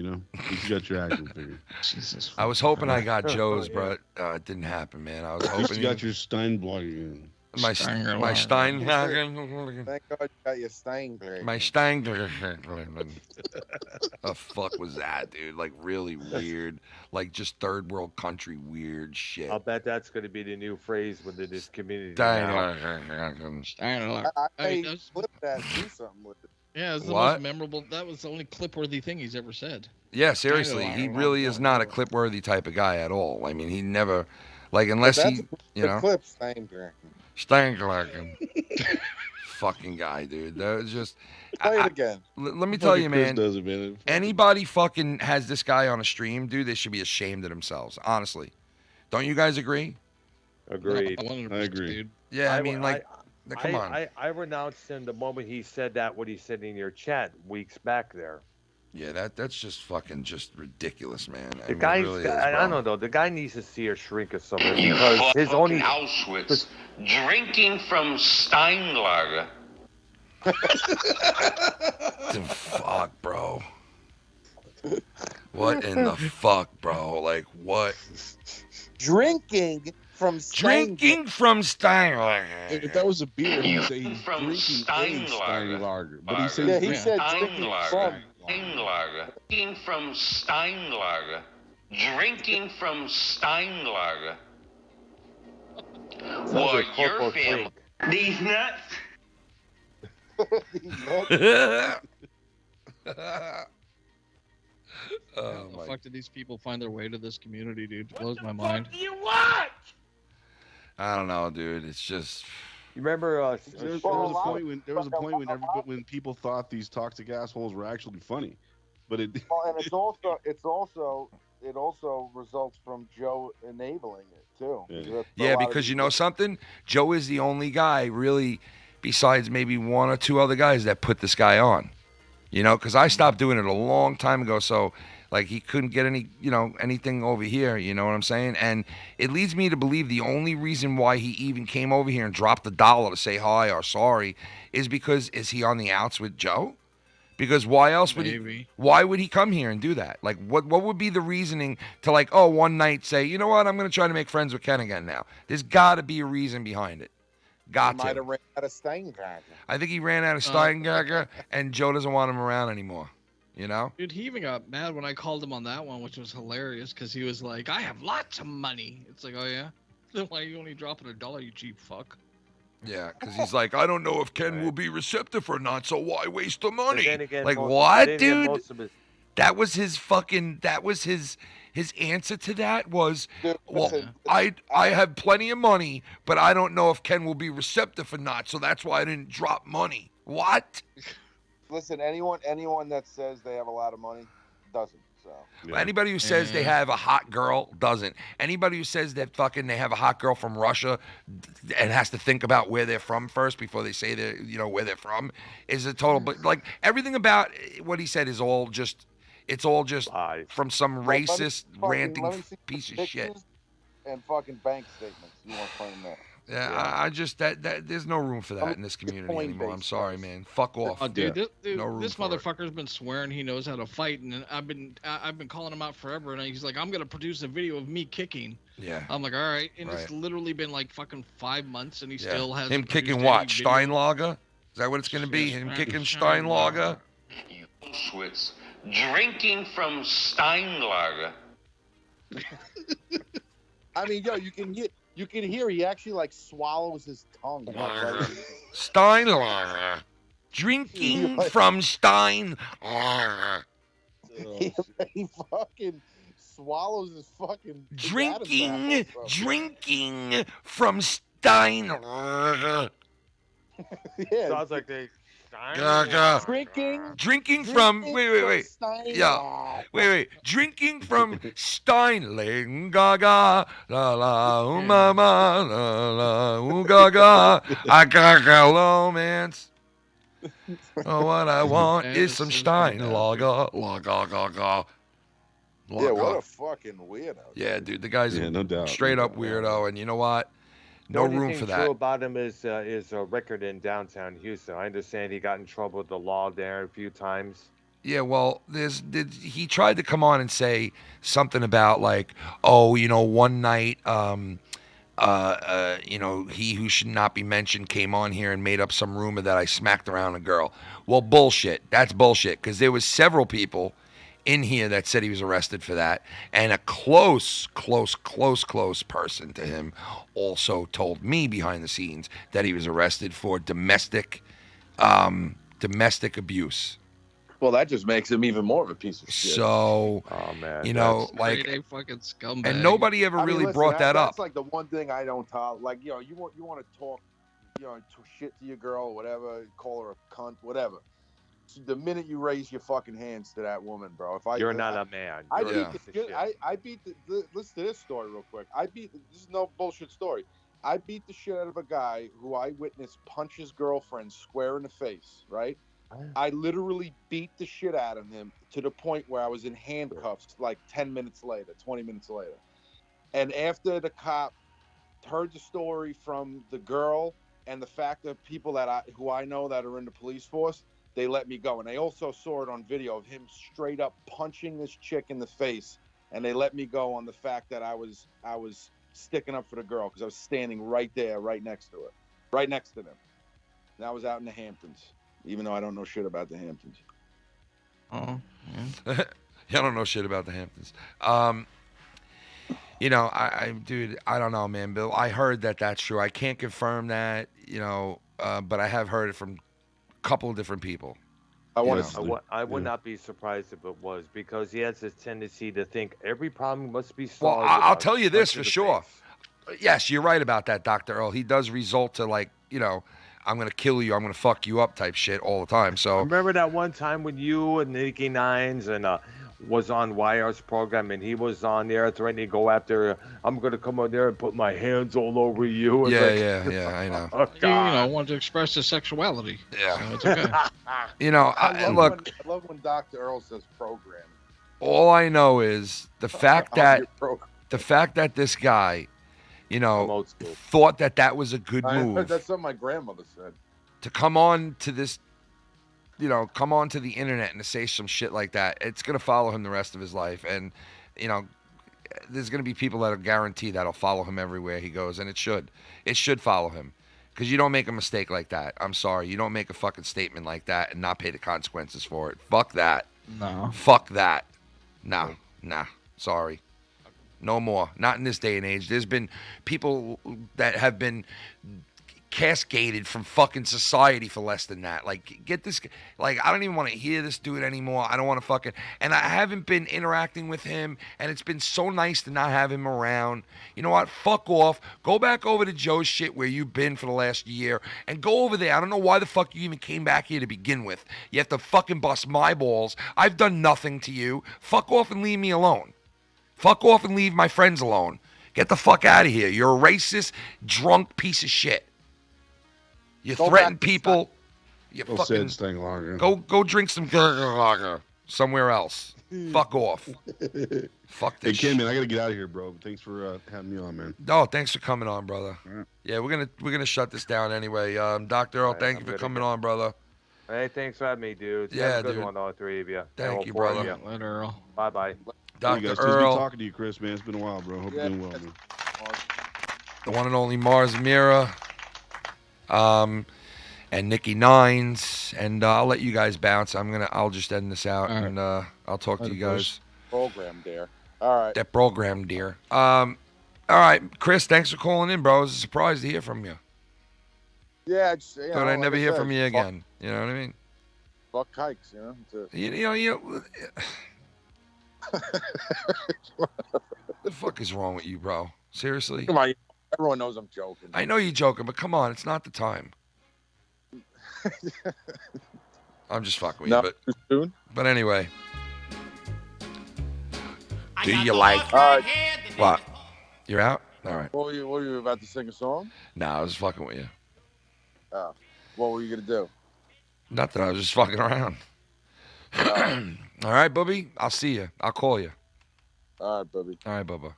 least you got your action figure. Jesus. I was hoping I got Joe's, but it didn't happen, man. I was hoping at least you got your Steinblog. My Steinglagen. Thank God you got your Steinglagen. My Steinglagen. The fuck was that, dude? Like, really weird. Like, just third world country weird shit. I'll bet that's going to be the new phrase within this community. Steinglagen. I flip that, do something with it. Yeah, it's the most memorable. That was the only clip-worthy thing he's ever said. Yeah, seriously. He really is not a clip-worthy type of guy at all. I mean, he never... Like, unless he, The clip, Steinglagen. Steinglagen. Fucking guy, dude. That was just... Play it again. Let me tell you, man. Does it, man. Anybody fucking has this guy on a stream, dude, they should be ashamed of themselves. Honestly. Don't you guys agree? Agreed. I agree. Dude. Yeah, I mean, like... Come on. I renounced him the moment he said that, what he said in your chat weeks back there. Yeah, that's just fucking just ridiculous, man. The guy, really I don't know though. The guy needs to see a shrink or something because his only Auschwitz drinking from Steinlager. Fuck, bro. What in the fuck, bro? Like what? Drinking from Steinlager. If that was a beer, he'd say he's drinking Steinlager. But he said he said drinking from Steinlager. Drinking from Steinlager. drinking from Steinglager. Sounds What like your Corporal family? These nuts. How the fuck did these people find their way to this community, dude? It blows my mind. What do you want? I don't know, dude. It's just. You remember? There was a point when people thought these toxic assholes were actually funny, but it. Well, and it also results from Joe enabling it too. Yeah, because you know something? Joe is the only guy really, besides maybe one or two other guys, that put this guy on. You know, because I stopped doing it a long time ago, so like he couldn't get anything over here. You know what I'm saying? And it leads me to believe the only reason why he even came over here and dropped $1 to say hi or sorry is because is he on the outs with Joe? Because why else would he? Why would he come here and do that? Like, what would be the reasoning to like, oh, one night say, you know what, I'm gonna try to make friends with Ken again now. There's got to be a reason behind it. Got might to. have ran out of Steinglager. I think he ran out of Steinglager, and Joe doesn't want him around anymore. You know? Dude, he even got mad when I called him on that one, which was hilarious because he was like, I have lots of money. It's like, oh yeah? Then why are you only dropping $1, you cheap fuck? Yeah, because he's like, I don't know if Ken will be receptive or not, so why waste the money? Then again, Like, most- what, then again, dude? most of his- That was his fucking. That was his answer to that was, well, I have plenty of money, but I don't know if Ken will be receptive or not, so that's why I didn't drop money. What? Listen, anyone that says they have a lot of money doesn't. So Anybody who says they have a hot girl doesn't. Anybody who says that fucking they have a hot girl from Russia and has to think about where they're from first before they say they're, where they're from is a total. But like everything about what he said is all just. It's all just from some racist, ranting piece of shit. And fucking bank statements. You want to find that? Yeah, I just that there's no room for that in this community anymore. I'm sorry, man. Fuck off. Oh, dude, no room this for it. motherfucker's been swearing he knows how to fight, and I've been calling him out forever, and he's like, I'm gonna produce a video of me kicking. Yeah. I'm like, all right, and it's literally been like fucking 5 months, and he still hasn't. Him kicking produced what? any video. Steinlager? Is that what it's gonna be? Him kicking Steinlager? You Schwitz. Drinking from Steinglager. I mean, yo, you can hear he actually like swallows his tongue. Steinlager. Drinking from Steinlager. He fucking swallows his fucking Drinking from Steinlager. Yeah. Sounds like they. Drinking from wait. Yeah. Wait. Drinking from Steinling gaga la la mama la la gaga. I got romance. Oh, what I want is some Steinlager. La ga ga ga. Yeah, what a fucking weirdo. Yeah, dude, the guy's no doubt. straight up weirdo, and you know what? No The only room thing for true that. about him is a record in downtown Houston. I understand he got in trouble with the law there a few times. Yeah, well, he tried to come on and say something about like, oh, one night, he who should not be mentioned came on here and made up some rumor that I smacked around a girl. Well, bullshit. That's bullshit because there was several people in here that said he was arrested for that, and a close person to him also told me behind the scenes that he was arrested for domestic abuse. Well, that just makes him even more of a piece of shit. So, oh man, like, a fucking scumbag. and nobody ever really listen, brought that up. That's like the one thing I don't talk. Like, you want to talk, shit to your girl, or whatever, call her a cunt, whatever. The minute you raise your fucking hands to that woman, bro, you're not a man. I beat listen to this story real quick. This is no bullshit story. I beat the shit out of a guy who I witnessed punch his girlfriend square in the face, right? I literally beat the shit out of him to the point where I was in handcuffs like 20 minutes later. And after the cop heard the story from the girl and the fact that people who I know that are in the police force, they let me go. And they also saw it on video of him straight up punching this chick in the face. And they let me go on the fact that I was sticking up for the girl because I was standing right there, right next to them. And I was out in the Hamptons, even though I don't know shit about the Hamptons. Oh, yeah, I don't know shit about the Hamptons. You know, dude, I don't know, man, Bill. I heard that that's true. I can't confirm that, you know, but I have heard it from a couple of different people. I would not be surprised if it was, because he has this tendency to think every problem must be Well, solved. I'll without tell you this for punching the sure. face. Yes, you're right about that, Dr. Earl. He does result to, like, you know, I'm going to kill you, I'm going to fuck you up type shit all the time. So Remember that one time when you and Nicky Nines and was on YR's program, and he was on there threatening to go after, I'm going to come on there and put my hands all over you. It's Yeah, I know. Oh, You God. know, wanted to express his sexuality. Yeah. So it's okay. You know, I love when Dr. Earl says program. all I know is the fact On that your program. this guy, you I'm know, old school. thought that was a good move That's something my grandmother said. to come on to this, you know, come onto the internet and to say some shit like that. It's going to follow him the rest of his life. And, you know, there's going to be people that are guaranteed that'll follow him everywhere he goes. And it should follow him, because you don't make a mistake like that. I'm sorry. You don't make a fucking statement like that and not pay the consequences for it. Fuck that. No. Fuck that. No. Nah. Sorry. No more. Not in this day and age. There's been people that have been cascaded from fucking society for less than that. Like, get this, like, I don't even want to hear this dude anymore. I don't want to fucking, and I haven't been interacting with him, and it's been so nice to not have him around. You know what? Fuck off. Go back over to Joe's shit where you've been for the last year, and go over there. I don't know why the fuck you even came back here to begin with. You have to fucking bust my balls. I've done nothing to you. Fuck off and leave me alone. Fuck off and leave my friends alone. Get the fuck out of here. You're a racist, drunk piece of shit. You threaten people. You Well fucking said, staying longer. go drink some lager somewhere else. Fuck off. Fuck Hey, this. Ken, man, I gotta get out of here, bro. Thanks for having me on, man. No, thanks for coming on, brother. Right. Yeah, we're gonna shut this down anyway. Dr. Earl, thank you for coming on, brother. Hey, thanks for having me, dude. Yeah, Have a good dude. one, all three of you. Thank All you, four of brother. you. Later, Earl. Bye-bye. Hey, Dr. guys, it's good Earl, talking to you, Chris, man. It's been a while, bro. Hope you're doing well, man. the one and only Marz, Mira, and Nicky Nines, and I'll let you guys bounce. I'll just end this out, All right. and I'll talk to you guys. Program there. All right. That program, dear. All right, Chris, thanks for calling in, bro. It was a surprise to hear from you. Yeah, it's, But I never hear from you again. You know what I mean? Fuck hikes, you know. It's a, You know. The fuck is wrong with you, bro? Seriously? come on, everyone knows I'm joking. I know you're joking, but come on, it's not the time. I'm just fucking with No, you, too soon. but anyway. Do you like All right. what? You're out? All right. What were you about to sing a song? Nah, I was fucking with you. What were you gonna do? Nothing. I was just fucking around. All right, Bubby. I'll see you. I'll call you. All right, baby. All right, Bubba.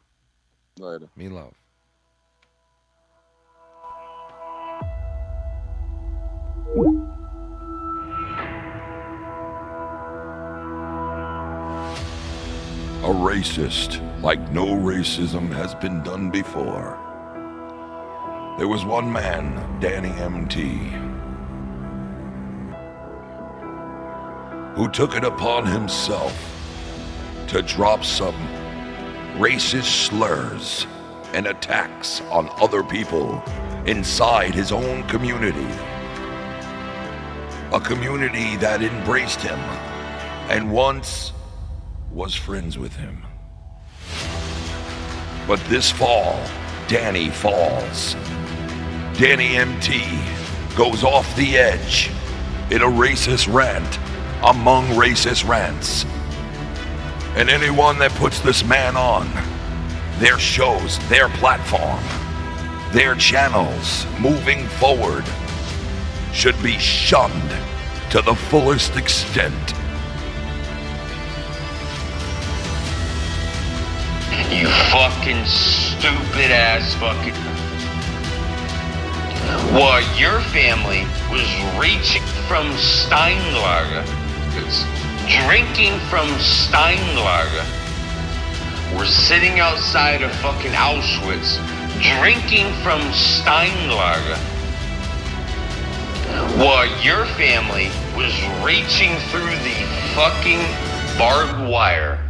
Later. Me love. A racist like no racism has been done before. There was one man, Danny M.T., who took it upon himself to drop some racist slurs and attacks on other people inside his own community. A community that embraced him and once was friends with him. But this fall, Danny falls. Danny M.T. goes off the edge in a racist rant among racist rants. And anyone that puts this man on, their shows, their platform, their channels moving forward should be shunned to the fullest extent. You fucking stupid ass fucking. While your family was reaching from Steinlager, drinking from Steinlager, we're sitting outside of fucking Auschwitz, drinking from Steinlager, while your family was reaching through the fucking barbed wire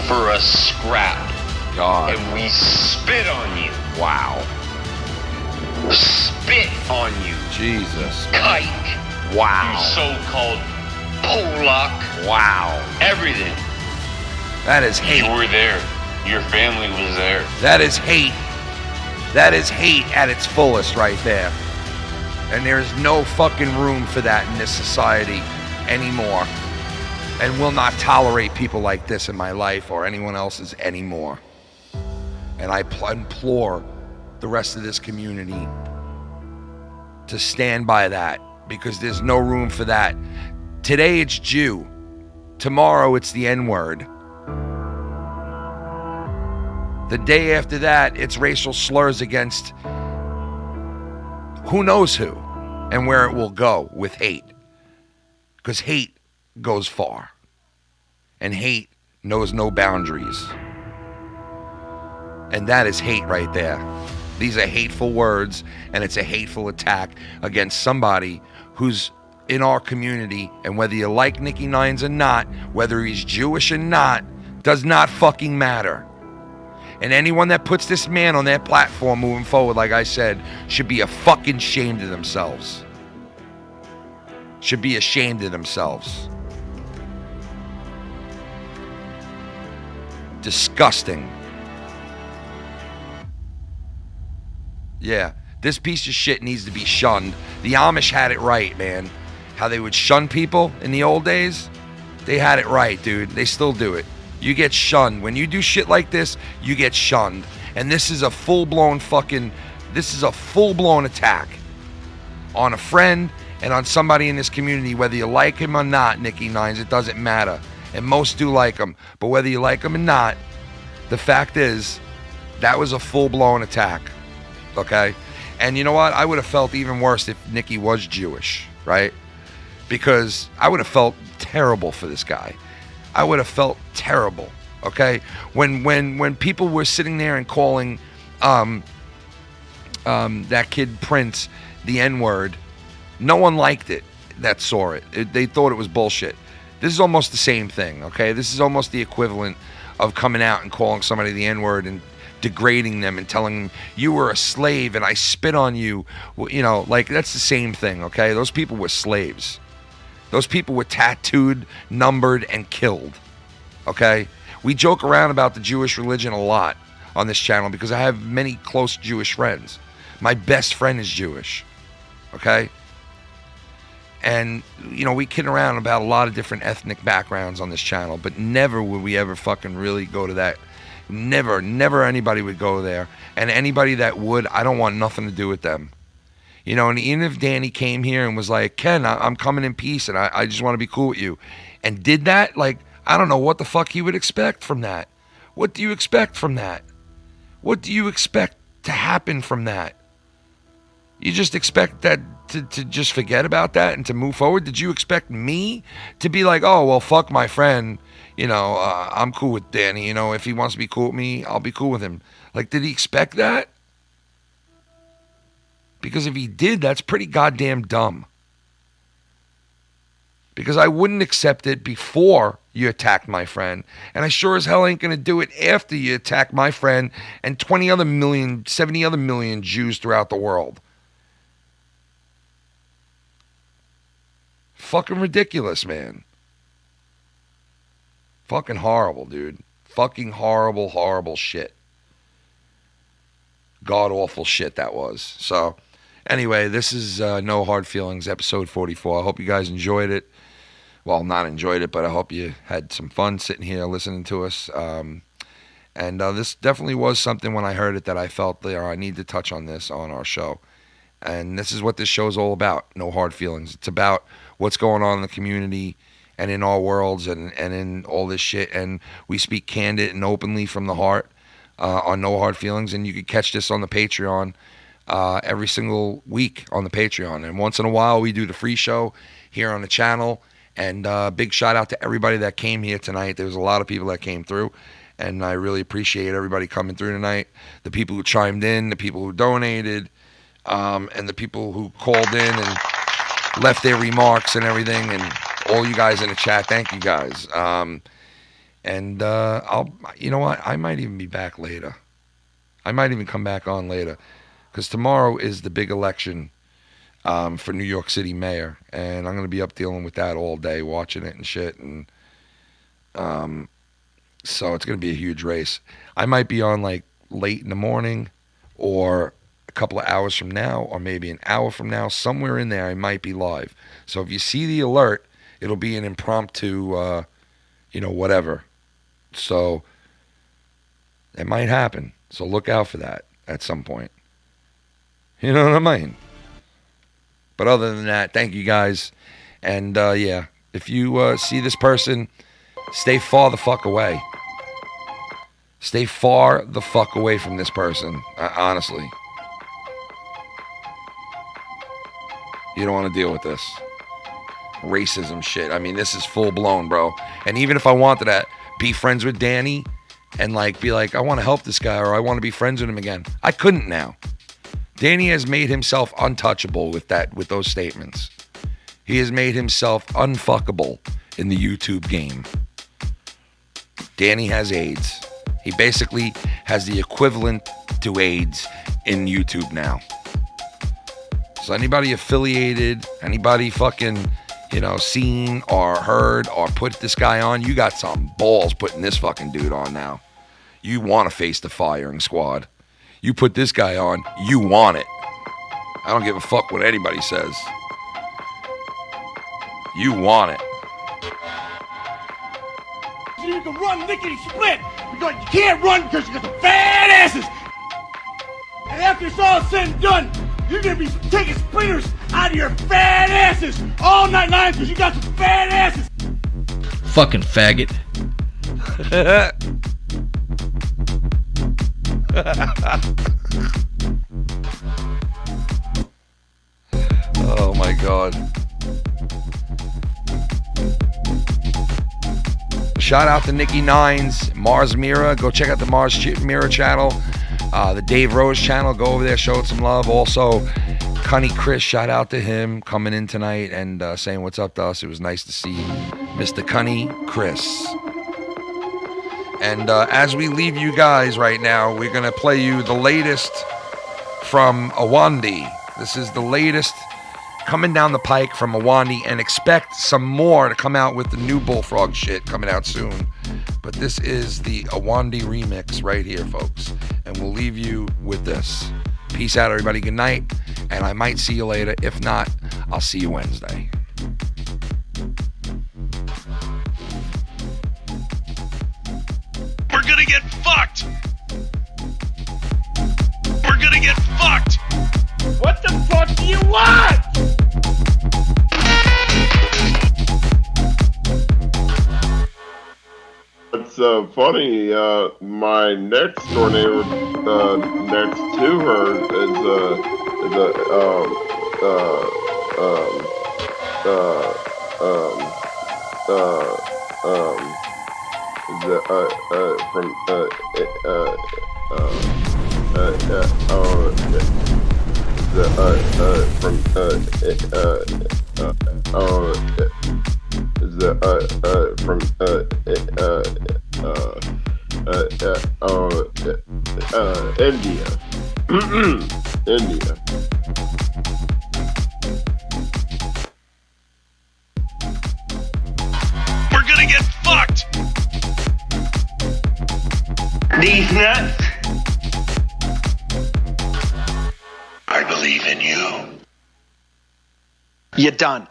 for a scrap God. And we spit on you. Wow. Spit on you. Jesus. Kike. Wow. You so-called Polak. Wow. Everything. That is hate. You were there. Your family was there. That is hate. That is hate at its fullest right there. And there is no fucking room for that in this society anymore. And will not tolerate people like this in my life or anyone else's anymore. And I implore the rest of this community to stand by that, because there's no room for that. Today it's Jew. Tomorrow it's the N-word. The day after that, it's racial slurs against who knows who and where it will go with hate. Because hate goes far. And hate knows no boundaries. And that is hate right there. These are hateful words, and it's a hateful attack against somebody who's in our community. And whether you like Nicky Nines or not, whether he's Jewish or not, does not fucking matter. And anyone that puts this man on their platform moving forward, like I said, should be a fucking ashamed of themselves. Should be ashamed of themselves. Disgusting. Yeah, this piece of shit needs to be shunned. The Amish had it right, man. How they would shun people in the old days, they had it right, dude. They still do it. You get shunned. When you do shit like this, you get shunned. And this is a full-blown attack on a friend and on somebody in this community, whether you like him or not, Nicky Nines, it doesn't matter. And most do like him. But whether you like him or not, the fact is, that was a full-blown attack. Okay? And you know what? I would have felt even worse if Nicky was Jewish, right? Because I would have felt terrible for this guy. I would have felt terrible, okay? When people were sitting there and calling that kid Prince the N-word, no one liked it that saw it. They thought it was bullshit. This is almost the same thing, okay? This is almost the equivalent of coming out and calling somebody the N-word and degrading them and telling them you were a slave and I spit on you. You know, like, that's the same thing, okay? Those people were slaves. Those people were tattooed, numbered, and killed, okay? We joke around about the Jewish religion a lot on this channel because I have many close Jewish friends. My best friend is Jewish, okay? And, you know, we kid around about a lot of different ethnic backgrounds on this channel, but never would we ever fucking really go to that. Never anybody would go there. And anybody that would, I don't want nothing to do with them. You know, and even if Danny came here and was like, Ken, I'm coming in peace and I just want to be cool with you, and did that, like, I don't know what the fuck he would expect from that. What do you expect from that? What do you expect to happen from that? You just expect that to just forget about that and to move forward? Did you expect me to be like, oh, well, fuck my friend, you know, I'm cool with Danny, you know, if he wants to be cool with me, I'll be cool with him. Like, did he expect that? Because if he did, that's pretty goddamn dumb. Because I wouldn't accept it before you attacked my friend. And I sure as hell ain't going to do it after you attack my friend and 70 other million Jews throughout the world. Fucking ridiculous, man. Fucking horrible, dude. Fucking horrible, horrible shit. God-awful shit that was. So, anyway, this is No Hard Feelings, episode 44. I hope you guys enjoyed it. Well, not enjoyed it, but I hope you had some fun sitting here listening to us. And this definitely was something when I heard it that I felt I need to touch on this on our show. And this is what this show is all about, No Hard Feelings. It's about what's going on in the community and in our worlds and in all this shit. And we speak candid and openly from the heart on No Hard Feelings. And you can catch this on the Patreon every single week on the Patreon. And once in a while, we do the free show here on the channel. And big shout out to everybody that came here tonight. There was a lot of people that came through. And I really appreciate everybody coming through tonight. The people who chimed in, the people who donated, and the people who called in and left their remarks and everything. And all you guys in the chat, thank you guys. And you know what? I might even be back later. I might even come back on later, because tomorrow is the big election for New York City mayor, and I'm going to be up dealing with that all day, watching it and shit. And so it's going to be a huge race. I might be on like late in the morning, or a couple of hours from now, or maybe an hour from now. Somewhere in there, I might be live. So if you see the alert, it'll be an impromptu, whatever. So it might happen. So look out for that at some point. You know what I mean? But other than that, thank you guys. And yeah, if you see this person, stay far the fuck away. Stay far the fuck away from this person, honestly. You don't want to deal with this racism shit. I mean, this is full blown, bro. And even if I wanted to be friends with Danny and like be like, I want to help this guy, or I want to be friends with him again, I couldn't now. Danny has made himself untouchable with those statements. He has made himself unfuckable in the YouTube game. Danny has AIDS. He basically has the equivalent to AIDS in YouTube now. So anybody affiliated, anybody fucking, seen or heard or put this guy on, you got some balls putting this fucking dude on now. You want to face the firing squad. You put this guy on, you want it. I don't give a fuck what anybody says. You want it. You can run lickety split, because you can't run because you got some fat asses. And after it's all said and done, you're gonna be taking splinters out of your fat asses all night long because you got some fat asses. Fucking faggot. Oh my God. Shout out to Nicky Nines, Marz Mira. Go check out the Marz Mira channel, the Dave Rose channel. Go over there, show it some love. Also, Cunny Chris, shout out to him coming in tonight and saying what's up to us. It was nice to see Mr. Cunny Chris. And as we leave you guys right now, we're going to play you the latest from Awandi. This is the latest coming down the pike from Awandi, and expect some more to come out with the new BULLFROG shit coming out soon. But this is the Awandi remix right here, folks. And we'll leave you with this. Peace out, everybody. Good night. And I might see you later. If not, I'll see you Wednesday. We're gonna get fucked! We're gonna get fucked! What the fuck do you want? It's funny, my next door neighbor next to her India. India. We're gonna get fucked! These nuts? I believe in you. You're done.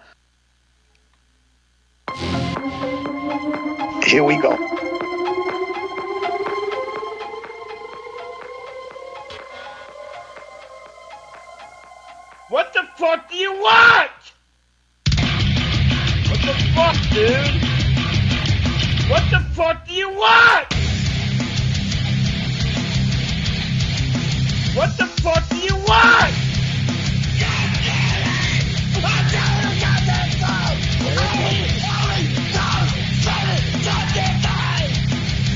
Here we go. What the fuck do you want? What the fuck, dude? What the fuck do you want? What the fuck do you want?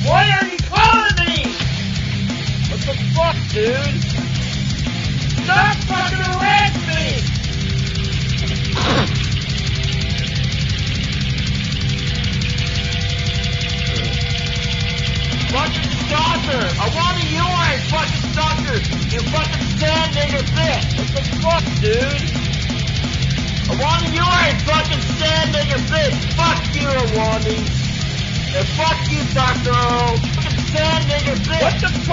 Why are you calling me? What the fuck, dude? Stop fucking harassing me! Wanda, you ain't fucking sand nigger bitch. Fuck you, Wanda. And fuck you, Taco. Fucking sand nigger bitch. What the